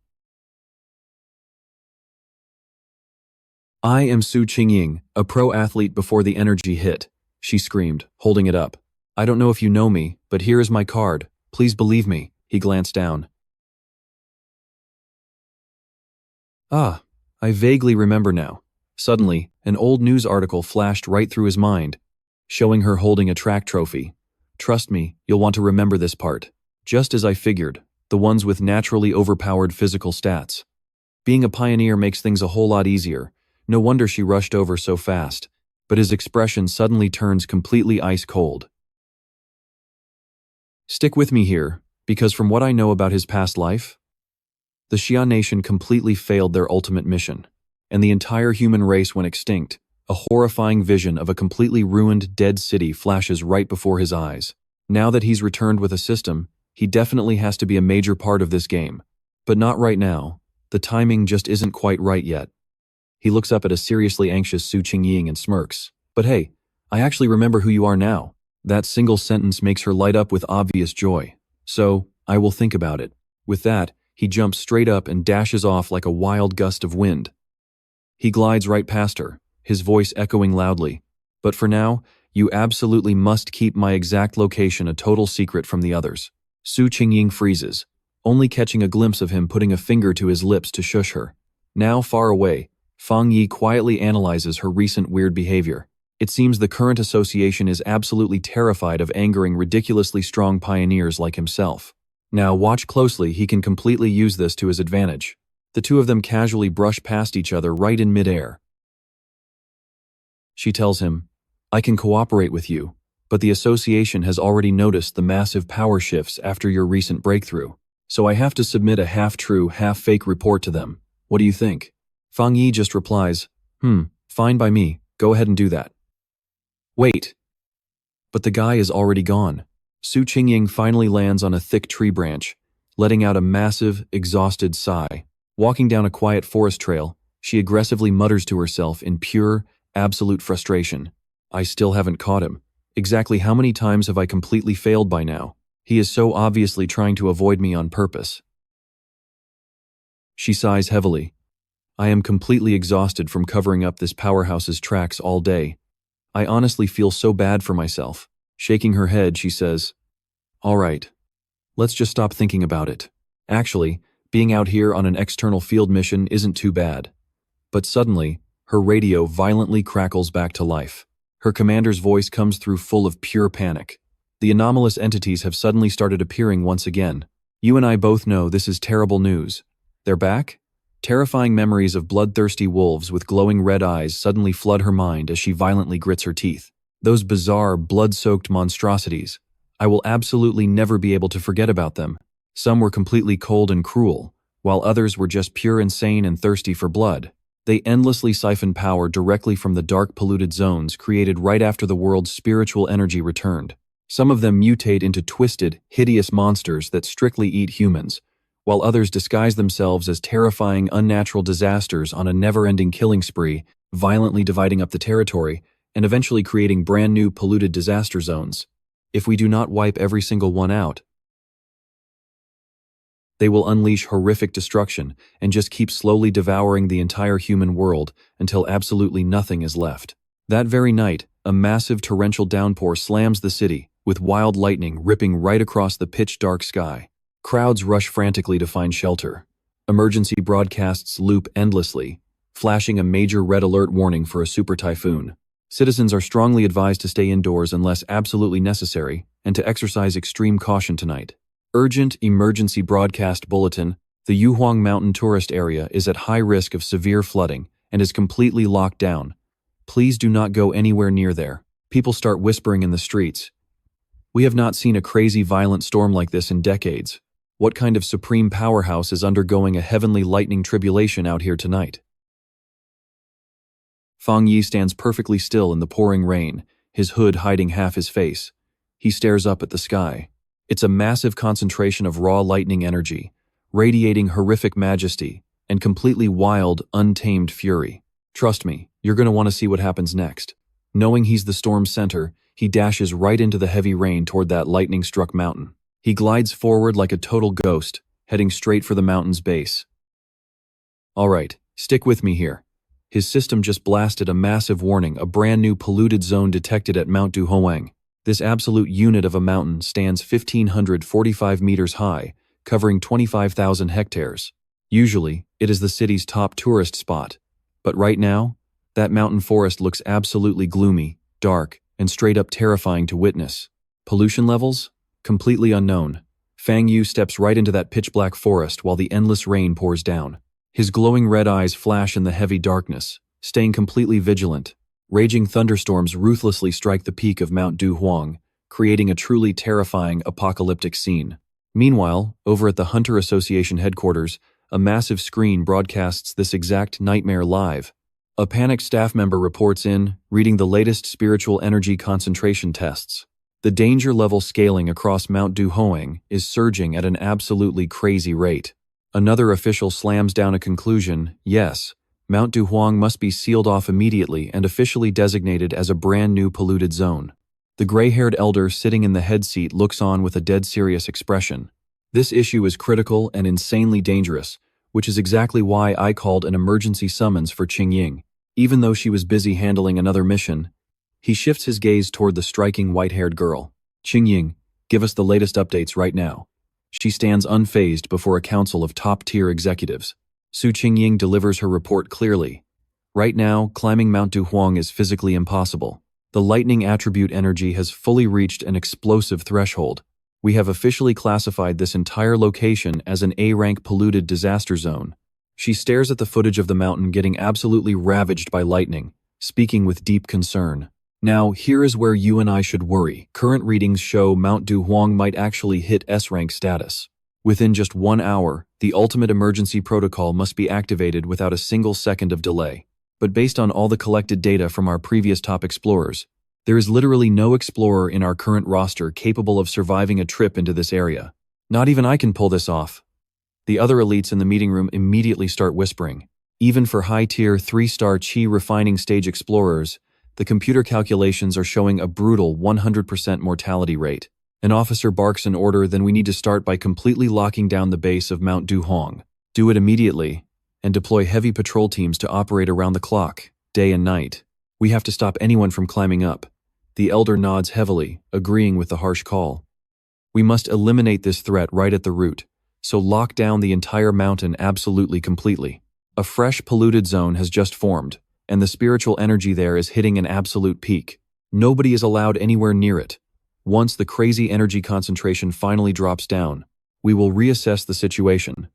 I am Su Qingying, a pro athlete before the energy hit, she screamed, holding it up. I don't know if you know me, but here is my card. Please believe me. He glanced down. Ah, I vaguely remember now. Suddenly, an old news article flashed right through his mind, showing her holding a track trophy. Trust me, you'll want to remember this part. Just as I figured, the ones with naturally overpowered physical stats. Being a pioneer makes things a whole lot easier. No wonder she rushed over so fast, but his expression suddenly turns completely ice cold. Stick with me here, because from what I know about his past life, the Xia nation completely failed their ultimate mission, and the entire human race went extinct. A horrifying vision of a completely ruined, dead city flashes right before his eyes. Now that he's returned with a system, he definitely has to be a major part of this game. But not right now. The timing just isn't quite right yet. He looks up at a seriously anxious Su Qingying and smirks. But hey, I actually remember who you are now. That single sentence makes her light up with obvious joy. So, I will think about it. With that, he jumps straight up and dashes off like a wild gust of wind. He glides right past her, his voice echoing loudly. But for now, you absolutely must keep my exact location a total secret from the others. Su Qingying freezes, only catching a glimpse of him putting a finger to his lips to shush her. Now far away, Fang Yi quietly analyzes her recent weird behavior. It seems the current association is absolutely terrified of angering ridiculously strong pioneers like himself. Now watch closely, he can completely use this to his advantage. The two of them casually brush past each other right in midair. She tells him, I can cooperate with you, but the association has already noticed the massive power shifts after your recent breakthrough, so I have to submit a half-true, half-fake report to them. What do you think? Fang Yi just replies, fine by me, go ahead and do that. Wait. But the guy is already gone. Su Qingying finally lands on a thick tree branch, letting out a massive, exhausted sigh. Walking down a quiet forest trail, she aggressively mutters to herself in pure, absolute frustration. I still haven't caught him. Exactly how many times have I completely failed by now? He is so obviously trying to avoid me on purpose. She sighs heavily. I am completely exhausted from covering up this powerhouse's tracks all day. I honestly feel so bad for myself. Shaking her head, she says, All right, let's just stop thinking about it. Actually, being out here on an external field mission isn't too bad. But suddenly, her radio violently crackles back to life. Her commander's voice comes through full of pure panic. The anomalous entities have suddenly started appearing once again. You and I both know this is terrible news. They're back? Terrifying memories of bloodthirsty wolves with glowing red eyes suddenly flood her mind as she violently grits her teeth. Those bizarre, blood-soaked monstrosities. I will absolutely never be able to forget about them. Some were completely cold and cruel, while others were just pure insane and thirsty for blood. They endlessly siphon power directly from the dark polluted zones created right after the world's spiritual energy returned. Some of them mutate into twisted, hideous monsters that strictly eat humans, while others disguise themselves as terrifying, unnatural disasters on a never-ending killing spree, violently dividing up the territory and eventually creating brand new polluted disaster zones. If we do not wipe every single one out, they will unleash horrific destruction and just keep slowly devouring the entire human world until absolutely nothing is left. That very night, a massive torrential downpour slams the city, with wild lightning ripping right across the pitch-dark sky. Crowds rush frantically to find shelter. Emergency broadcasts loop endlessly, flashing a major red alert warning for a super typhoon. Citizens are strongly advised to stay indoors unless absolutely necessary and to exercise extreme caution tonight. Urgent emergency broadcast bulletin: the Yuhuang Mountain tourist area is at high risk of severe flooding and is completely locked down. Please do not go anywhere near there. People start whispering in the streets. We have not seen a crazy violent storm like this in decades. What kind of supreme powerhouse is undergoing a heavenly lightning tribulation out here tonight? Fang Yi stands perfectly still in the pouring rain, his hood hiding half his face. He stares up at the sky. It's a massive concentration of raw lightning energy, radiating horrific majesty and completely wild, untamed fury. Trust me, you're going to want to see what happens next. Knowing he's the storm's center, he dashes right into the heavy rain toward that lightning-struck mountain. He glides forward like a total ghost, heading straight for the mountain's base. All right, stick with me here. His system just blasted a massive warning, a brand new polluted zone detected at Mount Duhuang. This absolute unit of a mountain stands 1,545 meters high, covering 25,000 hectares. Usually, it is the city's top tourist spot. But right now, that mountain forest looks absolutely gloomy, dark, and straight up terrifying to witness. Pollution levels? Completely unknown. Fang Yi steps right into that pitch-black forest while the endless rain pours down. His glowing red eyes flash in the heavy darkness, staying completely vigilant. Raging thunderstorms ruthlessly strike the peak of Mount Duhuang, creating a truly terrifying apocalyptic scene. Meanwhile, over at the Hunter Association headquarters, a massive screen broadcasts this exact nightmare live. A panicked staff member reports in, reading the latest spiritual energy concentration tests. The danger level scaling across Mount Duhuang is surging at an absolutely crazy rate. Another official slams down a conclusion: yes, Mount Duhuang must be sealed off immediately and officially designated as a brand new polluted zone. The gray-haired elder sitting in the head seat looks on with a dead serious expression. This issue is critical and insanely dangerous, which is exactly why I called an emergency summons for Qingying. Even though she was busy handling another mission, he shifts his gaze toward the striking white-haired girl. Qingying, give us the latest updates right now. She stands unfazed before a council of top-tier executives. Su Qingying delivers her report clearly. Right now, climbing Mount Duhuang is physically impossible. The lightning attribute energy has fully reached an explosive threshold. We have officially classified this entire location as an A-rank polluted disaster zone. She stares at the footage of the mountain getting absolutely ravaged by lightning, speaking with deep concern. Now, here is where you and I should worry. Current readings show Mount Duhuang might actually hit S-rank status. Within just 1 hour, the ultimate emergency protocol must be activated without a single second of delay. But based on all the collected data from our previous top explorers, there is literally no explorer in our current roster capable of surviving a trip into this area. Not even I can pull this off. The other elites in the meeting room immediately start whispering. Even for high-tier 3-star Qi refining stage explorers, the computer calculations are showing a brutal 100% mortality rate. An officer barks an order, then we need to start by completely locking down the base of Mount Duhuang. Do it immediately, and deploy heavy patrol teams to operate around the clock, day and night. We have to stop anyone from climbing up. The elder nods heavily, agreeing with the harsh call. We must eliminate this threat right at the root, so lock down the entire mountain absolutely completely. A fresh polluted zone has just formed, and the spiritual energy there is hitting an absolute peak. Nobody is allowed anywhere near it. Once the crazy energy concentration finally drops down, we will reassess the situation.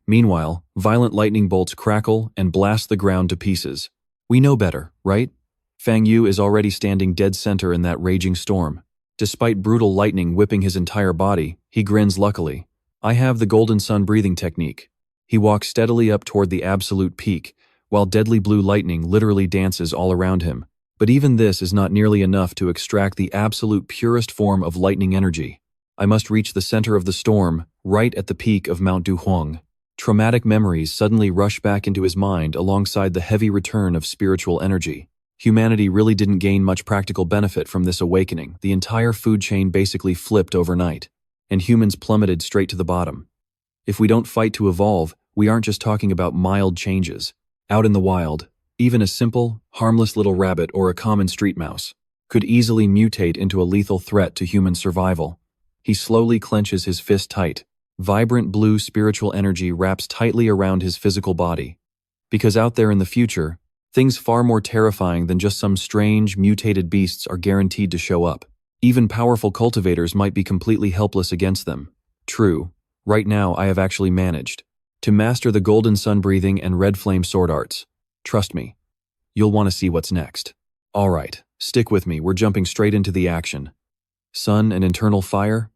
Meanwhile, violent lightning bolts crackle and blast the ground to pieces. We know better, right? Fang Yi is already standing dead center in that raging storm. Despite brutal lightning whipping his entire body, he grins luckily. I have the golden sun breathing technique. He walks steadily up toward the absolute peak, while deadly blue lightning literally dances all around him. But even this is not nearly enough to extract the absolute purest form of lightning energy. I must reach the center of the storm, right at the peak of Mount Duhuang. Traumatic memories suddenly rush back into his mind alongside the heavy return of spiritual energy. Humanity really didn't gain much practical benefit from this awakening. The entire food chain basically flipped overnight, and humans plummeted straight to the bottom. If we don't fight to evolve, we aren't just talking about mild changes. Out in the wild, even a simple, harmless little rabbit or a common street mouse could easily mutate into a lethal threat to human survival. He slowly clenches his fist tight. Vibrant blue spiritual energy wraps tightly around his physical body. Because out there in the future, things far more terrifying than just some strange, mutated beasts are guaranteed to show up. Even powerful cultivators might be completely helpless against them. True, right now I have actually managed to master the golden sun breathing and red flame sword arts. Trust me, you'll want to see what's next. Alright, stick with me, we're jumping straight into the action. Sun and internal fire?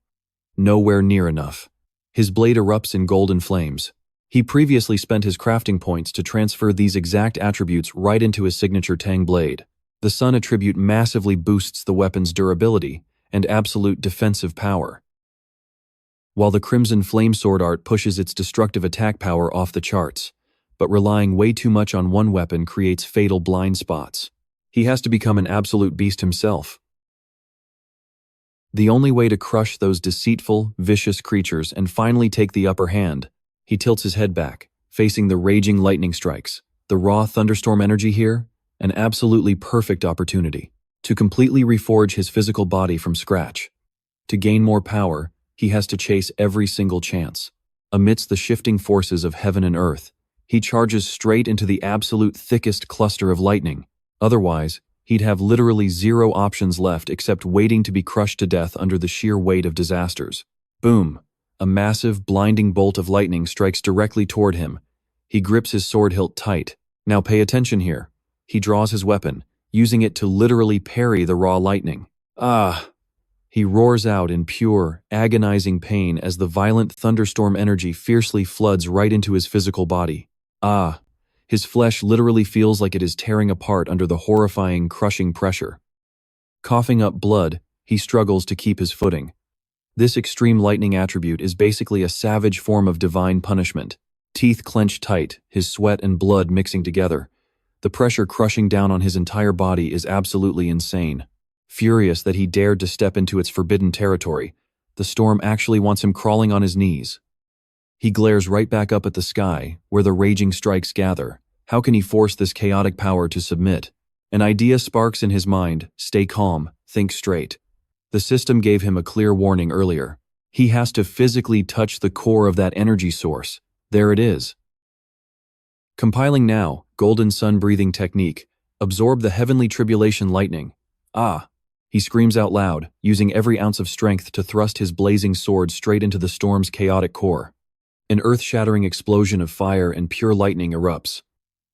Nowhere near enough. His blade erupts in golden flames. He previously spent his crafting points to transfer these exact attributes right into his signature Tang blade. The sun attribute massively boosts the weapon's durability and absolute defensive power, while the crimson flame sword art pushes its destructive attack power off the charts, but relying way too much on one weapon creates fatal blind spots. He has to become an absolute beast himself. The only way to crush those deceitful, vicious creatures and finally take the upper hand. He tilts his head back, facing the raging lightning strikes. The raw thunderstorm energy here, an absolutely perfect opportunity to completely reforge his physical body from scratch. To gain more power, he has to chase every single chance. Amidst the shifting forces of heaven and earth, he charges straight into the absolute thickest cluster of lightning. Otherwise, he'd have literally zero options left except waiting to be crushed to death under the sheer weight of disasters. Boom! A massive, blinding bolt of lightning strikes directly toward him. He grips his sword hilt tight. Now pay attention here. He draws his weapon, using it to literally parry the raw lightning. Ah! He roars out in pure, agonizing pain as the violent thunderstorm energy fiercely floods right into his physical body. Ah! His flesh literally feels like it is tearing apart under the horrifying, crushing pressure. Coughing up blood, he struggles to keep his footing. This extreme lightning attribute is basically a savage form of divine punishment. Teeth clenched tight, his sweat and blood mixing together. The pressure crushing down on his entire body is absolutely insane. Furious that he dared to step into its forbidden territory, the storm actually wants him crawling on his knees. He glares right back up at the sky, where the raging strikes gather. How can he force this chaotic power to submit? An idea sparks in his mind. Stay calm, think straight. The system gave him a clear warning earlier. He has to physically touch the core of that energy source. There it is. Compiling now, golden sun breathing technique. Absorb the heavenly tribulation lightning. Ah! He screams out loud, using every ounce of strength to thrust his blazing sword straight into the storm's chaotic core. An earth-shattering explosion of fire and pure lightning erupts.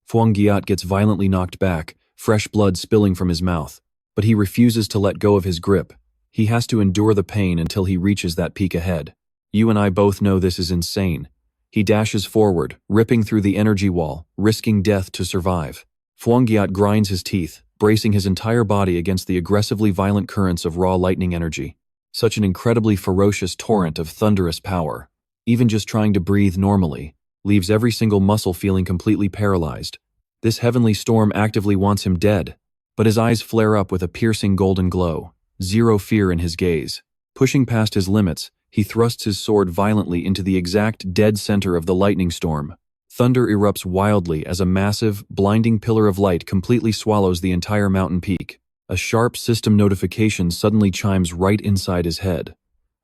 Fang Yi gets violently knocked back, fresh blood spilling from his mouth, but he refuses to let go of his grip. He has to endure the pain until he reaches that peak ahead. You and I both know this is insane. He dashes forward, ripping through the energy wall, risking death to survive. Fang Yi grinds his teeth, bracing his entire body against the aggressively violent currents of raw lightning energy. Such an incredibly ferocious torrent of thunderous power. Even just trying to breathe normally leaves every single muscle feeling completely paralyzed. This heavenly storm actively wants him dead, but his eyes flare up with a piercing golden glow. Zero fear in his gaze. Pushing past his limits, he thrusts his sword violently into the exact dead center of the lightning storm. Thunder erupts wildly as a massive, blinding pillar of light completely swallows the entire mountain peak. A sharp system notification suddenly chimes right inside his head.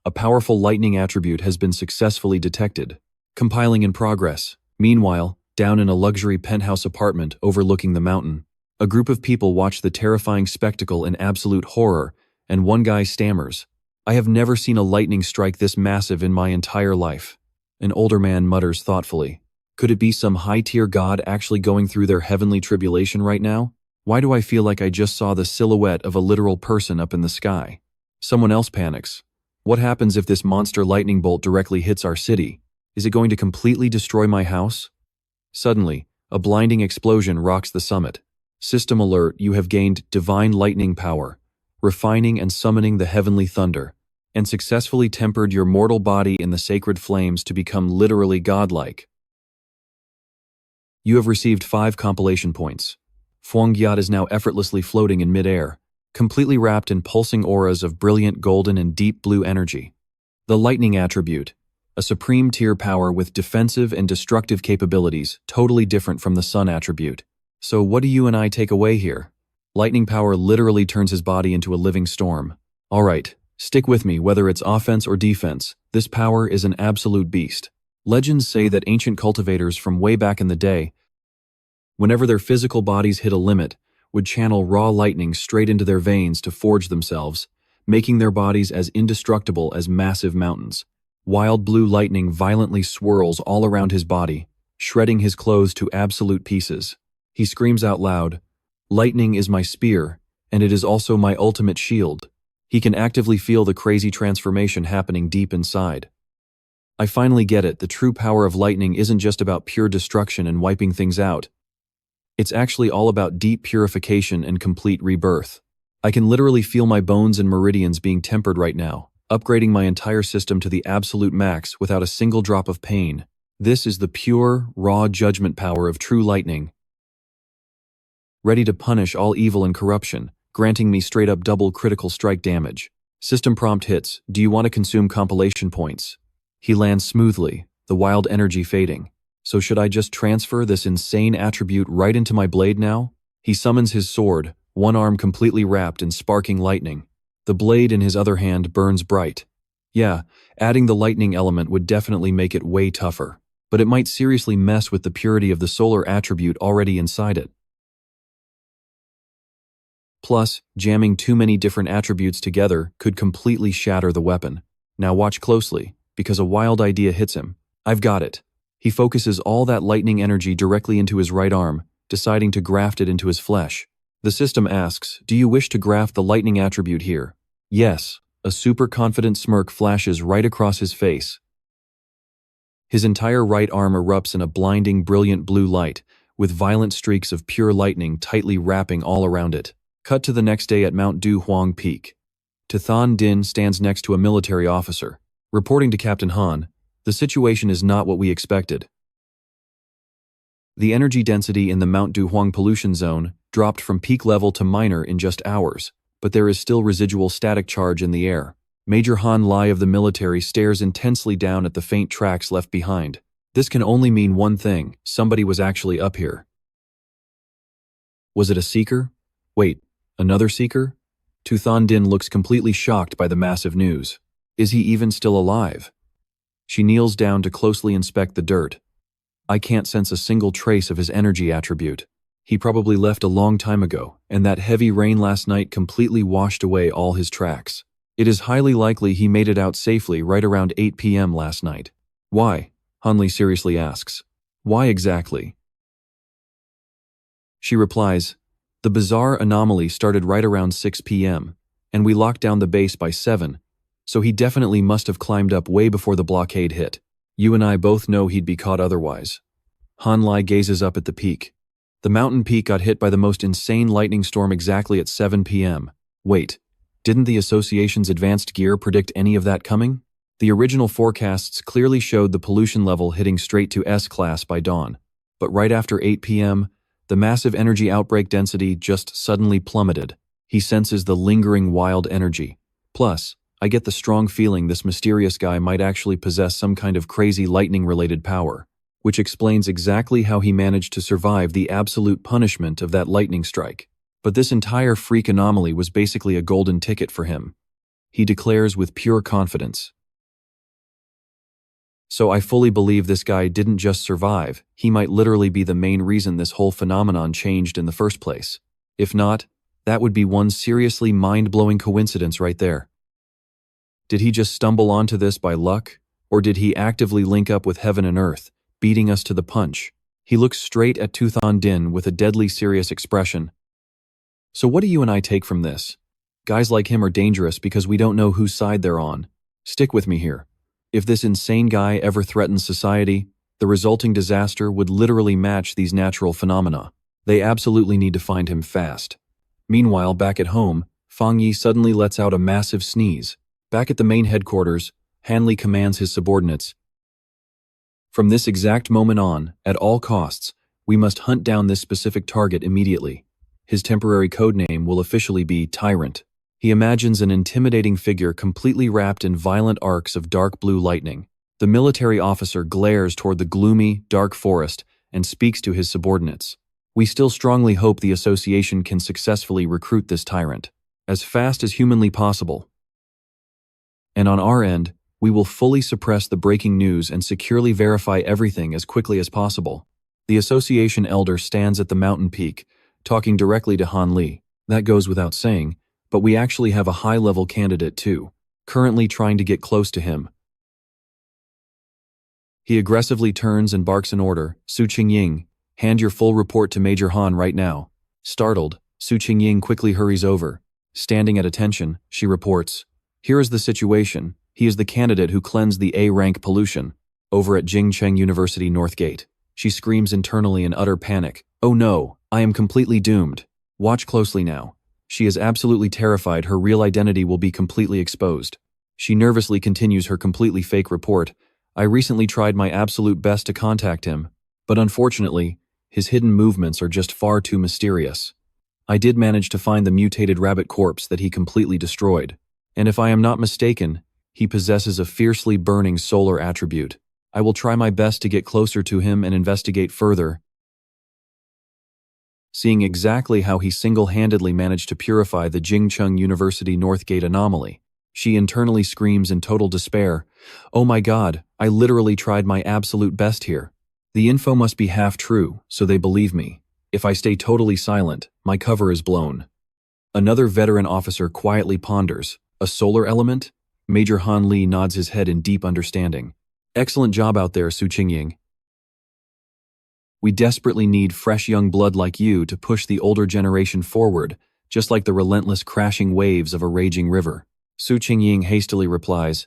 A powerful lightning attribute has been successfully detected. Compiling in progress. Meanwhile, down in a luxury penthouse apartment overlooking the mountain, a group of people watch the terrifying spectacle in absolute horror, and one guy stammers, "I have never seen a lightning strike this massive in my entire life." An older man mutters thoughtfully, "Could it be some high-tier god actually going through their heavenly tribulation right now? Why do I feel like I just saw the silhouette of a literal person up in the sky?" Someone else panics. "What happens if this monster lightning bolt directly hits our city? Is it going to completely destroy my house?" Suddenly, A blinding explosion rocks the summit. System alert, you have gained divine lightning power, refining and summoning the heavenly thunder, and successfully tempered your mortal body in the sacred flames to become literally godlike. You have received 5 compilation points. Fang Yi is now effortlessly floating in midair, completely wrapped in pulsing auras of brilliant golden and deep blue energy. The lightning attribute, a supreme tier power with defensive and destructive capabilities, totally different from the sun attribute. So what do you and I take away here? Lightning power literally turns his body into a living storm. Alright, stick with me whether it's offense or defense, this power is an absolute beast. Legends say that ancient cultivators from way back in the day, whenever their physical bodies hit a limit, would channel raw lightning straight into their veins to forge themselves, making their bodies as indestructible as massive mountains. Wild blue lightning violently swirls all around his body, shredding his clothes to absolute pieces. He screams out loud, "Lightning is my spear, and it is also my ultimate shield." He can actively feel the crazy transformation happening deep inside. I finally get it, the true power of lightning isn't just about pure destruction and wiping things out. It's actually all about deep purification and complete rebirth. I can literally feel my bones and meridians being tempered right now, upgrading my entire system to the absolute max without a single drop of pain. This is the pure, raw judgment power of true lightning, ready to punish all evil and corruption, granting me straight-up double critical strike damage. System prompt hits, do you want to consume compilation points? He lands smoothly, the wild energy fading. So should I just transfer this insane attribute right into my blade now? He summons his sword, one arm completely wrapped in sparking lightning. The blade in his other hand burns bright. Yeah, adding the lightning element would definitely make it way tougher, but it might seriously mess with the purity of the solar attribute already inside it. Plus, jamming too many different attributes together could completely shatter the weapon. Now watch closely, because a wild idea hits him. I've got it. He focuses all that lightning energy directly into his right arm, deciding to graft it into his flesh. The system asks, do you wish to graft the lightning attribute here? Yes. A super confident smirk flashes right across his face. His entire right arm erupts in a blinding, brilliant blue light, with violent streaks of pure lightning tightly wrapping all around it. Cut to the next day at Mount Du Huang Peak. Tathan Din stands next to a military officer. Reporting to Captain Han, the situation is not what we expected. The energy density in the Mount Du Huang pollution zone dropped from peak level to minor in just hours, but there is still residual static charge in the air. Major Han Lai of the military stares intensely down at the faint tracks left behind. This can only mean one thing, somebody was actually up here. Was it a seeker? Wait, another seeker? Tathan Din looks completely shocked by the massive news. Is he even still alive? She kneels down to closely inspect the dirt. I can't sense a single trace of his energy attribute. He probably left a long time ago, and that heavy rain last night completely washed away all his tracks. It is highly likely he made it out safely right around 8 p.m. last night. Why? Hanli seriously asks. Why exactly? She replies, the bizarre anomaly started right around 6 p.m., and we locked down the base by 7, so he definitely must have climbed up way before the blockade hit. You and I both know he'd be caught otherwise. Han Lai gazes up at the peak. The mountain peak got hit by the most insane lightning storm exactly at 7 p.m. Wait, didn't the association's advanced gear predict any of that coming? The original forecasts clearly showed the pollution level hitting straight to S-class by dawn, but right after 8 p.m., the massive energy outbreak density just suddenly plummeted. He senses the lingering wild energy. Plus, I get the strong feeling this mysterious guy might actually possess some kind of crazy lightning-related power, which explains exactly how he managed to survive the absolute punishment of that lightning strike. But this entire freak anomaly was basically a golden ticket for him. He declares with pure confidence. So I fully believe this guy didn't just survive, he might literally be the main reason this whole phenomenon changed in the first place. If not, that would be one seriously mind-blowing coincidence right there. Did he just stumble onto this by luck, or did he actively link up with heaven and earth, beating us to the punch? He looks straight at Tathan Din with a deadly serious expression. So what do you and I take from this? Guys like him are dangerous because we don't know whose side they're on. Stick with me here. If this insane guy ever threatens society, The resulting disaster would literally match these natural phenomena. They absolutely need to find him fast. Meanwhile, back at home, Fang Yi suddenly lets out a massive sneeze. Back at the main headquarters, Hanley commands his subordinates. From this exact moment on, at all costs, we must hunt down this specific target immediately. His temporary codename will officially be Tyrant. He imagines an intimidating figure completely wrapped in violent arcs of dark blue lightning. The military officer glares toward the gloomy, dark forest and speaks to his subordinates. We still strongly hope the association can successfully recruit this tyrant, as fast as humanly possible. And on our end, we will fully suppress the breaking news and securely verify everything as quickly as possible. The association elder stands at the mountain peak, talking directly to Han Li. That goes without saying, but we actually have a high-level candidate too, currently trying to get close to him. He aggressively turns and barks an order. Su Qingying, hand your full report to Major Han right now. Startled, Su Qingying quickly hurries over. Standing at attention, she reports, here is the situation. He is the candidate who cleansed the A-rank pollution. Over at Jingcheng University North Gate. She screams internally in utter panic. Oh no, I am completely doomed. Watch closely now. She is absolutely terrified her real identity will be completely exposed. She nervously continues her completely fake report. I recently tried my absolute best to contact him, but unfortunately, his hidden movements are just far too mysterious. I did manage to find the mutated rabbit corpse that he completely destroyed, and if I am not mistaken, he possesses a fiercely burning solar attribute. I will try my best to get closer to him and investigate further. Seeing exactly how he single-handedly managed to purify the Jingcheng University North Gate anomaly, she internally screams in total despair, oh my god, I literally tried my absolute best here. The info must be half true, so they believe me. If I stay totally silent, my cover is blown. Another veteran officer quietly ponders, a solar element? Major Han Li nods his head in deep understanding. Excellent job out there, Su Qingying. We desperately need fresh young blood like you to push the older generation forward, just like the relentless crashing waves of a raging river. Su Qingying hastily replies,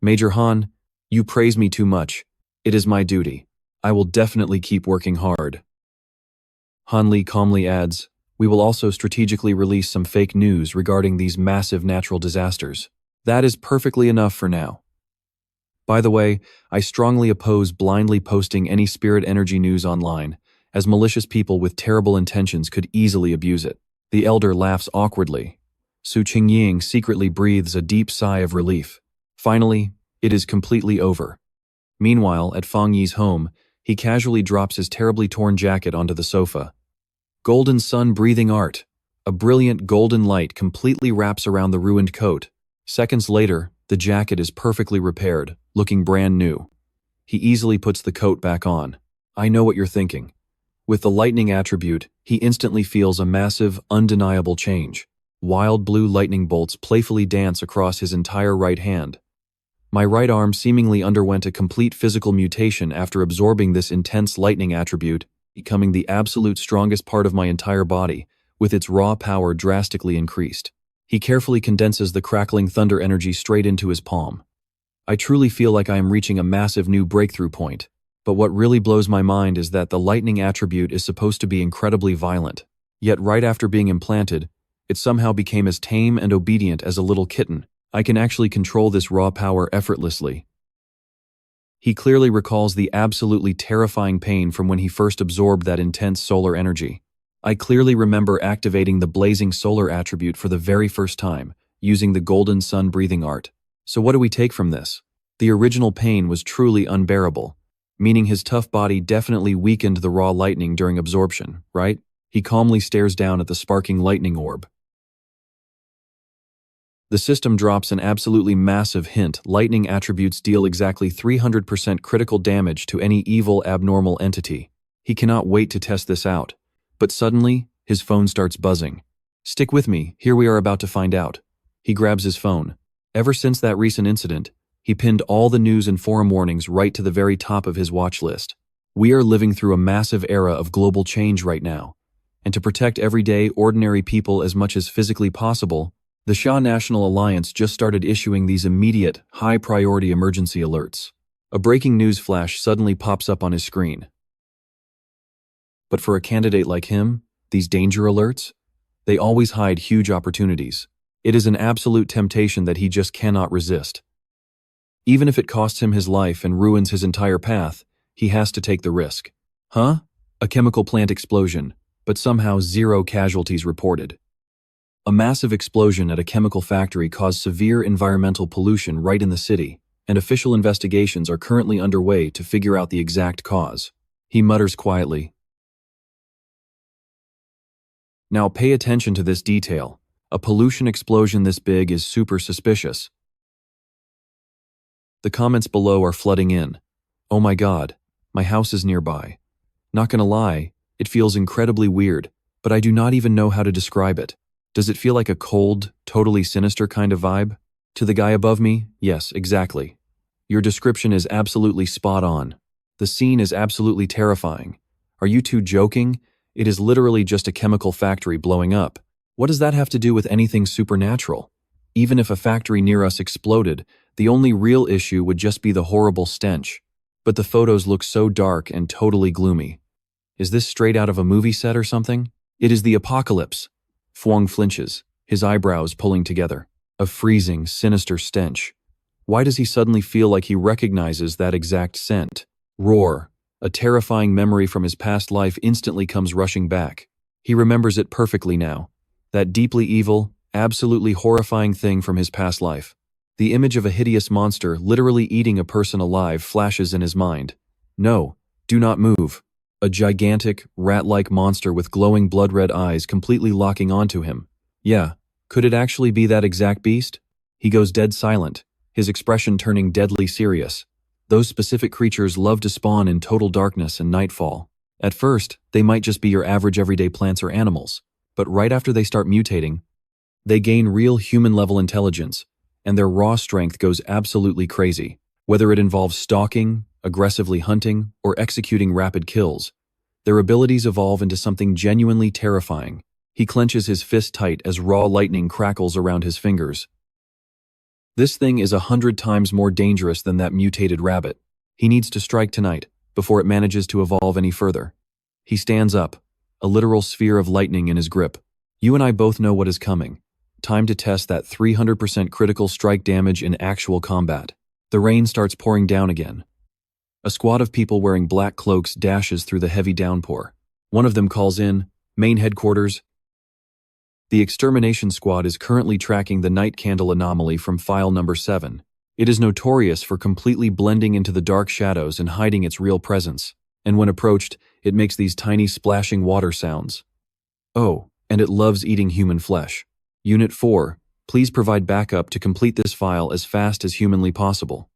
Major Han, you praise me too much. It is my duty. I will definitely keep working hard. Han Li calmly adds, we will also strategically release some fake news regarding these massive natural disasters. That is perfectly enough for now. By the way, I strongly oppose blindly posting any spirit energy news online, as malicious people with terrible intentions could easily abuse it. The elder laughs awkwardly. Su Qingying secretly breathes a deep sigh of relief. Finally, it is completely over. Meanwhile, at Fang Yi's home, he casually drops his terribly torn jacket onto the sofa. Golden sun-breathing art. A brilliant golden light completely wraps around the ruined coat. Seconds later, the jacket is perfectly repaired, looking brand new. He easily puts the coat back on. I know what you're thinking. With the lightning attribute, he instantly feels a massive, undeniable change. Wild blue lightning bolts playfully dance across his entire right hand. My right arm seemingly underwent a complete physical mutation after absorbing this intense lightning attribute, becoming the absolute strongest part of my entire body, with its raw power drastically increased. He carefully condenses the crackling thunder energy straight into his palm. I truly feel like I am reaching a massive new breakthrough point, but what really blows my mind is that the lightning attribute is supposed to be incredibly violent. Yet right after being implanted, it somehow became as tame and obedient as a little kitten. I can actually control this raw power effortlessly. He clearly recalls the absolutely terrifying pain from when he first absorbed that intense solar energy. I clearly remember activating the blazing solar attribute for the very first time, using the golden sun-breathing art. So what do we take from this? The original pain was truly unbearable, meaning his tough body definitely weakened the raw lightning during absorption, right? He calmly stares down at the sparking lightning orb. The system drops an absolutely massive hint. Lightning attributes deal exactly 300% critical damage to any evil, abnormal entity. He cannot wait to test this out. But suddenly, his phone starts buzzing. Stick with me, here we are about to find out. He grabs his phone. Ever since that recent incident, he pinned all the news and forum warnings right to the very top of his watch list. We are living through a massive era of global change right now. And to protect everyday, ordinary people as much as physically possible, the Shah National Alliance just started issuing these immediate, high-priority emergency alerts. A breaking news flash suddenly pops up on his screen. But for a candidate like him, these danger alerts, they always hide huge opportunities. It is an absolute temptation that he just cannot resist. Even if it costs him his life and ruins his entire path, he has to take the risk. Huh? A chemical plant explosion, but somehow 0 casualties reported. A massive explosion at a chemical factory caused severe environmental pollution right in the city, and official investigations are currently underway to figure out the exact cause. He mutters quietly. Now pay attention to this detail. A pollution explosion this big is super suspicious. The comments below are flooding in. Oh my god, my house is nearby. Not gonna lie, it feels incredibly weird, but I do not even know how to describe it. Does it feel like a cold, totally sinister kind of vibe? To the guy above me, yes, exactly. Your description is absolutely spot on. The scene is absolutely terrifying. Are you two joking? It is literally just a chemical factory blowing up. What does that have to do with anything supernatural? Even if a factory near us exploded, the only real issue would just be the horrible stench. But the photos look so dark and totally gloomy. Is this straight out of a movie set or something? It is the apocalypse. Fwang flinches, his eyebrows pulling together. A freezing, sinister stench. Why does he suddenly feel like he recognizes that exact scent? Roar. A terrifying memory from his past life instantly comes rushing back. He remembers it perfectly now. That deeply evil, absolutely horrifying thing from his past life. The image of a hideous monster literally eating a person alive flashes in his mind. No, do not move. A gigantic, rat-like monster with glowing blood-red eyes completely locking onto him. Yeah, could it actually be that exact beast? He goes dead silent, his expression turning deadly serious. Those specific creatures love to spawn in total darkness and nightfall. At first, they might just be your average everyday plants or animals, but right after they start mutating, they gain real human-level intelligence, and their raw strength goes absolutely crazy. Whether it involves stalking, aggressively hunting, or executing rapid kills, their abilities evolve into something genuinely terrifying. He clenches his fist tight as raw lightning crackles around his fingers. This thing is 100 times more dangerous than that mutated rabbit. He needs to strike tonight, before it manages to evolve any further. He stands up, a literal sphere of lightning in his grip. You and I both know what is coming. Time to test that 300% critical strike damage in actual combat. The rain starts pouring down again. A squad of people wearing black cloaks dashes through the heavy downpour. One of them calls in, "Main headquarters." The extermination squad is currently tracking the night candle anomaly from file number 7. It is notorious for completely blending into the dark shadows and hiding its real presence. And when approached, it makes these tiny splashing water sounds. Oh, and it loves eating human flesh. Unit 4, please provide backup to complete this file as fast as humanly possible.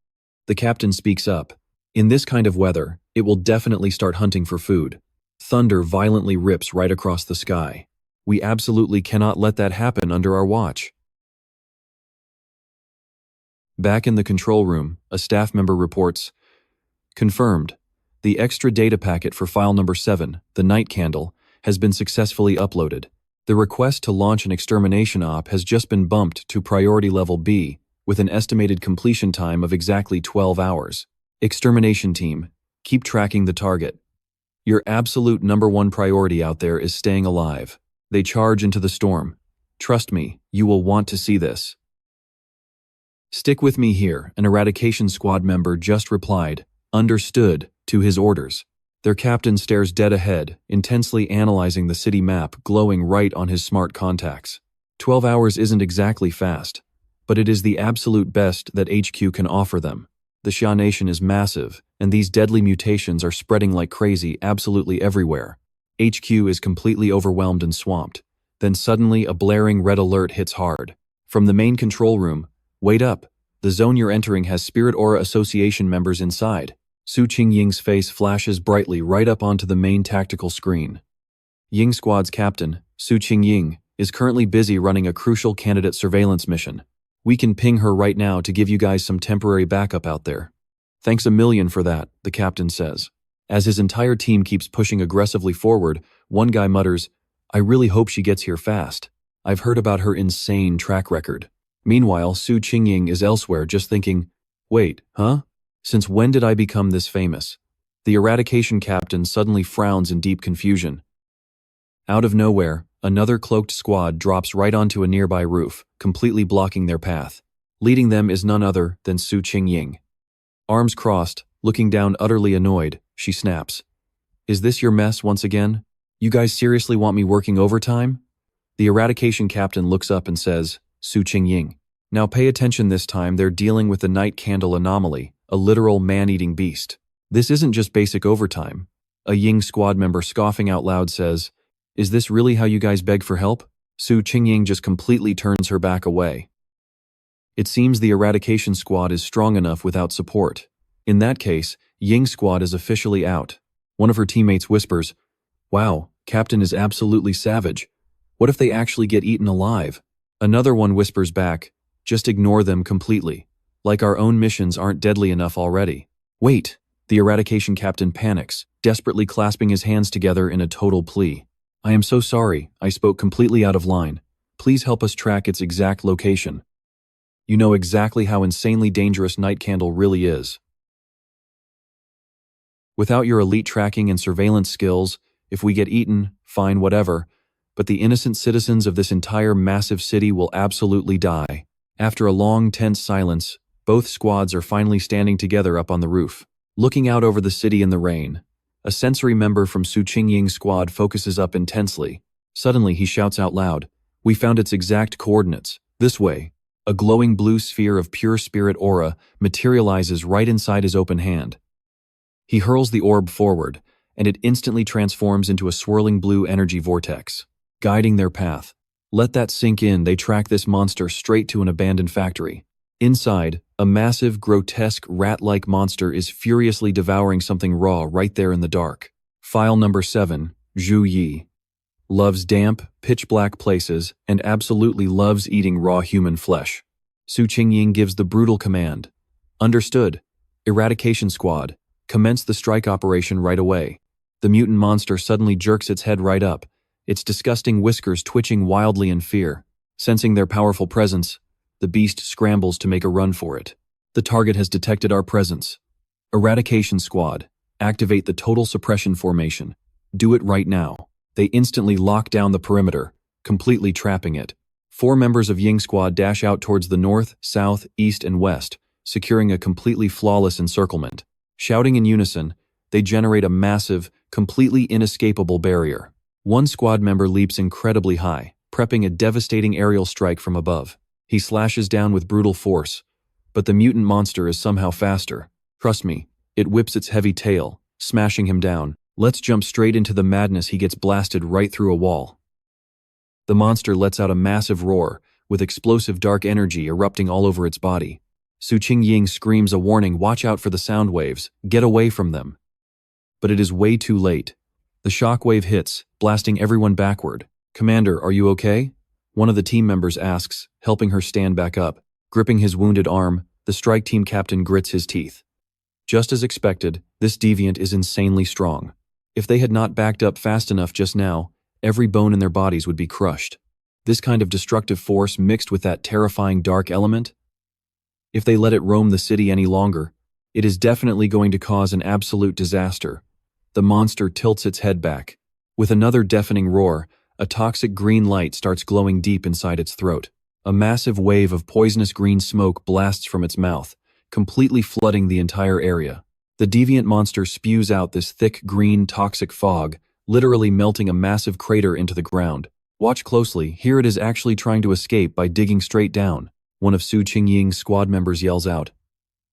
The captain speaks up. In this kind of weather, it will definitely start hunting for food. Thunder violently rips right across the sky. We absolutely cannot let that happen under our watch. Back in the control room, a staff member reports, "Confirmed. The extra data packet for file number 7, the night candle, has been successfully uploaded. The request to launch an extermination op has just been bumped to priority level B, with an estimated completion time of exactly 12 hours. Extermination team, keep tracking the target. Your absolute #1 priority out there is staying alive." They charge into the storm. Trust me, you will want to see this. "Stick with me here," an eradication squad member just replied, "Understood," to his orders. Their captain stares dead ahead, intensely analyzing the city map glowing right on his smart contacts. 12 hours isn't exactly fast, but it is the absolute best that HQ can offer them. The Xia Nation is massive, and these deadly mutations are spreading like crazy absolutely everywhere. HQ is completely overwhelmed and swamped. Then suddenly a blaring red alert hits hard. From the main control room, "Wait up, the zone you're entering has Spirit Aura Association members inside." Su Qingying's face flashes brightly right up onto the main tactical screen. Ying Squad's captain, Su Qingying, is currently busy running a crucial candidate surveillance mission. We can ping her right now to give you guys some temporary backup out there. "Thanks a million for that," the captain says. As his entire team keeps pushing aggressively forward, one guy mutters, "I really hope she gets here fast. I've heard about her insane track record." Meanwhile, Su Qingying is elsewhere just thinking, "Wait, huh? Since when did I become this famous? The eradication captain suddenly frowns in deep confusion. Out of nowhere, another cloaked squad drops right onto a nearby roof, completely blocking their path. Leading them is none other than Su Qingying. Arms crossed, looking down utterly annoyed, she snaps. Is this your mess once again? You guys seriously want me working overtime? The eradication captain looks up and says, Su Qingying. Now pay attention, this time they're dealing with the night candle anomaly, a literal man-eating beast. This isn't just basic overtime. A Ying squad member scoffing out loud says, Is this really how you guys beg for help? Su Qingying just completely turns her back away. It seems the eradication squad is strong enough without support. In that case, Ying squad is officially out. One of her teammates whispers, Wow, Captain is absolutely savage. What if they actually get eaten alive? Another one whispers back, Just ignore them completely. Like our own missions aren't deadly enough already. Wait, the eradication captain panics, desperately clasping his hands together in a total plea. I am so sorry, I spoke completely out of line. Please help us track its exact location. You know exactly how insanely dangerous Night Candle really is. Without your elite tracking and surveillance skills, if we get eaten, fine, whatever, but the innocent citizens of this entire massive city will absolutely die. After a long, tense silence, both squads are finally standing together up on the roof, looking out over the city in the rain. A sensory member from Su Qingying's squad focuses up intensely. Suddenly he shouts out loud, We found its exact coordinates. This way. A glowing blue sphere of pure spirit aura materializes right inside his open hand. He hurls the orb forward, and it instantly transforms into a swirling blue energy vortex, guiding their path. Let that sink in. They track this monster straight to an abandoned factory. Inside, a massive, grotesque, rat-like monster is furiously devouring something raw right there in the dark. File number 7, Zhu Yi. Loves damp, pitch-black places, and absolutely loves eating raw human flesh. Su Qingying gives the brutal command. Understood. Eradication squad. Commence the strike operation right away. The mutant monster suddenly jerks its head right up, its disgusting whiskers twitching wildly in fear. Sensing their powerful presence, the beast scrambles to make a run for it. The target has detected our presence. Eradication squad. Activate the total suppression formation. Do it right now. They instantly lock down the perimeter, completely trapping it. 4 members of Ying squad dash out towards the north, south, east, and west, securing a completely flawless encirclement. Shouting in unison, they generate a massive, completely inescapable barrier. One squad member leaps incredibly high, prepping a devastating aerial strike from above. He slashes down with brutal force, but the mutant monster is somehow faster. Trust me, it whips its heavy tail, smashing him down. Let's jump straight into the madness. He gets blasted right through a wall. The monster lets out a massive roar, with explosive dark energy erupting all over its body. Su Qingying screams a warning, watch out for the sound waves, get away from them. But it is way too late. The shockwave hits, blasting everyone backward. Commander, are you okay? One of the team members asks, helping her stand back up. Gripping his wounded arm, the strike team captain grits his teeth. Just as expected, this deviant is insanely strong. If they had not backed up fast enough just now, every bone in their bodies would be crushed. This kind of destructive force mixed with that terrifying dark element, if they let it roam the city any longer, it is definitely going to cause an absolute disaster. The monster tilts its head back. With another deafening roar, a toxic green light starts glowing deep inside its throat. A massive wave of poisonous green smoke blasts from its mouth, completely flooding the entire area. The deviant monster spews out this thick green toxic fog, literally melting a massive crater into the ground. Watch closely, here it is actually trying to escape by digging straight down. One of Su Qingying's squad members yells out.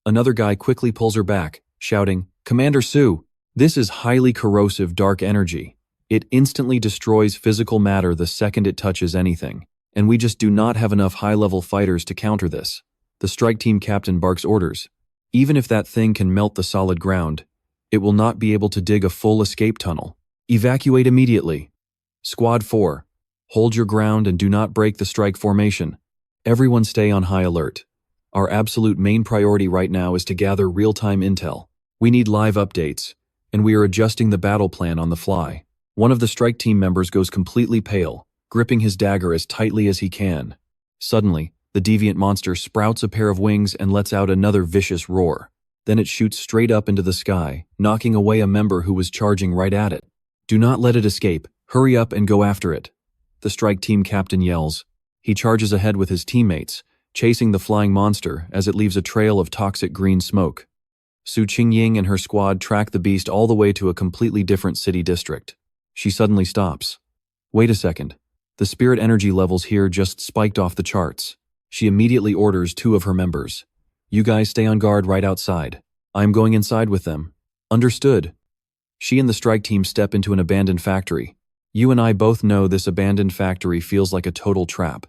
Another guy quickly pulls her back, shouting, Commander Su, this is highly corrosive dark energy. It instantly destroys physical matter the second it touches anything, and we just do not have enough high-level fighters to counter this. The strike team captain barks orders. Even if that thing can melt the solid ground, it will not be able to dig a full escape tunnel. Evacuate immediately. Squad 4, hold your ground and do not break the strike formation. Everyone stay on high alert. Our absolute main priority right now is to gather real-time intel. We need live updates, and we are adjusting the battle plan on the fly. One of the strike team members goes completely pale, gripping his dagger as tightly as he can. Suddenly, the deviant monster sprouts a pair of wings and lets out another vicious roar. Then it shoots straight up into the sky, knocking away a member who was charging right at it. Do not let it escape. Hurry up and go after it. The strike team captain yells. He charges ahead with his teammates, chasing the flying monster as it leaves a trail of toxic green smoke. Su Qingying and her squad track the beast all the way to a completely different city district. She suddenly stops. Wait a second. The spirit energy levels here just spiked off the charts. She immediately orders 2 of her members. You guys stay on guard right outside. I'm going inside with them. Understood. She and the strike team step into an abandoned factory. You and I both know this abandoned factory feels like a total trap.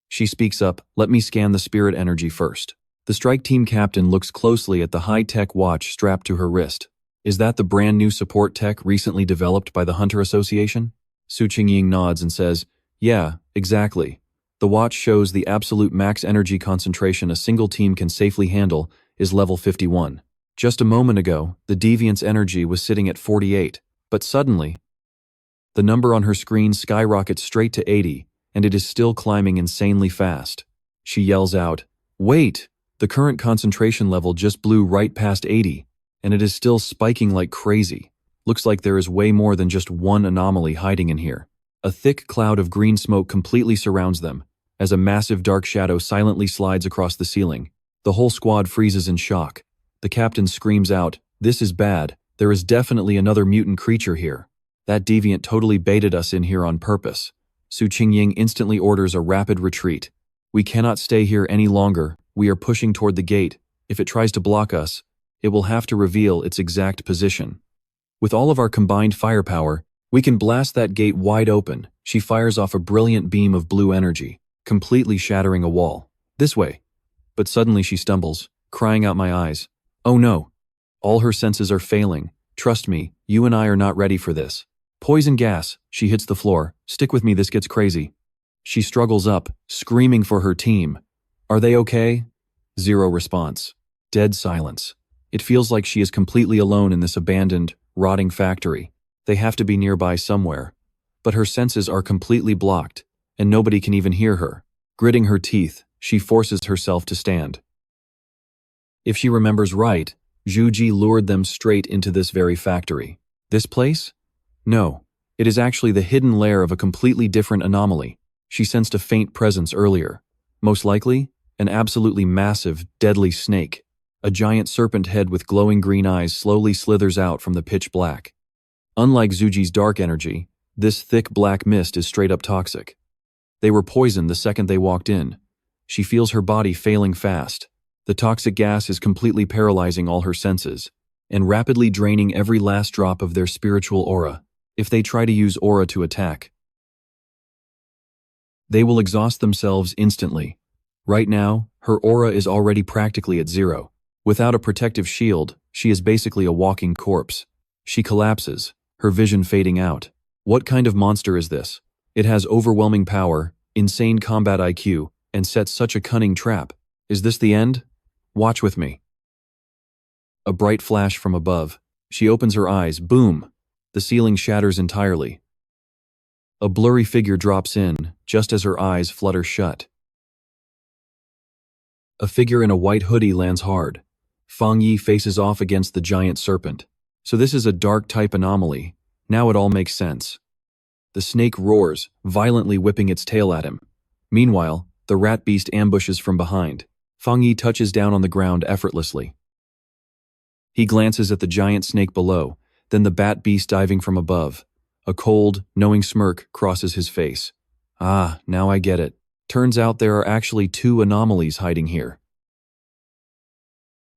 She speaks up, let me scan the spirit energy first. The strike team captain looks closely at the high-tech watch strapped to her wrist. Is that the brand new support tech recently developed by the Hunter Association? Su Qingying nods and says, yeah, exactly. The watch shows the absolute max energy concentration a single team can safely handle is level 51. Just a moment ago, the deviant's energy was sitting at 48, but suddenly, the number on her screen skyrockets straight to 80, and it is still climbing insanely fast. She yells out, wait! The current concentration level just blew right past 80, and it is still spiking like crazy. Looks like there is way more than just one anomaly hiding in here. A thick cloud of green smoke completely surrounds them, as a massive dark shadow silently slides across the ceiling. The whole squad freezes in shock. The captain screams out, this is bad, there is definitely another mutant creature here. That deviant totally baited us in here on purpose. Su Qingying instantly orders a rapid retreat. We cannot stay here any longer, we are pushing toward the gate. If it tries to block us, it will have to reveal its exact position. With all of our combined firepower, we can blast that gate wide open. She fires off a brilliant beam of blue energy, completely shattering a wall. This way. But suddenly she stumbles, crying out my eyes. Oh no. All her senses are failing. Trust me, you and I are not ready for this. Poison gas. She hits the floor. Stick with me, this gets crazy. She struggles up, screaming for her team. Are they okay? Zero response. Dead silence. It feels like she is completely alone in this abandoned, rotting factory. They have to be nearby somewhere. But her senses are completely blocked, and nobody can even hear her. Gritting her teeth, she forces herself to stand. If she remembers right, Zhu Ji lured them straight into this very factory. This place? No. It is actually the hidden lair of a completely different anomaly. She sensed a faint presence earlier. Most likely, an absolutely massive, deadly snake. A giant serpent head with glowing green eyes slowly slithers out from the pitch black. Unlike Zuji's dark energy, this thick black mist is straight up toxic. They were poisoned the second they walked in. She feels her body failing fast. The toxic gas is completely paralyzing all her senses, and rapidly draining every last drop of their spiritual aura. If they try to use aura to attack, they will exhaust themselves instantly. Right now, her aura is already practically at 0. Without a protective shield, she is basically a walking corpse. She collapses, her vision fading out. What kind of monster is this? It has overwhelming power, insane combat IQ, and sets such a cunning trap. Is this the end? Watch with me. A bright flash from above. She opens her eyes, boom! The ceiling shatters entirely. A blurry figure drops in, just as her eyes flutter shut. A figure in a white hoodie lands hard. Fang Yi faces off against the giant serpent. So this is a dark-type anomaly. Now it all makes sense. The snake roars, violently whipping its tail at him. Meanwhile, the rat beast ambushes from behind. Fang Yi touches down on the ground effortlessly. He glances at the giant snake below, then the bat beast diving from above. A cold, knowing smirk crosses his face. Ah, now I get it. Turns out there are actually 2 anomalies hiding here.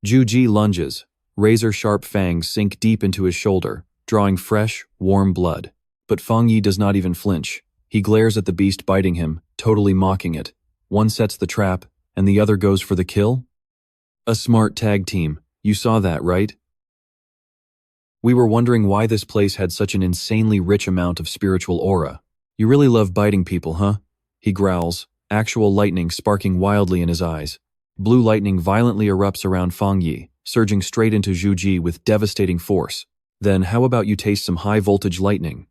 Zhu Ji lunges. Razor-sharp fangs sink deep into his shoulder, drawing fresh, warm blood. But Fang Yi does not even flinch. He glares at the beast biting him, totally mocking it. One sets the trap, and the other goes for the kill? A smart tag team. You saw that, right? We were wondering why this place had such an insanely rich amount of spiritual aura. You really love biting people, huh? He growls, actual lightning sparking wildly in his eyes. Blue lightning violently erupts around Fang Yi, surging straight into Zhu Ji with devastating force. Then how about you taste some high-voltage lightning?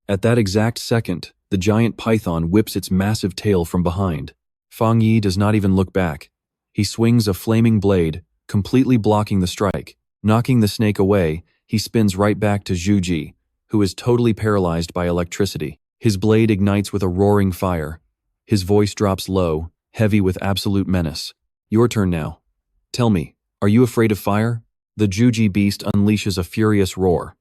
At that exact second, the giant python whips its massive tail from behind. Fang Yi does not even look back. He swings a flaming blade, completely blocking the strike. Knocking the snake away, he spins right back to Zhu Ji, who is totally paralyzed by electricity. His blade ignites with a roaring fire. His voice drops low, heavy with absolute menace. Your turn now. Tell me, are you afraid of fire? The Zhu Ji beast unleashes a furious roar.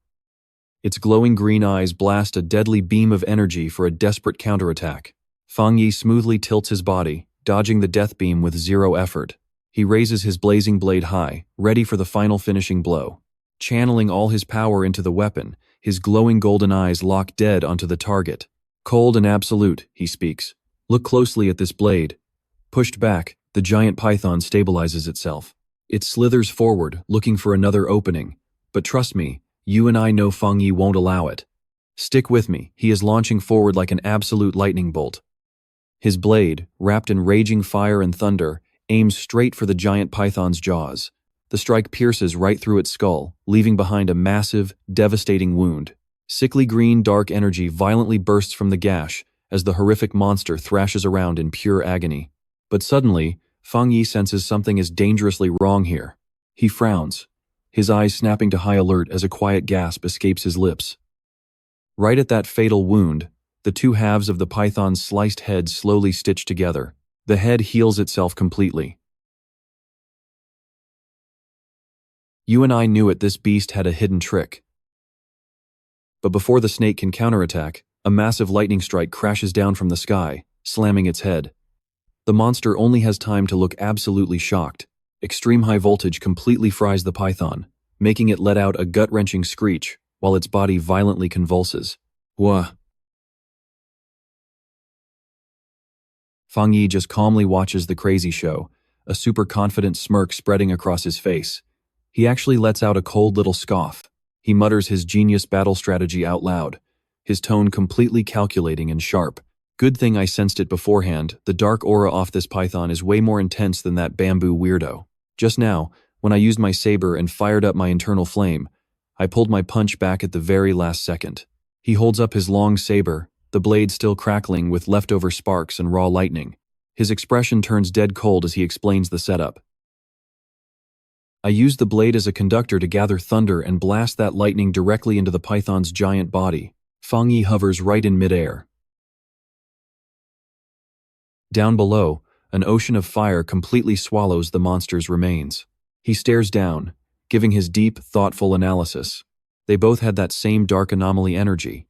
Its glowing green eyes blast a deadly beam of energy for a desperate counterattack. Fang Yi smoothly tilts his body, dodging the death beam with zero effort. He raises his blazing blade high, ready for the final finishing blow. Channeling all his power into the weapon, his glowing golden eyes lock dead onto the target. Cold and absolute, he speaks. Look closely at this blade. Pushed back, the giant python stabilizes itself. It slithers forward, looking for another opening. But trust me, you and I know Fang Yi won't allow it. Stick with me, he is launching forward like an absolute lightning bolt. His blade, wrapped in raging fire and thunder, aims straight for the giant python's jaws. The strike pierces right through its skull, leaving behind a massive, devastating wound. Sickly green dark energy violently bursts from the gash as the horrific monster thrashes around in pure agony. But suddenly, Fang Yi senses something is dangerously wrong here. He frowns, his eyes snapping to high alert as a quiet gasp escapes his lips. Right at that fatal wound, the two halves of the python's sliced head slowly stitch together. The head heals itself completely. You and I knew it, this beast had a hidden trick. But before the snake can counterattack, a massive lightning strike crashes down from the sky, slamming its head. The monster only has time to look absolutely shocked. Extreme high voltage completely fries the python, making it let out a gut-wrenching screech while its body violently convulses. Wah! Fang Yi just calmly watches the crazy show, a super confident smirk spreading across his face. He actually lets out a cold little scoff. He mutters his genius battle strategy out loud, his tone completely calculating and sharp. Good thing I sensed it beforehand, the dark aura off this python is way more intense than that bamboo weirdo. Just now, when I used my saber and fired up my internal flame, I pulled my punch back at the very last second. He holds up his long saber, the blade still crackling with leftover sparks and raw lightning. His expression turns dead cold as he explains the setup. I used the blade as a conductor to gather thunder and blast that lightning directly into the python's giant body. Fang Yi hovers right in midair. Down below, an ocean of fire completely swallows the monster's remains. He stares down, giving his deep, thoughtful analysis. They both had that same dark anomaly energy.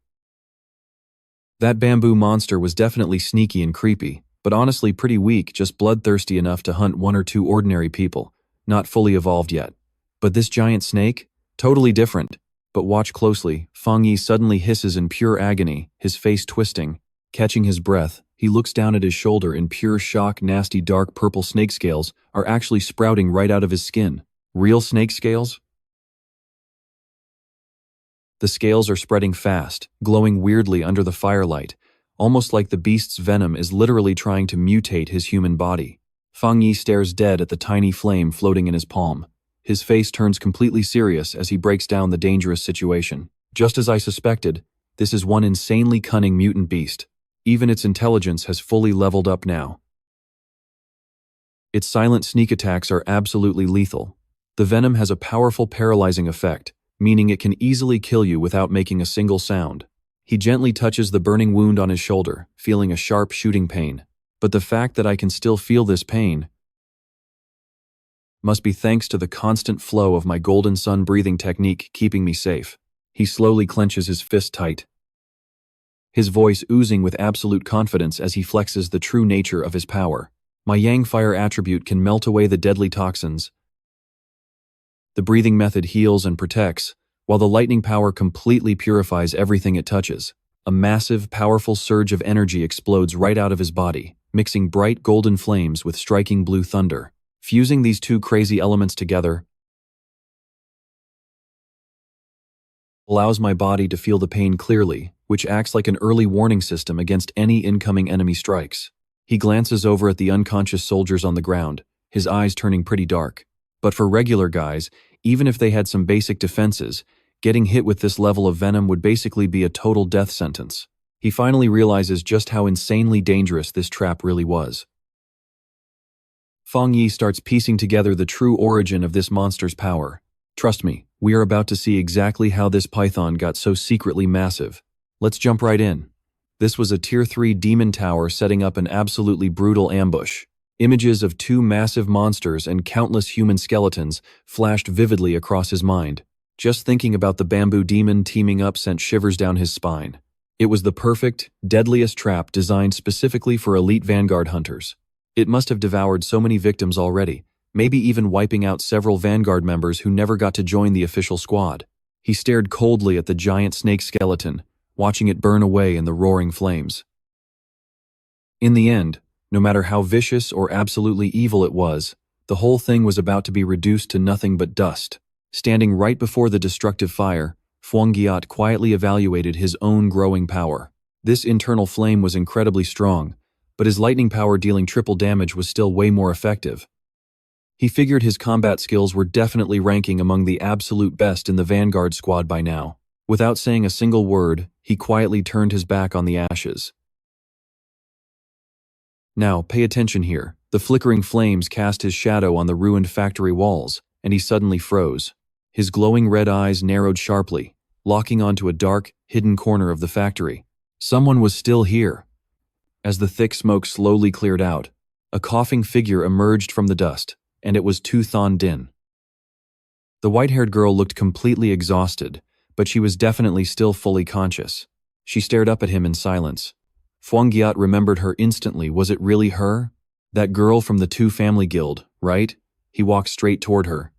That bamboo monster was definitely sneaky and creepy, but honestly pretty weak, just bloodthirsty enough to hunt one or two ordinary people, not fully evolved yet. But this giant snake? Totally different. But watch closely, Fang Yi suddenly hisses in pure agony, his face twisting. Catching his breath, he looks down at his shoulder in pure shock. Nasty dark purple snake scales are actually sprouting right out of his skin. Real snake scales? The scales are spreading fast, glowing weirdly under the firelight, almost like the beast's venom is literally trying to mutate his human body. Fang Yi stares dead at the tiny flame floating in his palm. His face turns completely serious as he breaks down the dangerous situation. Just as I suspected, this is one insanely cunning mutant beast. Even its intelligence has fully leveled up now. Its silent sneak attacks are absolutely lethal. The venom has a powerful paralyzing effect, meaning it can easily kill you without making a single sound. He gently touches the burning wound on his shoulder, feeling a sharp shooting pain. But the fact that I can still feel this pain must be thanks to the constant flow of my golden sun breathing technique keeping me safe. He slowly clenches his fist tight, his voice oozing with absolute confidence as he flexes the true nature of his power. My Yang Fire attribute can melt away the deadly toxins. The breathing method heals and protects, while the lightning power completely purifies everything it touches. A massive, powerful surge of energy explodes right out of his body, mixing bright golden flames with striking blue thunder. Fusing these two crazy elements together allows my body to feel the pain clearly, which acts like an early warning system against any incoming enemy strikes. He glances over at the unconscious soldiers on the ground, his eyes turning pretty dark. But for regular guys, even if they had some basic defenses, getting hit with this level of venom would basically be a total death sentence. He finally realizes just how insanely dangerous this trap really was. Fang Yi starts piecing together the true origin of this monster's power. Trust me, we are about to see exactly how this python got so secretly massive. Let's jump right in. This was a Tier 3 demon tower setting up an absolutely brutal ambush. Images of two massive monsters and countless human skeletons flashed vividly across his mind. Just thinking about the bamboo demon teaming up sent shivers down his spine. It was the perfect, deadliest trap designed specifically for elite vanguard hunters. It must have devoured so many victims already, maybe even wiping out several vanguard members who never got to join the official squad. He stared coldly at the giant snake skeleton, watching it burn away in the roaring flames. In the end, no matter how vicious or absolutely evil it was, the whole thing was about to be reduced to nothing but dust. Standing right before the destructive fire, Fang Yi quietly evaluated his own growing power. This internal flame was incredibly strong, but his lightning power dealing triple damage was still way more effective. He figured his combat skills were definitely ranking among the absolute best in the vanguard squad by now. Without saying a single word, he quietly turned his back on the ashes. Now, pay attention here. The flickering flames cast his shadow on the ruined factory walls, and he suddenly froze. His glowing red eyes narrowed sharply, locking onto a dark, hidden corner of the factory. Someone was still here. As the thick smoke slowly cleared out, a coughing figure emerged from the dust, and it was Tu Thon Din. The white-haired girl looked completely exhausted, but she was definitely still fully conscious. She stared up at him in silence. Fang Yi remembered her instantly. Was it really her? That girl from the Two Family Guild, right? He walked straight toward her,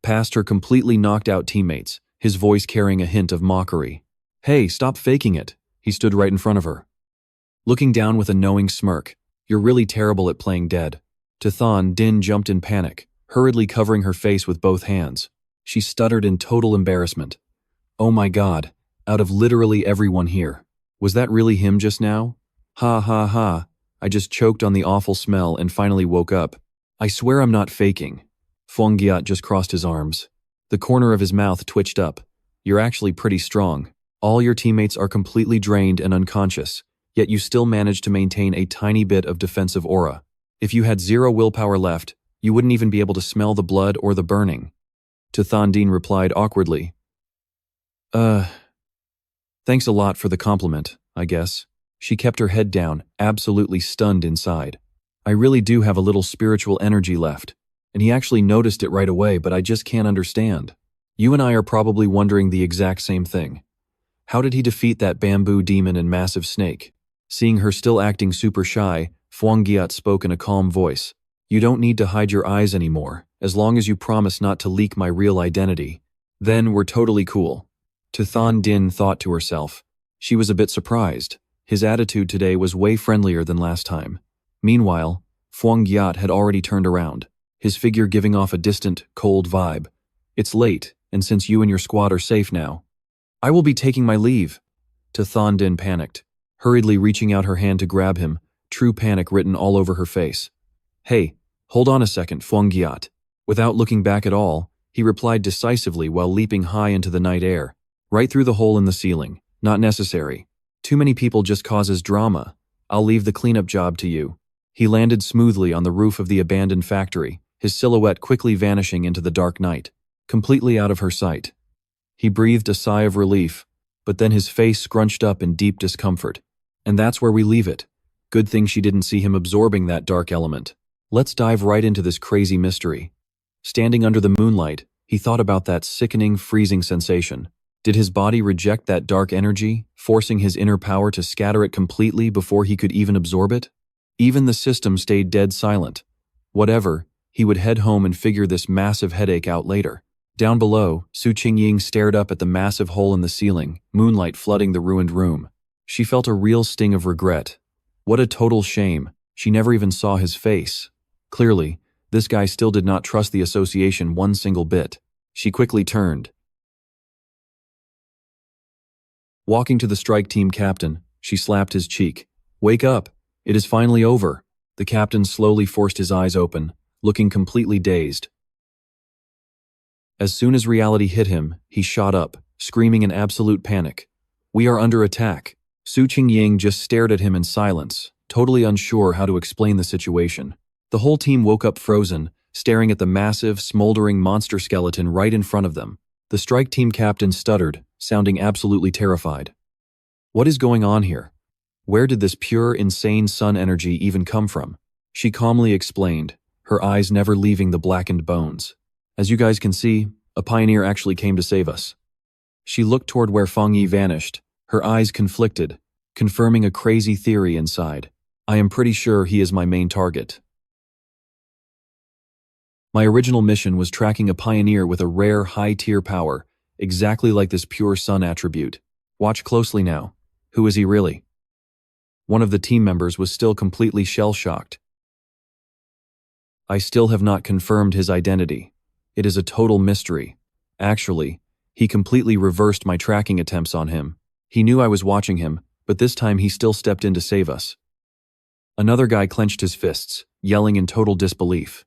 past her completely knocked out teammates, his voice carrying a hint of mockery. Hey, stop faking it. He stood right in front of her, looking down with a knowing smirk. You're really terrible at playing dead. Tu Thon Din jumped in panic, hurriedly covering her face with both hands. She stuttered in total embarrassment. Oh my god, out of literally everyone here. Was that really him just now? Ha ha ha, I just choked on the awful smell and finally woke up. I swear I'm not faking. Fang Yi just crossed his arms. The corner of his mouth twitched up. You're actually pretty strong. All your teammates are completely drained and unconscious, yet you still manage to maintain a tiny bit of defensive aura. If you had 0 willpower left, you wouldn't even be able to smell the blood or the burning. Tu Thon Din replied awkwardly. Thanks a lot for the compliment, I guess. She kept her head down, absolutely stunned inside. I really do have a little spiritual energy left, and he actually noticed it right away, but I just can't understand. You and I are probably wondering the exact same thing. How did he defeat that bamboo demon and massive snake? Seeing her still acting super shy, Fang Yi spoke in a calm voice. You don't need to hide your eyes anymore, as long as you promise not to leak my real identity. Then we're totally cool. Tu Thon Din thought to herself. She was a bit surprised. His attitude today was way friendlier than last time. Meanwhile, Fang Yi had already turned around, his figure giving off a distant, cold vibe. It's late, and since you and your squad are safe now, I will be taking my leave. Tu Thon Din panicked, hurriedly reaching out her hand to grab him, true panic written all over her face. Hey, hold on a second, Fang Yi. Without looking back at all, he replied decisively while leaping high into the night air, right through the hole in the ceiling. Not necessary. Too many people just causes drama. I'll leave the cleanup job to you. He landed smoothly on the roof of the abandoned factory, his silhouette quickly vanishing into the dark night, completely out of her sight. He breathed a sigh of relief, but then his face scrunched up in deep discomfort. And that's where we leave it. Good thing she didn't see him absorbing that dark element. Let's dive right into this crazy mystery. Standing under the moonlight, he thought about that sickening, freezing sensation. Did his body reject that dark energy, forcing his inner power to scatter it completely before he could even absorb it? Even the system stayed dead silent. Whatever, he would head home and figure this massive headache out later. Down below, Su Qingying stared up at the massive hole in the ceiling, moonlight flooding the ruined room. She felt a real sting of regret. What a total shame. She never even saw his face. Clearly, this guy still did not trust the association one single bit. She quickly turned. Walking to the strike team captain, she slapped his cheek. Wake up. It is finally over. The captain slowly forced his eyes open, looking completely dazed. As soon as reality hit him, he shot up, screaming in absolute panic. We are under attack. Su Qingying just stared at him in silence, totally unsure how to explain the situation. The whole team woke up frozen, staring at the massive, smoldering monster skeleton right in front of them. The strike team captain stuttered, sounding absolutely terrified. What is going on here? Where did this pure, insane sun energy even come from? She calmly explained, her eyes never leaving the blackened bones. As you guys can see, a pioneer actually came to save us. She looked toward where Fang Yi vanished, her eyes conflicted, confirming a crazy theory inside. I am pretty sure he is my main target. My original mission was tracking a pioneer with a rare high-tier power, exactly like this pure sun attribute. Watch closely now. Who is he really? One of the team members was still completely shell-shocked. I still have not confirmed his identity. It is a total mystery. Actually, he completely reversed my tracking attempts on him. He knew I was watching him, but this time he still stepped in to save us. Another guy clenched his fists, yelling in total disbelief.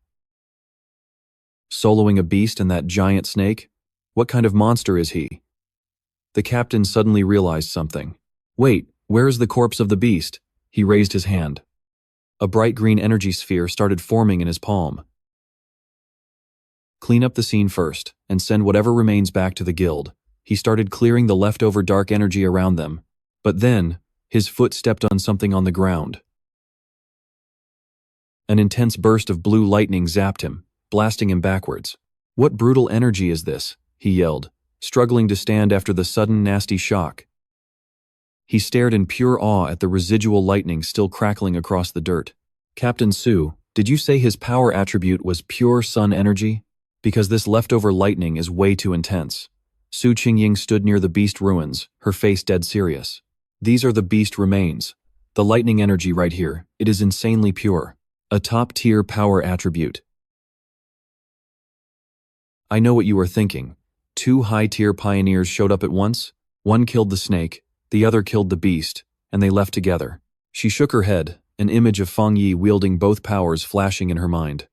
Soloing a beast and that giant snake? What kind of monster is he? The captain suddenly realized something. Wait, where is the corpse of the beast? He raised his hand. A bright green energy sphere started forming in his palm. Clean up the scene first, and send whatever remains back to the guild. He started clearing the leftover dark energy around them. But then, his foot stepped on something on the ground. An intense burst of blue lightning zapped him, blasting him backwards. What brutal energy is this? He yelled, struggling to stand after the sudden nasty shock. He stared in pure awe at the residual lightning still crackling across the dirt. Captain Su, did you say his power attribute was pure sun energy? Because this leftover lightning is way too intense. Su Qingying stood near the beast ruins, her face dead serious. These are the beast remains. The lightning energy right here, it is insanely pure. A top-tier power attribute. I know what you are thinking. 2 high-tier pioneers showed up at once. One killed the snake, the other killed the beast, and they left together. She shook her head, an image of Fang Yi wielding both powers flashing in her mind.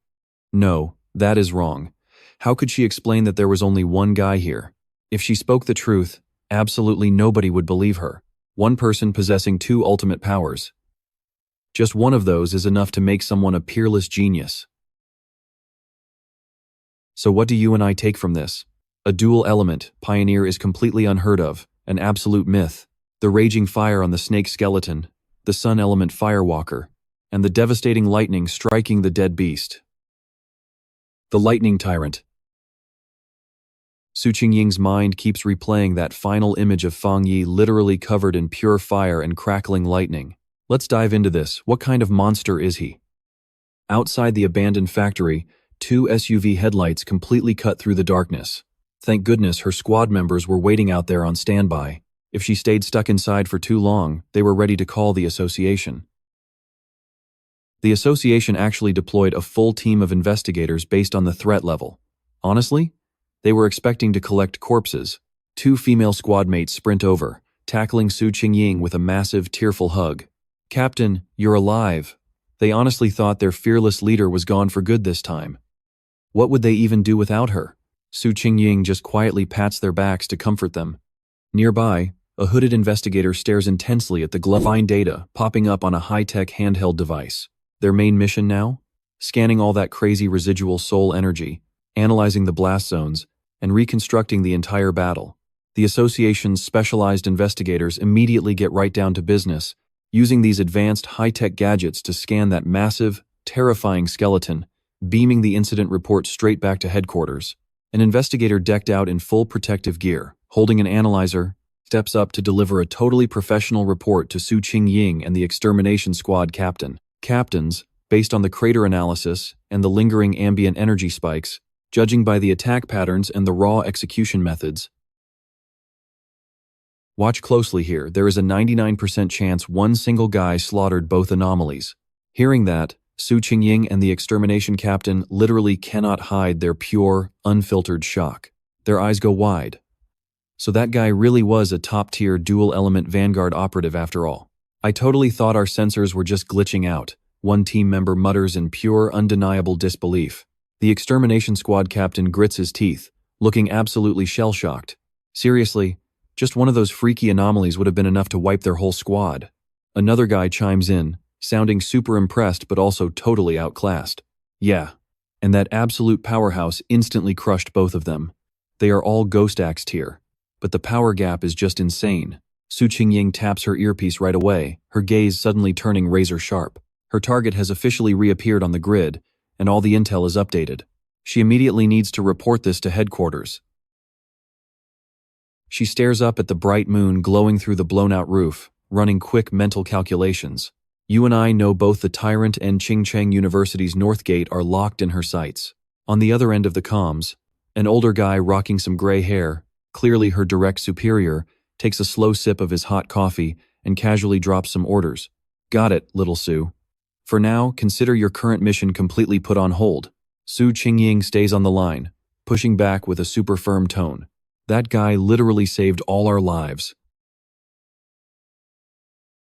No, that is wrong. How could she explain that there was only one guy here? If she spoke the truth, absolutely nobody would believe her. One person possessing 2 ultimate powers. Just one of those is enough to make someone a peerless genius. So what do you and I take from this? A dual element pioneer is completely unheard of, an absolute myth. The raging fire on the snake skeleton, the sun element firewalker, and the devastating lightning striking the dead beast. The lightning tyrant. Su Qingying's mind keeps replaying that final image of Fang Yi literally covered in pure fire and crackling lightning. Let's dive into this. What kind of monster is he? Outside the abandoned factory, 2 SUV headlights completely cut through the darkness. Thank goodness her squad members were waiting out there on standby. If she stayed stuck inside for too long, they were ready to call the association. The association actually deployed a full team of investigators based on the threat level. Honestly, they were expecting to collect corpses. 2 female squad mates sprint over, tackling Su Qingying with a massive, tearful hug. Captain, you're alive. They honestly thought their fearless leader was gone for good this time. What would they even do without her? Su Qingying just quietly pats their backs to comfort them. Nearby, a hooded investigator stares intensely at the glowing data popping up on a high-tech handheld device. Their main mission now? Scanning all that crazy residual soul energy, analyzing the blast zones, and reconstructing the entire battle. The association's specialized investigators immediately get right down to business, using these advanced high-tech gadgets to scan that massive, terrifying skeleton, beaming the incident report straight back to headquarters. An investigator decked out in full protective gear, holding an analyzer, steps up to deliver a totally professional report to Su Qingying and the extermination squad captain. Captains, based on the crater analysis and the lingering ambient energy spikes, judging by the attack patterns and the raw execution methods. Watch closely here, there is a 99% chance one single guy slaughtered both anomalies. Hearing that, Su Qingying and the extermination captain literally cannot hide their pure, unfiltered shock. Their eyes go wide. So that guy really was a top-tier dual-element Vanguard operative after all. I totally thought our sensors were just glitching out, one team member mutters in pure, undeniable disbelief. The extermination squad captain grits his teeth, looking absolutely shell-shocked. Seriously, just one of those freaky anomalies would have been enough to wipe their whole squad. Another guy chimes in, sounding super impressed but also totally outclassed. Yeah, and that absolute powerhouse instantly crushed both of them. They are all ghost axe tier, but the power gap is just insane. Su Qingying taps her earpiece right away, her gaze suddenly turning razor sharp. Her target has officially reappeared on the grid, and all the intel is updated. She immediately needs to report this to headquarters. She stares up at the bright moon glowing through the blown-out roof, running quick mental calculations. You and I know both the Tyrant and Jingcheng University's North Gate are locked in her sights. On the other end of the comms, an older guy rocking some gray hair, clearly her direct superior, takes a slow sip of his hot coffee and casually drops some orders. Got it, little Su. For now, consider your current mission completely put on hold. Su Qingying stays on the line, pushing back with a super firm tone. That guy literally saved all our lives.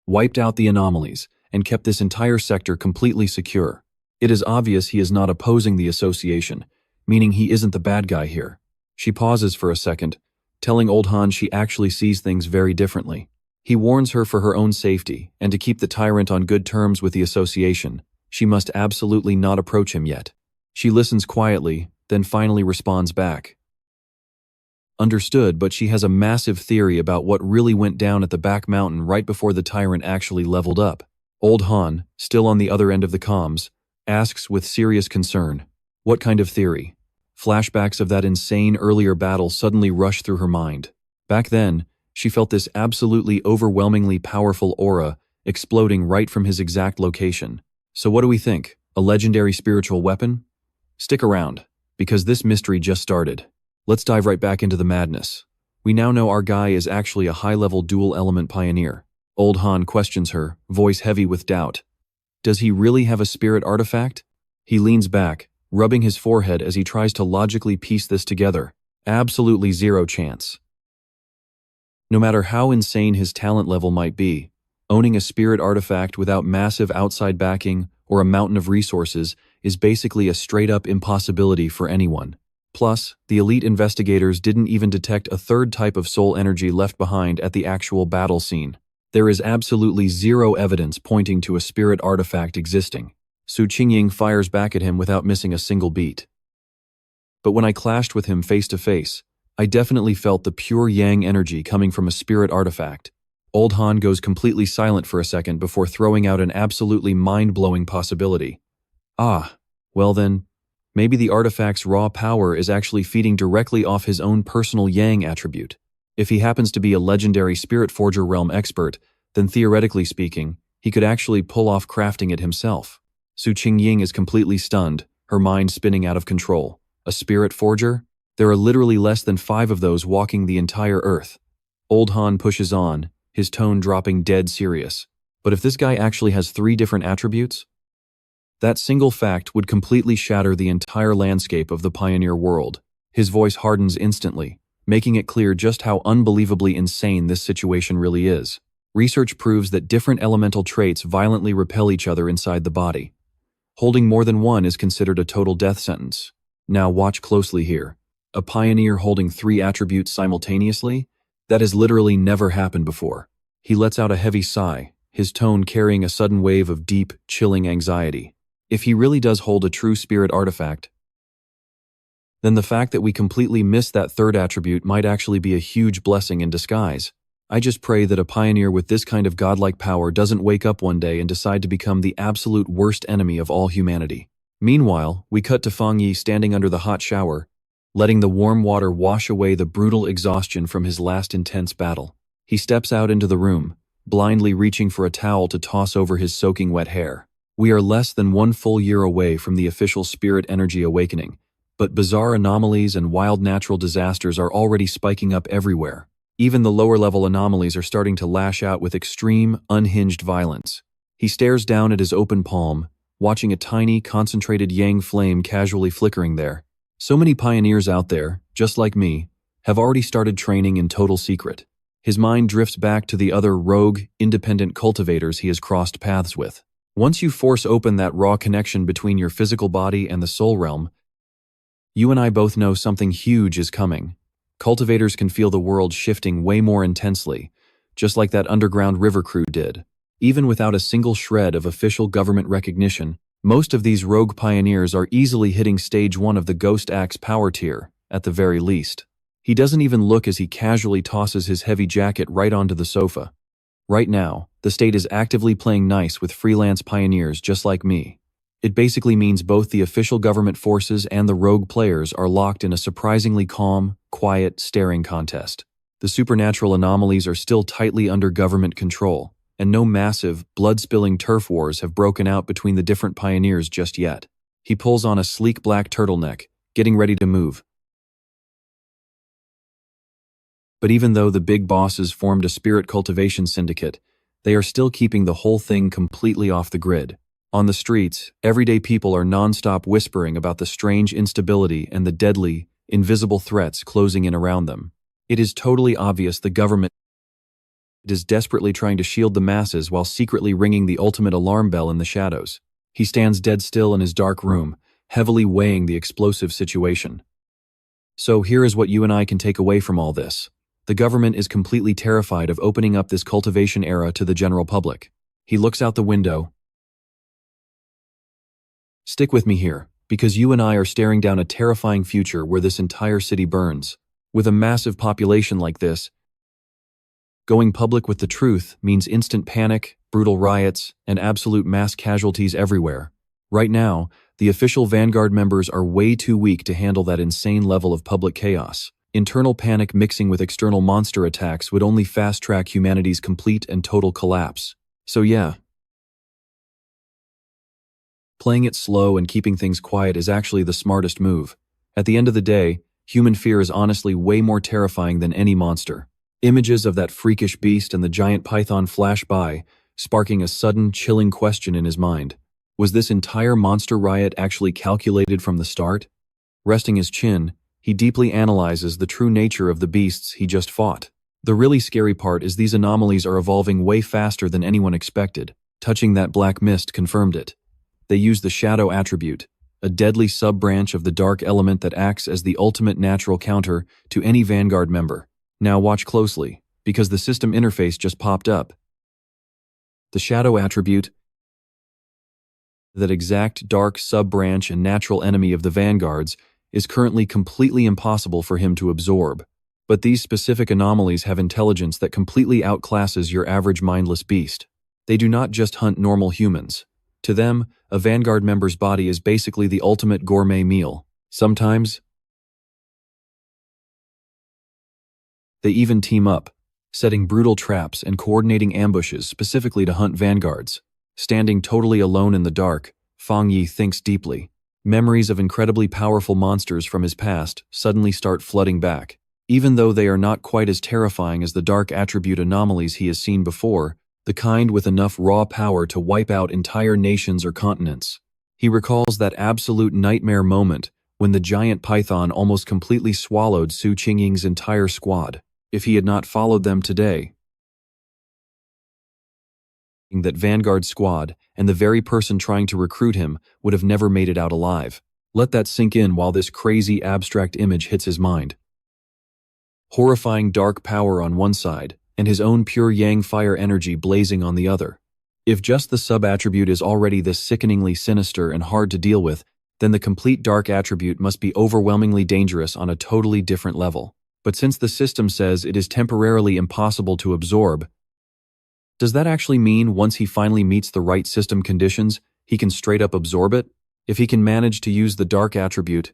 Wiped out the anomalies, and kept this entire sector completely secure. It is obvious he is not opposing the association, meaning he isn't the bad guy here. She pauses for a second, telling Old Han she actually sees things very differently. He warns her for her own safety, and to keep the Tyrant on good terms with the association, she must absolutely not approach him yet. She listens quietly, then finally responds back. Understood, but she has a massive theory about what really went down at the back mountain right before the Tyrant actually leveled up. Old Han, still on the other end of the comms, asks with serious concern, "What kind of theory?" Flashbacks of that insane earlier battle suddenly rush through her mind. Back then, she felt this absolutely overwhelmingly powerful aura exploding right from his exact location. So what do we think? A legendary spiritual weapon? Stick around, because this mystery just started. Let's dive right back into the madness. We now know our guy is actually a high-level dual-element pioneer. Old Han questions her, voice heavy with doubt. Does he really have a spirit artifact? He leans back, rubbing his forehead as he tries to logically piece this together. Absolutely zero chance. No matter how insane his talent level might be, owning a spirit artifact without massive outside backing or a mountain of resources is basically a straight-up impossibility for anyone. Plus, the elite investigators didn't even detect a third type of soul energy left behind at the actual battle scene. There is absolutely zero evidence pointing to a spirit artifact existing. Su Qingying fires back at him without missing a single beat. But when I clashed with him face to face, I definitely felt the pure yang energy coming from a spirit artifact. Old Han goes completely silent for a second before throwing out an absolutely mind-blowing possibility. Well then, maybe the artifact's raw power is actually feeding directly off his own personal yang attribute. If he happens to be a legendary Spirit Forger realm expert, then theoretically speaking, he could actually pull off crafting it himself. Su Qingying is completely stunned, her mind spinning out of control. A Spirit Forger? There are literally less than 5 of those walking the entire Earth. Old Han pushes on, his tone dropping dead serious. But if this guy actually has 3 different attributes? That single fact would completely shatter the entire landscape of the pioneer world. His voice hardens instantly, making it clear just how unbelievably insane this situation really is. Research proves that different elemental traits violently repel each other inside the body. Holding more than one is considered a total death sentence. Now watch closely here. A pioneer holding 3 attributes simultaneously? That has literally never happened before. He lets out a heavy sigh, his tone carrying a sudden wave of deep, chilling anxiety. If he really does hold a true spirit artifact, then the fact that we completely missed that third attribute might actually be a huge blessing in disguise. I just pray that a pioneer with this kind of godlike power doesn't wake up one day and decide to become the absolute worst enemy of all humanity. Meanwhile, we cut to Fang Yi standing under the hot shower, letting the warm water wash away the brutal exhaustion from his last intense battle. He steps out into the room, blindly reaching for a towel to toss over his soaking wet hair. We are less than 1 full year away from the official spirit energy awakening, but bizarre anomalies and wild natural disasters are already spiking up everywhere. Even the lower-level anomalies are starting to lash out with extreme, unhinged violence. He stares down at his open palm, watching a tiny, concentrated yang flame casually flickering there. So many pioneers out there, just like me, have already started training in total secret. His mind drifts back to the other rogue, independent cultivators he has crossed paths with. Once you force open that raw connection between your physical body and the soul realm, you and I both know something huge is coming. Cultivators can feel the world shifting way more intensely, just like that underground river crew did. Even without a single shred of official government recognition, most of these rogue pioneers are easily hitting stage 1 of the Ghost Axe power tier, at the very least. He doesn't even look as he casually tosses his heavy jacket right onto the sofa. Right now, the state is actively playing nice with freelance pioneers just like me. It basically means both the official government forces and the rogue players are locked in a surprisingly calm, quiet staring contest. The supernatural anomalies are still tightly under government control, and no massive, blood-spilling turf wars have broken out between the different pioneers just yet. He pulls on a sleek black turtleneck, getting ready to move. But even though the big bosses formed a spirit cultivation syndicate, they are still keeping the whole thing completely off the grid. On the streets, everyday people are non-stop whispering about the strange instability and the deadly, invisible threats closing in around them. It is totally obvious the government is desperately trying to shield the masses while secretly ringing the ultimate alarm bell in the shadows. He stands dead still in his dark room, heavily weighing the explosive situation. So here is what you and I can take away from all this. The government is completely terrified of opening up this cultivation era to the general public. He looks out the window. Stick with me here, because you and I are staring down a terrifying future where this entire city burns. With a massive population like this, going public with the truth means instant panic, brutal riots, and absolute mass casualties everywhere. Right now, the official Vanguard members are way too weak to handle that insane level of public chaos. Internal panic mixing with external monster attacks would only fast-track humanity's complete and total collapse. So yeah, playing it slow and keeping things quiet is actually the smartest move. At the end of the day, human fear is honestly way more terrifying than any monster. Images of that freakish beast and the giant python flash by, sparking a sudden, chilling question in his mind. Was this entire monster riot actually calculated from the start? Resting his chin, he deeply analyzes the true nature of the beasts he just fought. The really scary part is these anomalies are evolving way faster than anyone expected. Touching that black mist confirmed it. They use the shadow attribute, a deadly sub-branch of the dark element that acts as the ultimate natural counter to any Vanguard member. Now watch closely, because the system interface just popped up. The shadow attribute, that exact dark sub-branch and natural enemy of the Vanguards, is currently completely impossible for him to absorb. But these specific anomalies have intelligence that completely outclasses your average mindless beast. They do not just hunt normal humans. To them, a Vanguard member's body is basically the ultimate gourmet meal. Sometimes, they even team up, setting brutal traps and coordinating ambushes specifically to hunt Vanguards. Standing totally alone in the dark, Fang Yi thinks deeply. Memories of incredibly powerful monsters from his past suddenly start flooding back. Even though they are not quite as terrifying as the dark attribute anomalies he has seen before, the kind with enough raw power to wipe out entire nations or continents. He recalls that absolute nightmare moment when the giant python almost completely swallowed Su Qingying's entire squad. If he had not followed them today, that Vanguard squad and the very person trying to recruit him would have never made it out alive. Let that sink in while this crazy abstract image hits his mind. Horrifying dark power on one side, and his own pure yang fire energy blazing on the other. If just the sub-attribute is already this sickeningly sinister and hard to deal with, then the complete dark attribute must be overwhelmingly dangerous on a totally different level. But since the system says it is temporarily impossible to absorb, does that actually mean once he finally meets the right system conditions, he can straight up absorb it? If he can manage to use the dark attribute,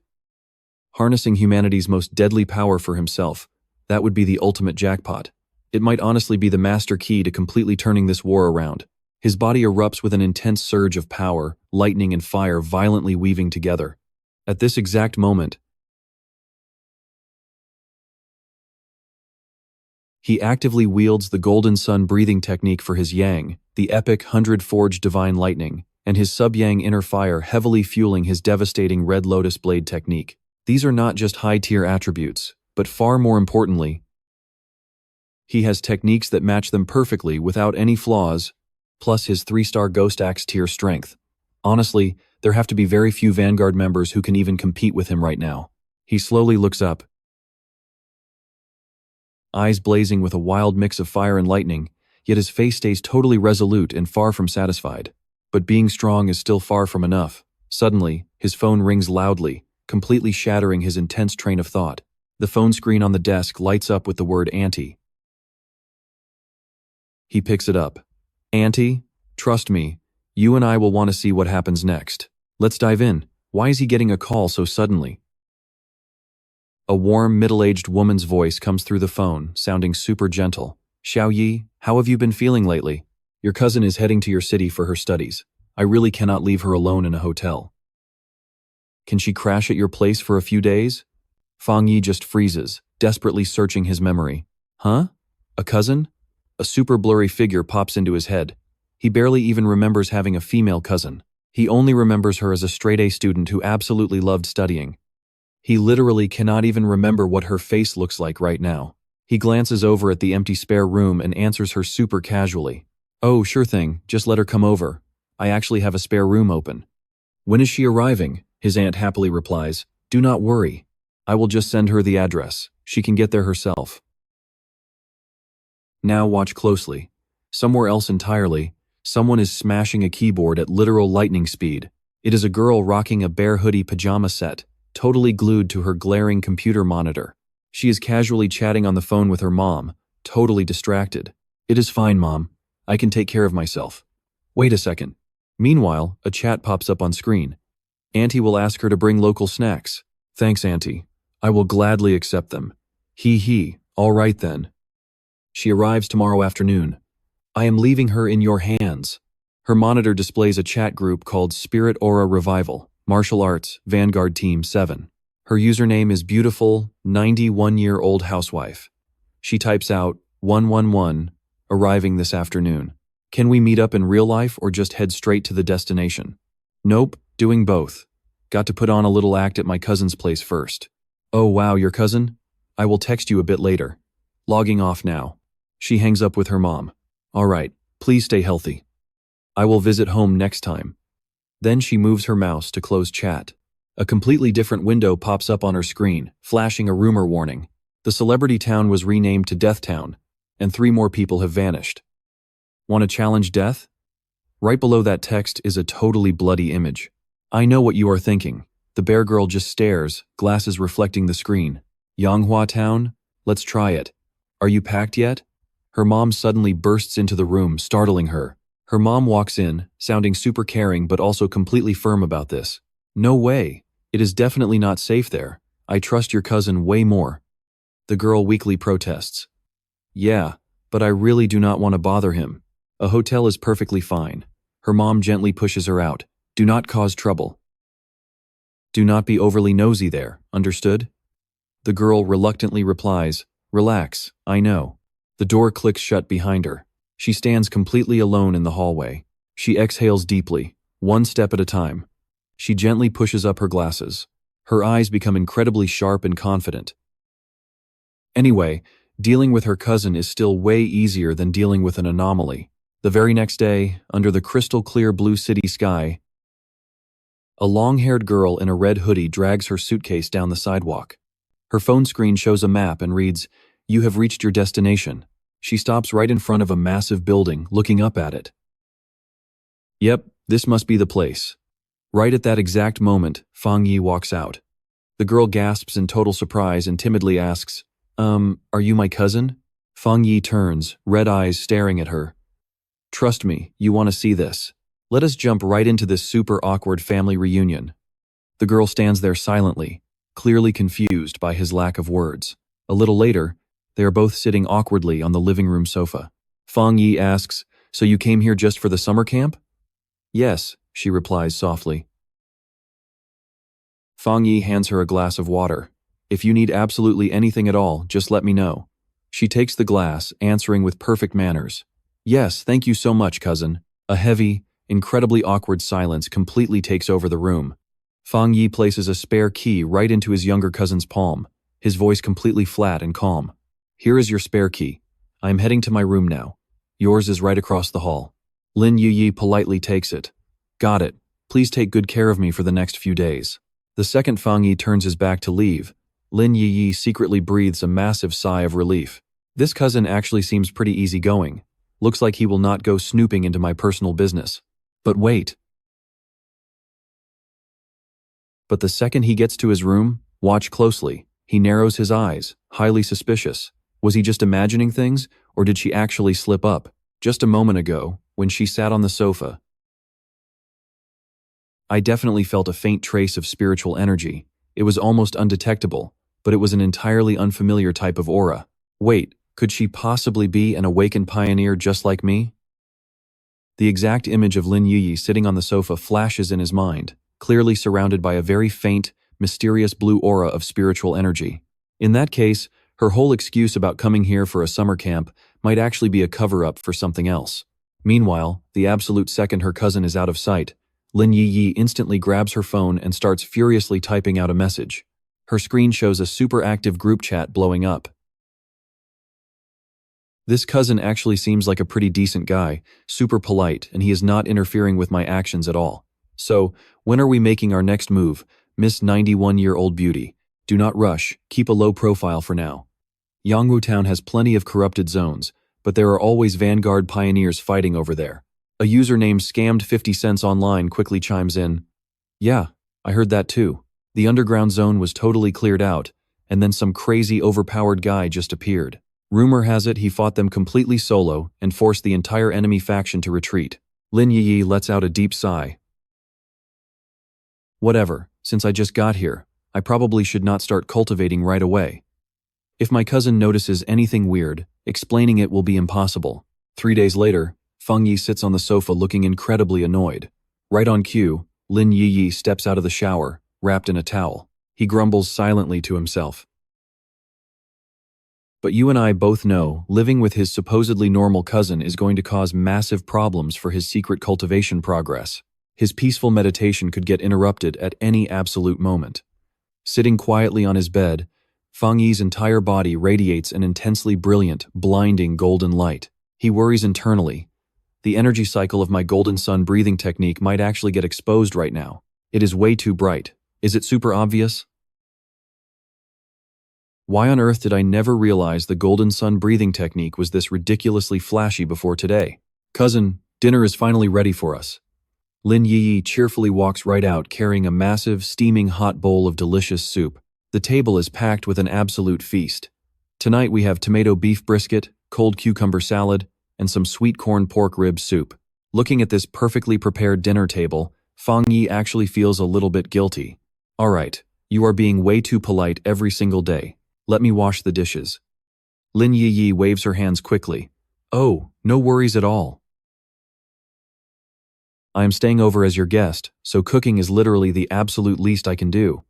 harnessing humanity's most deadly power for himself, that would be the ultimate jackpot. It might honestly be the master key to completely turning this war around. His body erupts with an intense surge of power, lightning and fire violently weaving together. At this exact moment, he actively wields the Golden Sun breathing technique for his yang, the epic 100-forged divine lightning, and his sub-yang inner fire heavily fueling his devastating red lotus blade technique. These are not just high-tier attributes, but far more importantly, he has techniques that match them perfectly without any flaws, plus his 3-star Ghost Axe tier strength. Honestly, there have to be very few Vanguard members who can even compete with him right now. He slowly looks up, eyes blazing with a wild mix of fire and lightning. yet his face stays totally resolute and far from satisfied. But being strong is still far from enough. Suddenly, his phone rings loudly, completely shattering his intense train of thought. The phone screen on the desk lights up with the word Auntie. He picks it up. Auntie, trust me, you and I will want to see what happens next. Let's dive in. Why is he getting a call so suddenly? A warm, middle-aged woman's voice comes through the phone, sounding super gentle. Xiao Yi, how have you been feeling lately? Your cousin is heading to your city for her studies. I really cannot leave her alone in a hotel. Can she crash at your place for a few days? Fang Yi just freezes, desperately searching his memory. Huh? A cousin? A super blurry figure pops into his head. He barely even remembers having a female cousin. He only remembers her as a straight-A student who absolutely loved studying. He literally cannot even remember what her face looks like right now. He glances over at the empty spare room and answers her super casually. Oh, sure thing, just let her come over. I actually have a spare room open. When is she arriving? His aunt happily replies. Do not worry. I will just send her the address. She can get there herself. Now watch closely. Somewhere else entirely, someone is smashing a keyboard at literal lightning speed. It is a girl rocking a bare hoodie pajama set, totally glued to her glaring computer monitor. She is casually chatting on the phone with her mom, totally distracted. It is fine, Mom. I can take care of myself. Wait a second. Meanwhile, a chat pops up on screen. Auntie will ask her to bring local snacks. Thanks, Auntie. I will gladly accept them. He, all right then. She arrives tomorrow afternoon. I am leaving her in your hands. Her monitor displays a chat group called Spirit Aura Revival, Martial Arts, Vanguard Team 7. Her username is beautiful, 91-year-old housewife. She types out 111, arriving this afternoon. Can we meet up in real life or just head straight to the destination? Nope, doing both. Got to put on a little act at my cousin's place first. Oh wow, your cousin? I will text you a bit later. Logging off now. She hangs up with her mom. All right, please stay healthy. I will visit home next time. Then she moves her mouse to close chat. A completely different window pops up on her screen, flashing a rumor warning. The celebrity town was renamed to Death Town, and 3 more people have vanished. Want to challenge death? Right below that text is a totally bloody image. I know what you are thinking. The bear girl just stares, glasses reflecting the screen. Manhwa town? Let's try it. Are you packed yet? Her mom suddenly bursts into the room, startling her. Her mom walks in, sounding super caring but also completely firm about this. No way. It is definitely not safe there. I trust your cousin way more. The girl weakly protests. Yeah, but I really do not want to bother him. A hotel is perfectly fine. Her mom gently pushes her out. Do not cause trouble. Do not be overly nosy there, understood? The girl reluctantly replies, Relax, I know. The door clicks shut behind her. She stands completely alone in the hallway. She exhales deeply, 1 step at a time. She gently pushes up her glasses. Her eyes become incredibly sharp and confident. Anyway, dealing with her cousin is still way easier than dealing with an anomaly. The very next day, under the crystal-clear blue city sky, a long-haired girl in a red hoodie drags her suitcase down the sidewalk. Her phone screen shows a map and reads, You have reached your destination. She stops right in front of a massive building, looking up at it. Yep, this must be the place. Right at that exact moment, Fang Yi walks out. The girl gasps in total surprise and timidly asks, are you my cousin? Fang Yi turns, red eyes staring at her. Trust me, you want to see this. Let us jump right into this super awkward family reunion. The girl stands there silently, clearly confused by his lack of words. A little later, they are both sitting awkwardly on the living room sofa. Fang Yi asks, So you came here just for the summer camp? Yes, she replies softly. Fang Yi hands her a glass of water. If you need absolutely anything at all, just let me know. She takes the glass, answering with perfect manners. Yes, thank you so much, cousin. A heavy, incredibly awkward silence completely takes over the room. Fang Yi places a spare key right into his younger cousin's palm, his voice completely flat and calm. Here is your spare key. I am heading to my room now. Yours is right across the hall. Lin Yi politely takes it. Got it. Please take good care of me for the next few days. The second Fang Yi turns his back to leave, Lin Yi secretly breathes a massive sigh of relief. This cousin actually seems pretty easygoing. Looks like he will not go snooping into my personal business. But wait. But the second he gets to his room, watch closely. He narrows his eyes, highly suspicious. Was he just imagining things, or did she actually slip up? Just a moment ago, when she sat on the sofa, I definitely felt a faint trace of spiritual energy. It was almost undetectable, but it was an entirely unfamiliar type of aura. Wait, could she possibly be an awakened pioneer just like me? The exact image of Lin Yi sitting on the sofa flashes in his mind, clearly surrounded by a very faint, mysterious blue aura of spiritual energy. In that case, her whole excuse about coming here for a summer camp might actually be a cover-up for something else. Meanwhile, the absolute second her cousin is out of sight, Lin Yi instantly grabs her phone and starts furiously typing out a message. Her screen shows a super active group chat blowing up. This cousin actually seems like a pretty decent guy, super polite, and he is not interfering with my actions at all. So, when are we making our next move, Miss 91-year-old beauty? Do not rush, keep a low profile for now. Yangwu Town has plenty of corrupted zones, but there are always vanguard pioneers fighting over there. A user named Scammed 50 Cents Online quickly chimes in. Yeah, I heard that too. The underground zone was totally cleared out, and then some crazy overpowered guy just appeared. Rumor has it he fought them completely solo and forced the entire enemy faction to retreat. Lin Yi lets out a deep sigh. Whatever, since I just got here, I probably should not start cultivating right away. If my cousin notices anything weird, explaining it will be impossible. 3 days later, Fang Yi sits on the sofa looking incredibly annoyed. Right on cue, Lin Yi steps out of the shower, wrapped in a towel. He grumbles silently to himself. But you and I both know living with his supposedly normal cousin is going to cause massive problems for his secret cultivation progress. His peaceful meditation could get interrupted at any absolute moment. Sitting quietly on his bed, Fang Yi's entire body radiates an intensely brilliant, blinding golden light. He worries internally. The energy cycle of my golden sun breathing technique might actually get exposed right now. It is way too bright. Is it super obvious? Why on earth did I never realize the golden sun breathing technique was this ridiculously flashy before today? Cousin, dinner is finally ready for us. Lin Yi cheerfully walks right out carrying a massive, steaming hot bowl of delicious soup. The table is packed with an absolute feast. Tonight we have tomato beef brisket, cold cucumber salad, and some sweet corn pork rib soup. Looking at this perfectly prepared dinner table, Fang Yi actually feels a little bit guilty. Alright, you are being way too polite every single day. Let me wash the dishes. Lin Yi waves her hands quickly. Oh, no worries at all. I am staying over as your guest, so cooking is literally the absolute least I can do.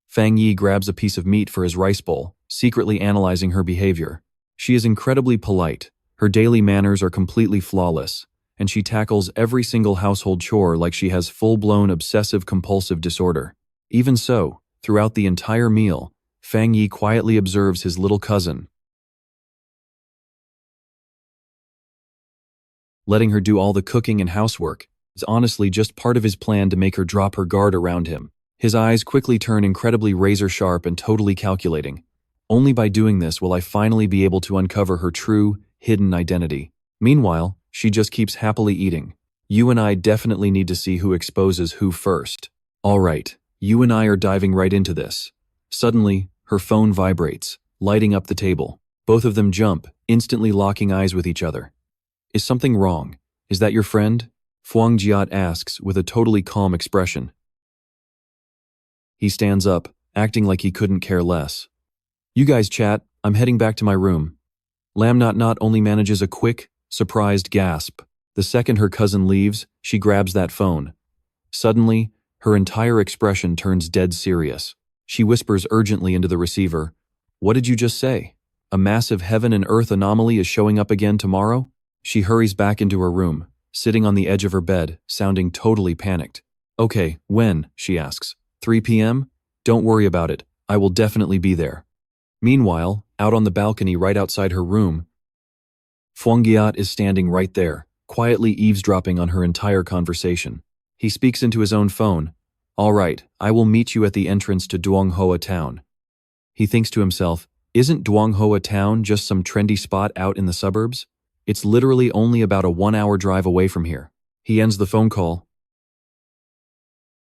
Fang Yi grabs a piece of meat for his rice bowl, secretly analyzing her behavior. She is incredibly polite. Her daily manners are completely flawless, and she tackles every single household chore like she has full-blown obsessive-compulsive disorder. Even so, throughout the entire meal, Fang Yi quietly observes his little cousin, letting her do all the cooking and housework is honestly just part of his plan to make her drop her guard around him. His eyes quickly turn incredibly razor-sharp and totally calculating. Only by doing this will I finally be able to uncover her true, hidden identity. Meanwhile, she just keeps happily eating. You and I definitely need to see who exposes who first. Alright, you and I are diving right into this. Suddenly, her phone vibrates, lighting up the table. Both of them jump, instantly locking eyes with each other. Is something wrong? Is that your friend? Fuang Jiat asks with a totally calm expression. He stands up, acting like he couldn't care less. You guys chat, I'm heading back to my room. Lam not only manages a quick, surprised gasp. The second her cousin leaves, she grabs that phone. Suddenly, her entire expression turns dead serious. She whispers urgently into the receiver. What did you just say? A massive heaven and earth anomaly is showing up again tomorrow? She hurries back into her room, sitting on the edge of her bed, sounding totally panicked. Okay, when? She asks. 3 p.m.? Don't worry about it. I will definitely be there. Meanwhile, out on the balcony right outside her room, Fuang Giat is standing right there, quietly eavesdropping on her entire conversation. He speaks into his own phone. All right, I will meet you at the entrance to Duonghoa Town. He thinks to himself, isn't Duonghoa Town just some trendy spot out in the suburbs? It's literally only about a 1-hour drive away from here. He ends the phone call,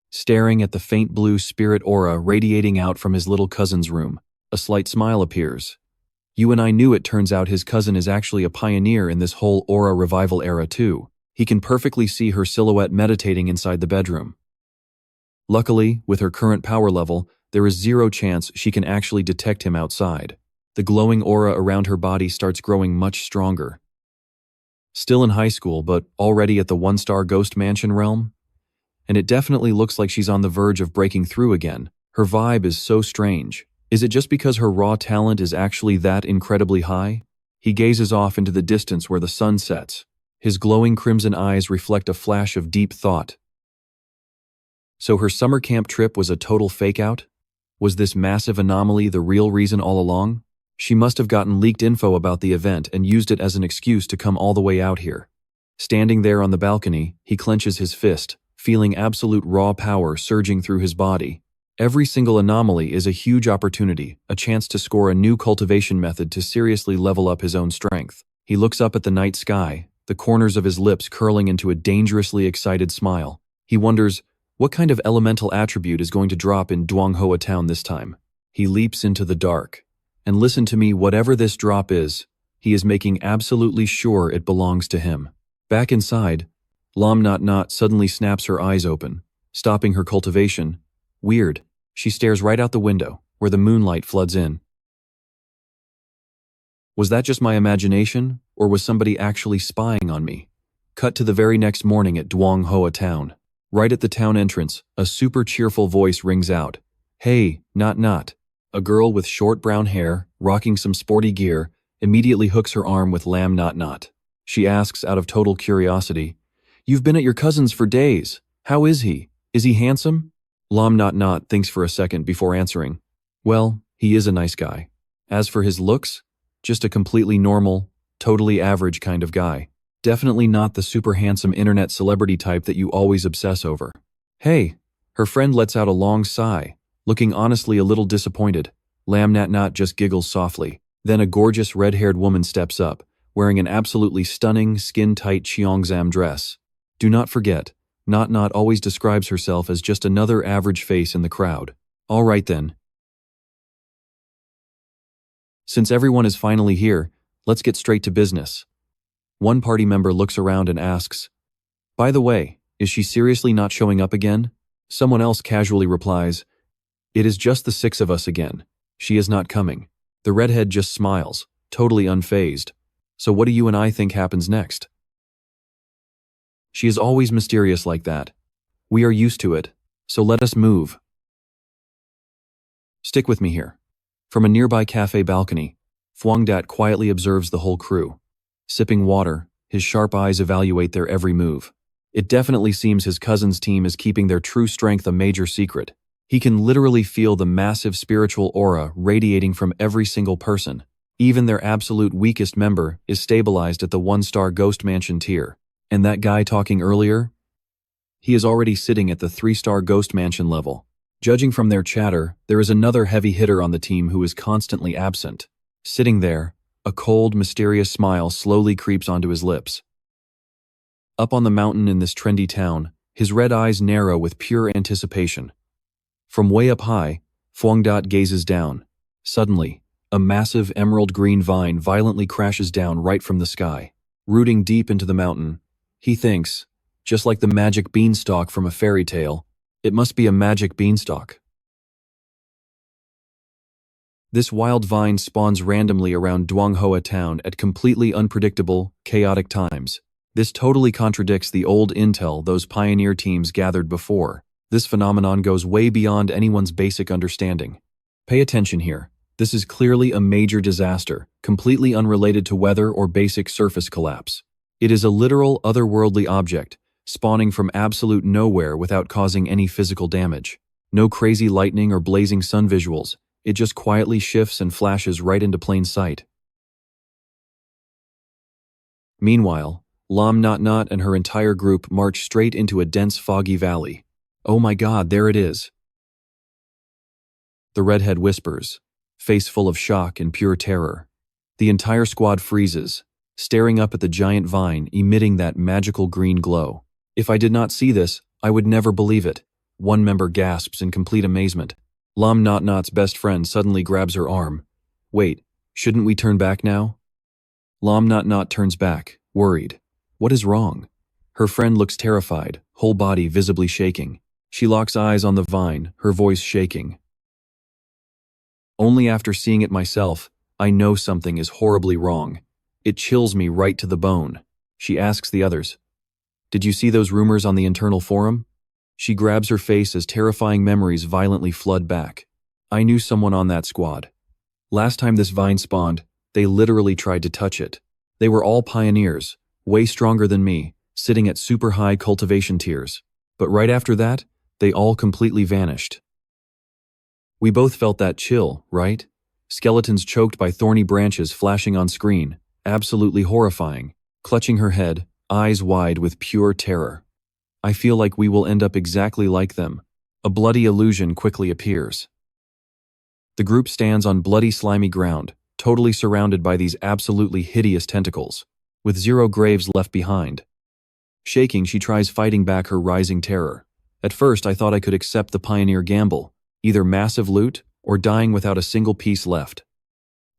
staring at the faint blue spirit aura radiating out from his little cousin's room. A slight smile appears. You and I knew it. Turns out his cousin is actually a pioneer in this whole aura revival era too. He can perfectly see her silhouette meditating inside the bedroom. Luckily, with her current power level, there is zero chance she can actually detect him outside. The glowing aura around her body starts growing much stronger. Still in high school, but already at the 1-star ghost mansion realm? And it definitely looks like she's on the verge of breaking through again. Her vibe is so strange. Is it just because her raw talent is actually that incredibly high? He gazes off into the distance where the sun sets. His glowing crimson eyes reflect a flash of deep thought. So her summer camp trip was a total fake-out? Was this massive anomaly the real reason all along? She must have gotten leaked info about the event and used it as an excuse to come all the way out here. Standing there on the balcony, he clenches his fist, feeling absolute raw power surging through his body. Every single anomaly is a huge opportunity, a chance to score a new cultivation method to seriously level up his own strength. He looks up at the night sky, the corners of his lips curling into a dangerously excited smile. He wonders, what kind of elemental attribute is going to drop in Duanghua town this time? He leaps into the dark. And listen to me, whatever this drop is, he is making absolutely sure it belongs to him. Back inside, Lam Not Not suddenly snaps her eyes open, stopping her cultivation. Weird. She stares right out the window, where the moonlight floods in. Was that just my imagination, or was somebody actually spying on me? Cut to the very next morning at Duanghua town. Right at the town entrance, a super cheerful voice rings out. Hey, Not Not. A girl with short brown hair, rocking some sporty gear, immediately hooks her arm with Lam Not Not. She asks out of total curiosity, You've been at your cousin's for days. How is he? Is he handsome? Lam Not Not thinks for a second before answering. Well, he is a nice guy. As for his looks, just a completely normal, totally average kind of guy. Definitely not the super handsome internet celebrity type that you always obsess over. Hey, her friend lets out a long sigh, looking honestly a little disappointed. Lam Not Not just giggles softly. Then a gorgeous red-haired woman steps up, wearing an absolutely stunning, skin-tight Cheongzam dress. Do not forget, Not Not always describes herself as just another average face in the crowd. All right then. Since everyone is finally here, let's get straight to business. One party member looks around and asks, By the way, is she seriously not showing up again? Someone else casually replies, It is just the 6 of us again. She is not coming. The redhead just smiles, totally unfazed. So what do you and I think happens next? She is always mysterious like that. We are used to it, so let us move. Stick with me here. From a nearby cafe balcony, Phuong Dat quietly observes the whole crew. Sipping water, his sharp eyes evaluate their every move. It definitely seems his cousin's team is keeping their true strength a major secret. He can literally feel the massive spiritual aura radiating from every single person. Even their absolute weakest member is stabilized at the 1-star ghost mansion tier. And that guy talking earlier? He is already sitting at the 3-star ghost mansion level. Judging from their chatter, there is another heavy hitter on the team who is constantly absent. Sitting there, a cold, mysterious smile slowly creeps onto his lips. Up on the mountain in this trendy town, his red eyes narrow with pure anticipation. From way up high, Phuong Dat gazes down. Suddenly, a massive emerald green vine violently crashes down right from the sky. Rooting deep into the mountain, he thinks, just like the magic beanstalk from a fairy tale, it must be a magic beanstalk. This wild vine spawns randomly around Duanghua town at completely unpredictable, chaotic times. This totally contradicts the old intel those pioneer teams gathered before. This phenomenon goes way beyond anyone's basic understanding. Pay attention here. This is clearly a major disaster, completely unrelated to weather or basic surface collapse. It is a literal otherworldly object, spawning from absolute nowhere without causing any physical damage. No crazy lightning or blazing sun visuals. It just quietly shifts and flashes right into plain sight. Meanwhile, Lam Not Not and her entire group march straight into a dense foggy valley. Oh my god, there it is. The redhead whispers, face full of shock and pure terror. The entire squad freezes, staring up at the giant vine emitting that magical green glow. If I did not see this, I would never believe it. One member gasps in complete amazement. Lam Not Not's best friend suddenly grabs her arm. Wait, shouldn't we turn back now? Lam Not Not turns back, worried. What is wrong? Her friend looks terrified, whole body visibly shaking. She locks eyes on the vine, her voice shaking. Only after seeing it myself, I know something is horribly wrong. It chills me right to the bone. She asks the others, "Did you see those rumors on the internal forum?" She grabs her face as terrifying memories violently flood back. I knew someone on that squad. Last time this vine spawned, they literally tried to touch it. They were all pioneers, way stronger than me, sitting at super high cultivation tiers. But right after that, they all completely vanished. We both felt that chill, right? Skeletons choked by thorny branches flashing on screen, absolutely horrifying, clutching her head, eyes wide with pure terror. I feel like we will end up exactly like them. A bloody illusion quickly appears. The group stands on bloody slimy ground, totally surrounded by these absolutely hideous tentacles, with zero graves left behind. Shaking, she tries fighting back her rising terror. At first, I thought I could accept the pioneer gamble, either massive loot or dying without a single piece left.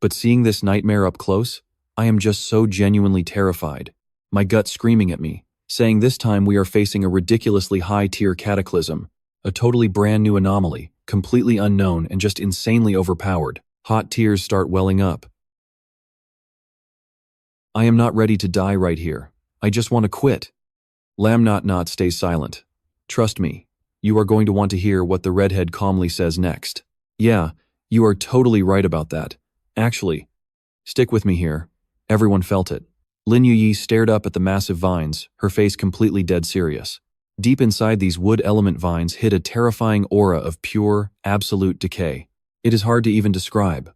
But seeing this nightmare up close, I am just so genuinely terrified, my gut screaming at me, saying this time we are facing a ridiculously high-tier cataclysm, a totally brand new anomaly, completely unknown and just insanely overpowered. Hot tears start welling up. I am not ready to die right here. I just want to quit. Lam Not Not stays silent. Trust me, you are going to want to hear what the redhead calmly says next. Yeah, you are totally right about that. Actually, stick with me here. Everyone felt it. Lin Yi stared up at the massive vines, her face completely dead serious. Deep inside these wood element vines hid a terrifying aura of pure, absolute decay. It is hard to even describe.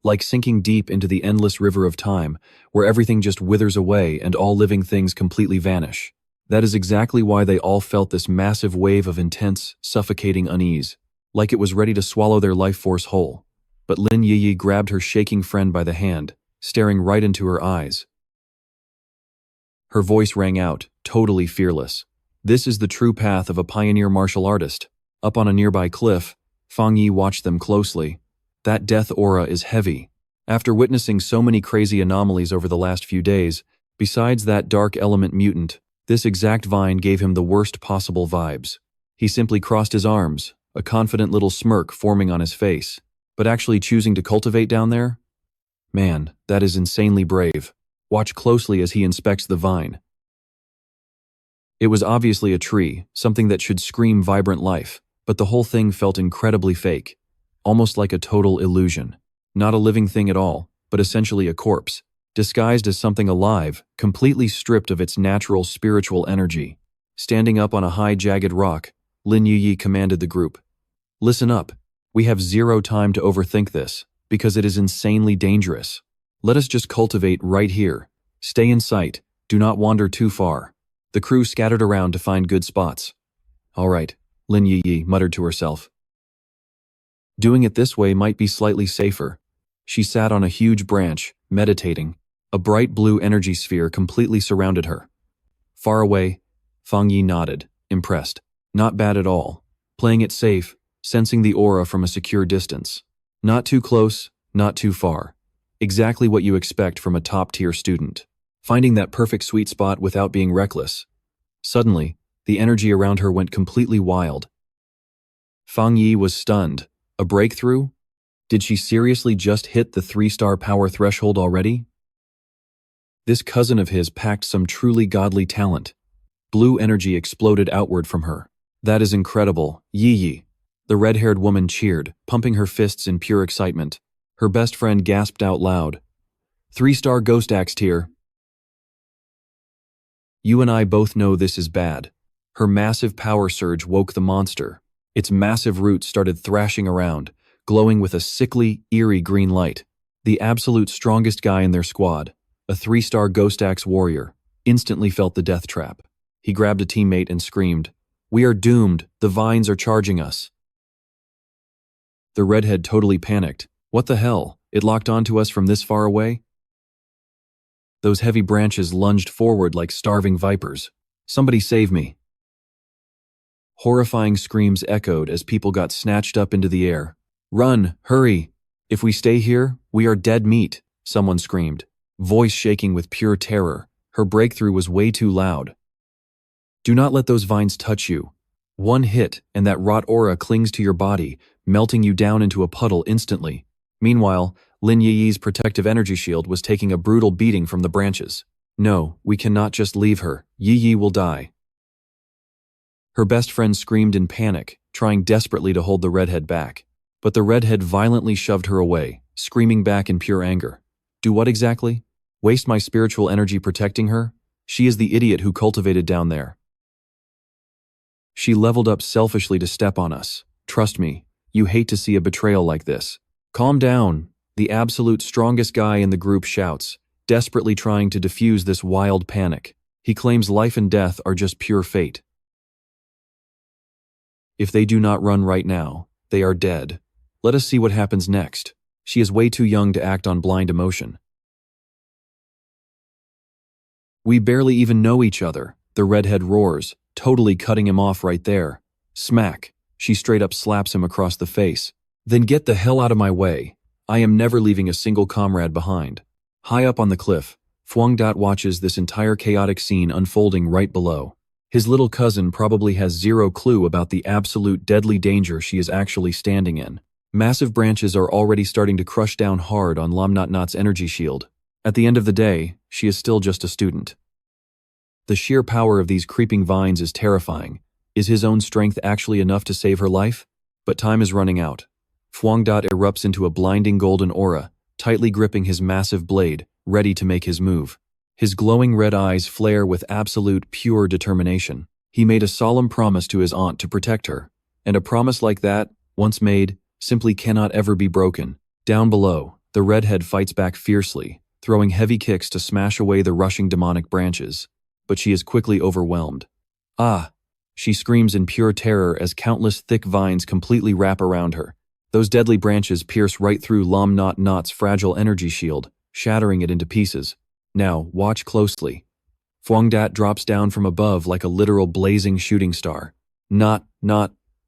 Like sinking deep into the endless river of time, where everything just withers away and all living things completely vanish. That is exactly why they all felt this massive wave of intense, suffocating unease, like it was ready to swallow their life force whole. But Lin Yi grabbed her shaking friend by the hand, staring right into her eyes. Her voice rang out, totally fearless. This is the true path of a pioneer martial artist. Up on a nearby cliff, Fang Yi watched them closely. That death aura is heavy. After witnessing so many crazy anomalies over the last few days, besides that dark element mutant, this exact vine gave him the worst possible vibes. He simply crossed his arms, a confident little smirk forming on his face. But actually choosing to cultivate down there? Man, that is insanely brave. Watch closely as he inspects the vine. It was obviously a tree, something that should scream vibrant life, but the whole thing felt incredibly fake. Almost like a total illusion. Not a living thing at all, but essentially a corpse, disguised as something alive, completely stripped of its natural spiritual energy. Standing up on a high jagged rock, Lin Yi commanded the group. Listen up. We have zero time to overthink this, because it is insanely dangerous. Let us just cultivate right here. Stay in sight. Do not wander too far. The crew scattered around to find good spots. All right, Lin Yi muttered to herself. Doing it this way might be slightly safer. She sat on a huge branch, meditating. A bright blue energy sphere completely surrounded her. Far away, Fang Yi nodded, impressed. Not bad at all. Playing it safe, sensing the aura from a secure distance. Not too close, not too far. Exactly what you expect from a top-tier student. Finding that perfect sweet spot without being reckless. Suddenly, the energy around her went completely wild. Fang Yi was stunned. A breakthrough? Did she seriously just hit the 3-star power threshold already? This cousin of his packed some truly godly talent. Blue energy exploded outward from her. That is incredible, Yi. The red-haired woman cheered, pumping her fists in pure excitement. Her best friend gasped out loud. 3-star ghost axe tier. You and I both know this is bad. Her massive power surge woke the monster. Its massive roots started thrashing around, glowing with a sickly, eerie green light. The absolute strongest guy in their squad, a 3-star ghost axe warrior, instantly felt the death trap. He grabbed a teammate and screamed, "We are doomed, the vines are charging us." The redhead totally panicked. What the hell? It locked onto us from this far away? Those heavy branches lunged forward like starving vipers. "Somebody save me." Horrifying screams echoed as people got snatched up into the air. "Run, hurry! If we stay here, we are dead meat," someone screamed, voice shaking with pure terror. Her breakthrough was way too loud. "Do not let those vines touch you. One hit, and that rot aura clings to your body, melting you down into a puddle instantly." Meanwhile, Lin Yi's protective energy shield was taking a brutal beating from the branches. "No, we cannot just leave her. Yi will die." Her best friend screamed in panic, trying desperately to hold the redhead back. But the redhead violently shoved her away, screaming back in pure anger. "Do what exactly? Waste my spiritual energy protecting her? She is the idiot who cultivated down there. She leveled up selfishly to step on us. Trust me, you hate to see a betrayal like this." "Calm down," the absolute strongest guy in the group shouts, desperately trying to defuse this wild panic. He claims life and death are just pure fate. If they do not run right now, they are dead. Let us see what happens next. She is way too young to act on blind emotion. "We barely even know each other," the redhead roars, totally cutting him off right there. Smack. She straight up slaps him across the face. "Then get the hell out of my way. I am never leaving a single comrade behind." High up on the cliff, Fang Yi watches this entire chaotic scene unfolding right below. His little cousin probably has zero clue about the absolute deadly danger she is actually standing in. Massive branches are already starting to crush down hard on Lam Not Not's energy shield. At the end of the day, she is still just a student. The sheer power of these creeping vines is terrifying. Is his own strength actually enough to save her life? But time is running out. Fang Yi erupts into a blinding golden aura, tightly gripping his massive blade, ready to make his move. His glowing red eyes flare with absolute, pure determination. He made a solemn promise to his aunt to protect her, and a promise like that, once made, simply cannot ever be broken. Down below, the redhead fights back fiercely, throwing heavy kicks to smash away the rushing demonic branches. But she is quickly overwhelmed. "Ah!" She screams in pure terror as countless thick vines completely wrap around her. Those deadly branches pierce right through Lam Not Not's fragile energy shield, shattering it into pieces. Now, watch closely. Fang Yi drops down from above like a literal blazing shooting star. Not.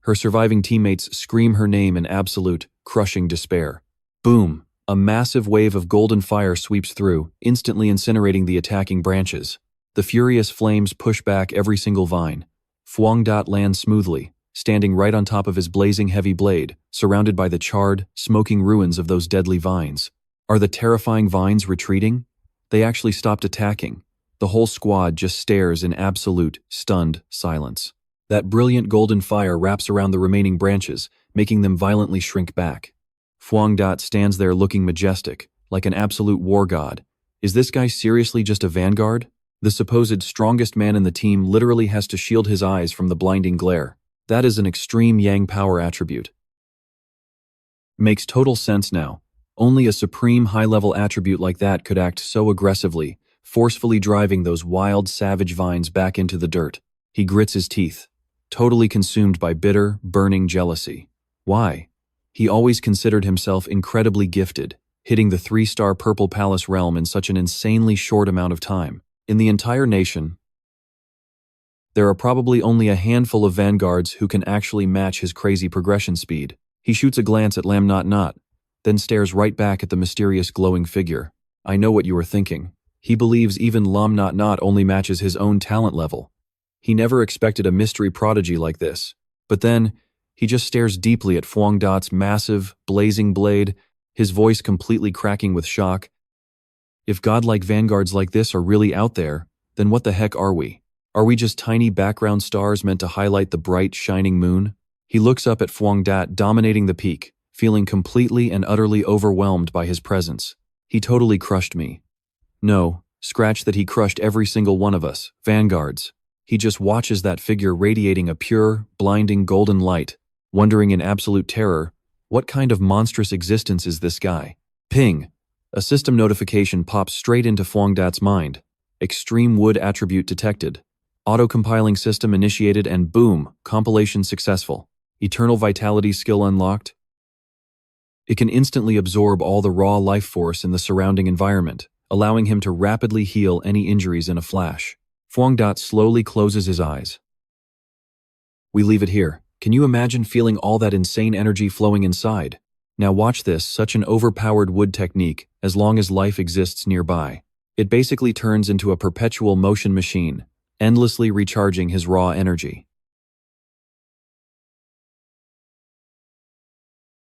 Her surviving teammates scream her name in absolute, crushing despair. Boom! A massive wave of golden fire sweeps through, instantly incinerating the attacking branches. The furious flames push back every single vine. Fang Yi lands smoothly, standing right on top of his blazing heavy blade, surrounded by the charred, smoking ruins of those deadly vines. Are the terrifying vines retreating? They actually stopped attacking. The whole squad just stares in absolute, stunned silence. That brilliant golden fire wraps around the remaining branches, making them violently shrink back. Fang Yi stands there looking majestic, like an absolute war god. Is this guy seriously just a vanguard? The supposed strongest man in the team literally has to shield his eyes from the blinding glare. That is an extreme yang power attribute. Makes total sense now. Only a supreme high-level attribute like that could act so aggressively, forcefully driving those wild, savage vines back into the dirt. He grits his teeth, totally consumed by bitter, burning jealousy. Why? He always considered himself incredibly gifted, hitting the 3-star Purple Palace realm in such an insanely short amount of time. In the entire nation, there are probably only a handful of vanguards who can actually match his crazy progression speed. He shoots a glance at Lam Not Not, then stares right back at the mysterious glowing figure. I know what you are thinking. He believes even Lam Not Not only matches his own talent level. He never expected a mystery prodigy like this. But then, he just stares deeply at Fang Yi's massive, blazing blade, his voice completely cracking with shock. If godlike vanguards like this are really out there, then what the heck are we? Are we just tiny background stars meant to highlight the bright, shining moon? He looks up at Fang Yi dominating the peak, feeling completely and utterly overwhelmed by his presence. He totally crushed me. No, scratch that, he crushed every single one of us, vanguards. He just watches that figure radiating a pure, blinding golden light, wondering in absolute terror, what kind of monstrous existence is this guy? Ping! A system notification pops straight into Fang Yi's mind. Extreme wood attribute detected. Auto-compiling system initiated and boom, compilation successful. Eternal vitality skill unlocked. It can instantly absorb all the raw life force in the surrounding environment, allowing him to rapidly heal any injuries in a flash. Fang Yi slowly closes his eyes. We leave it here. Can you imagine feeling all that insane energy flowing inside? Now watch this, such an overpowered wood technique, as long as life exists nearby. It basically turns into a perpetual motion machine, endlessly recharging his raw energy.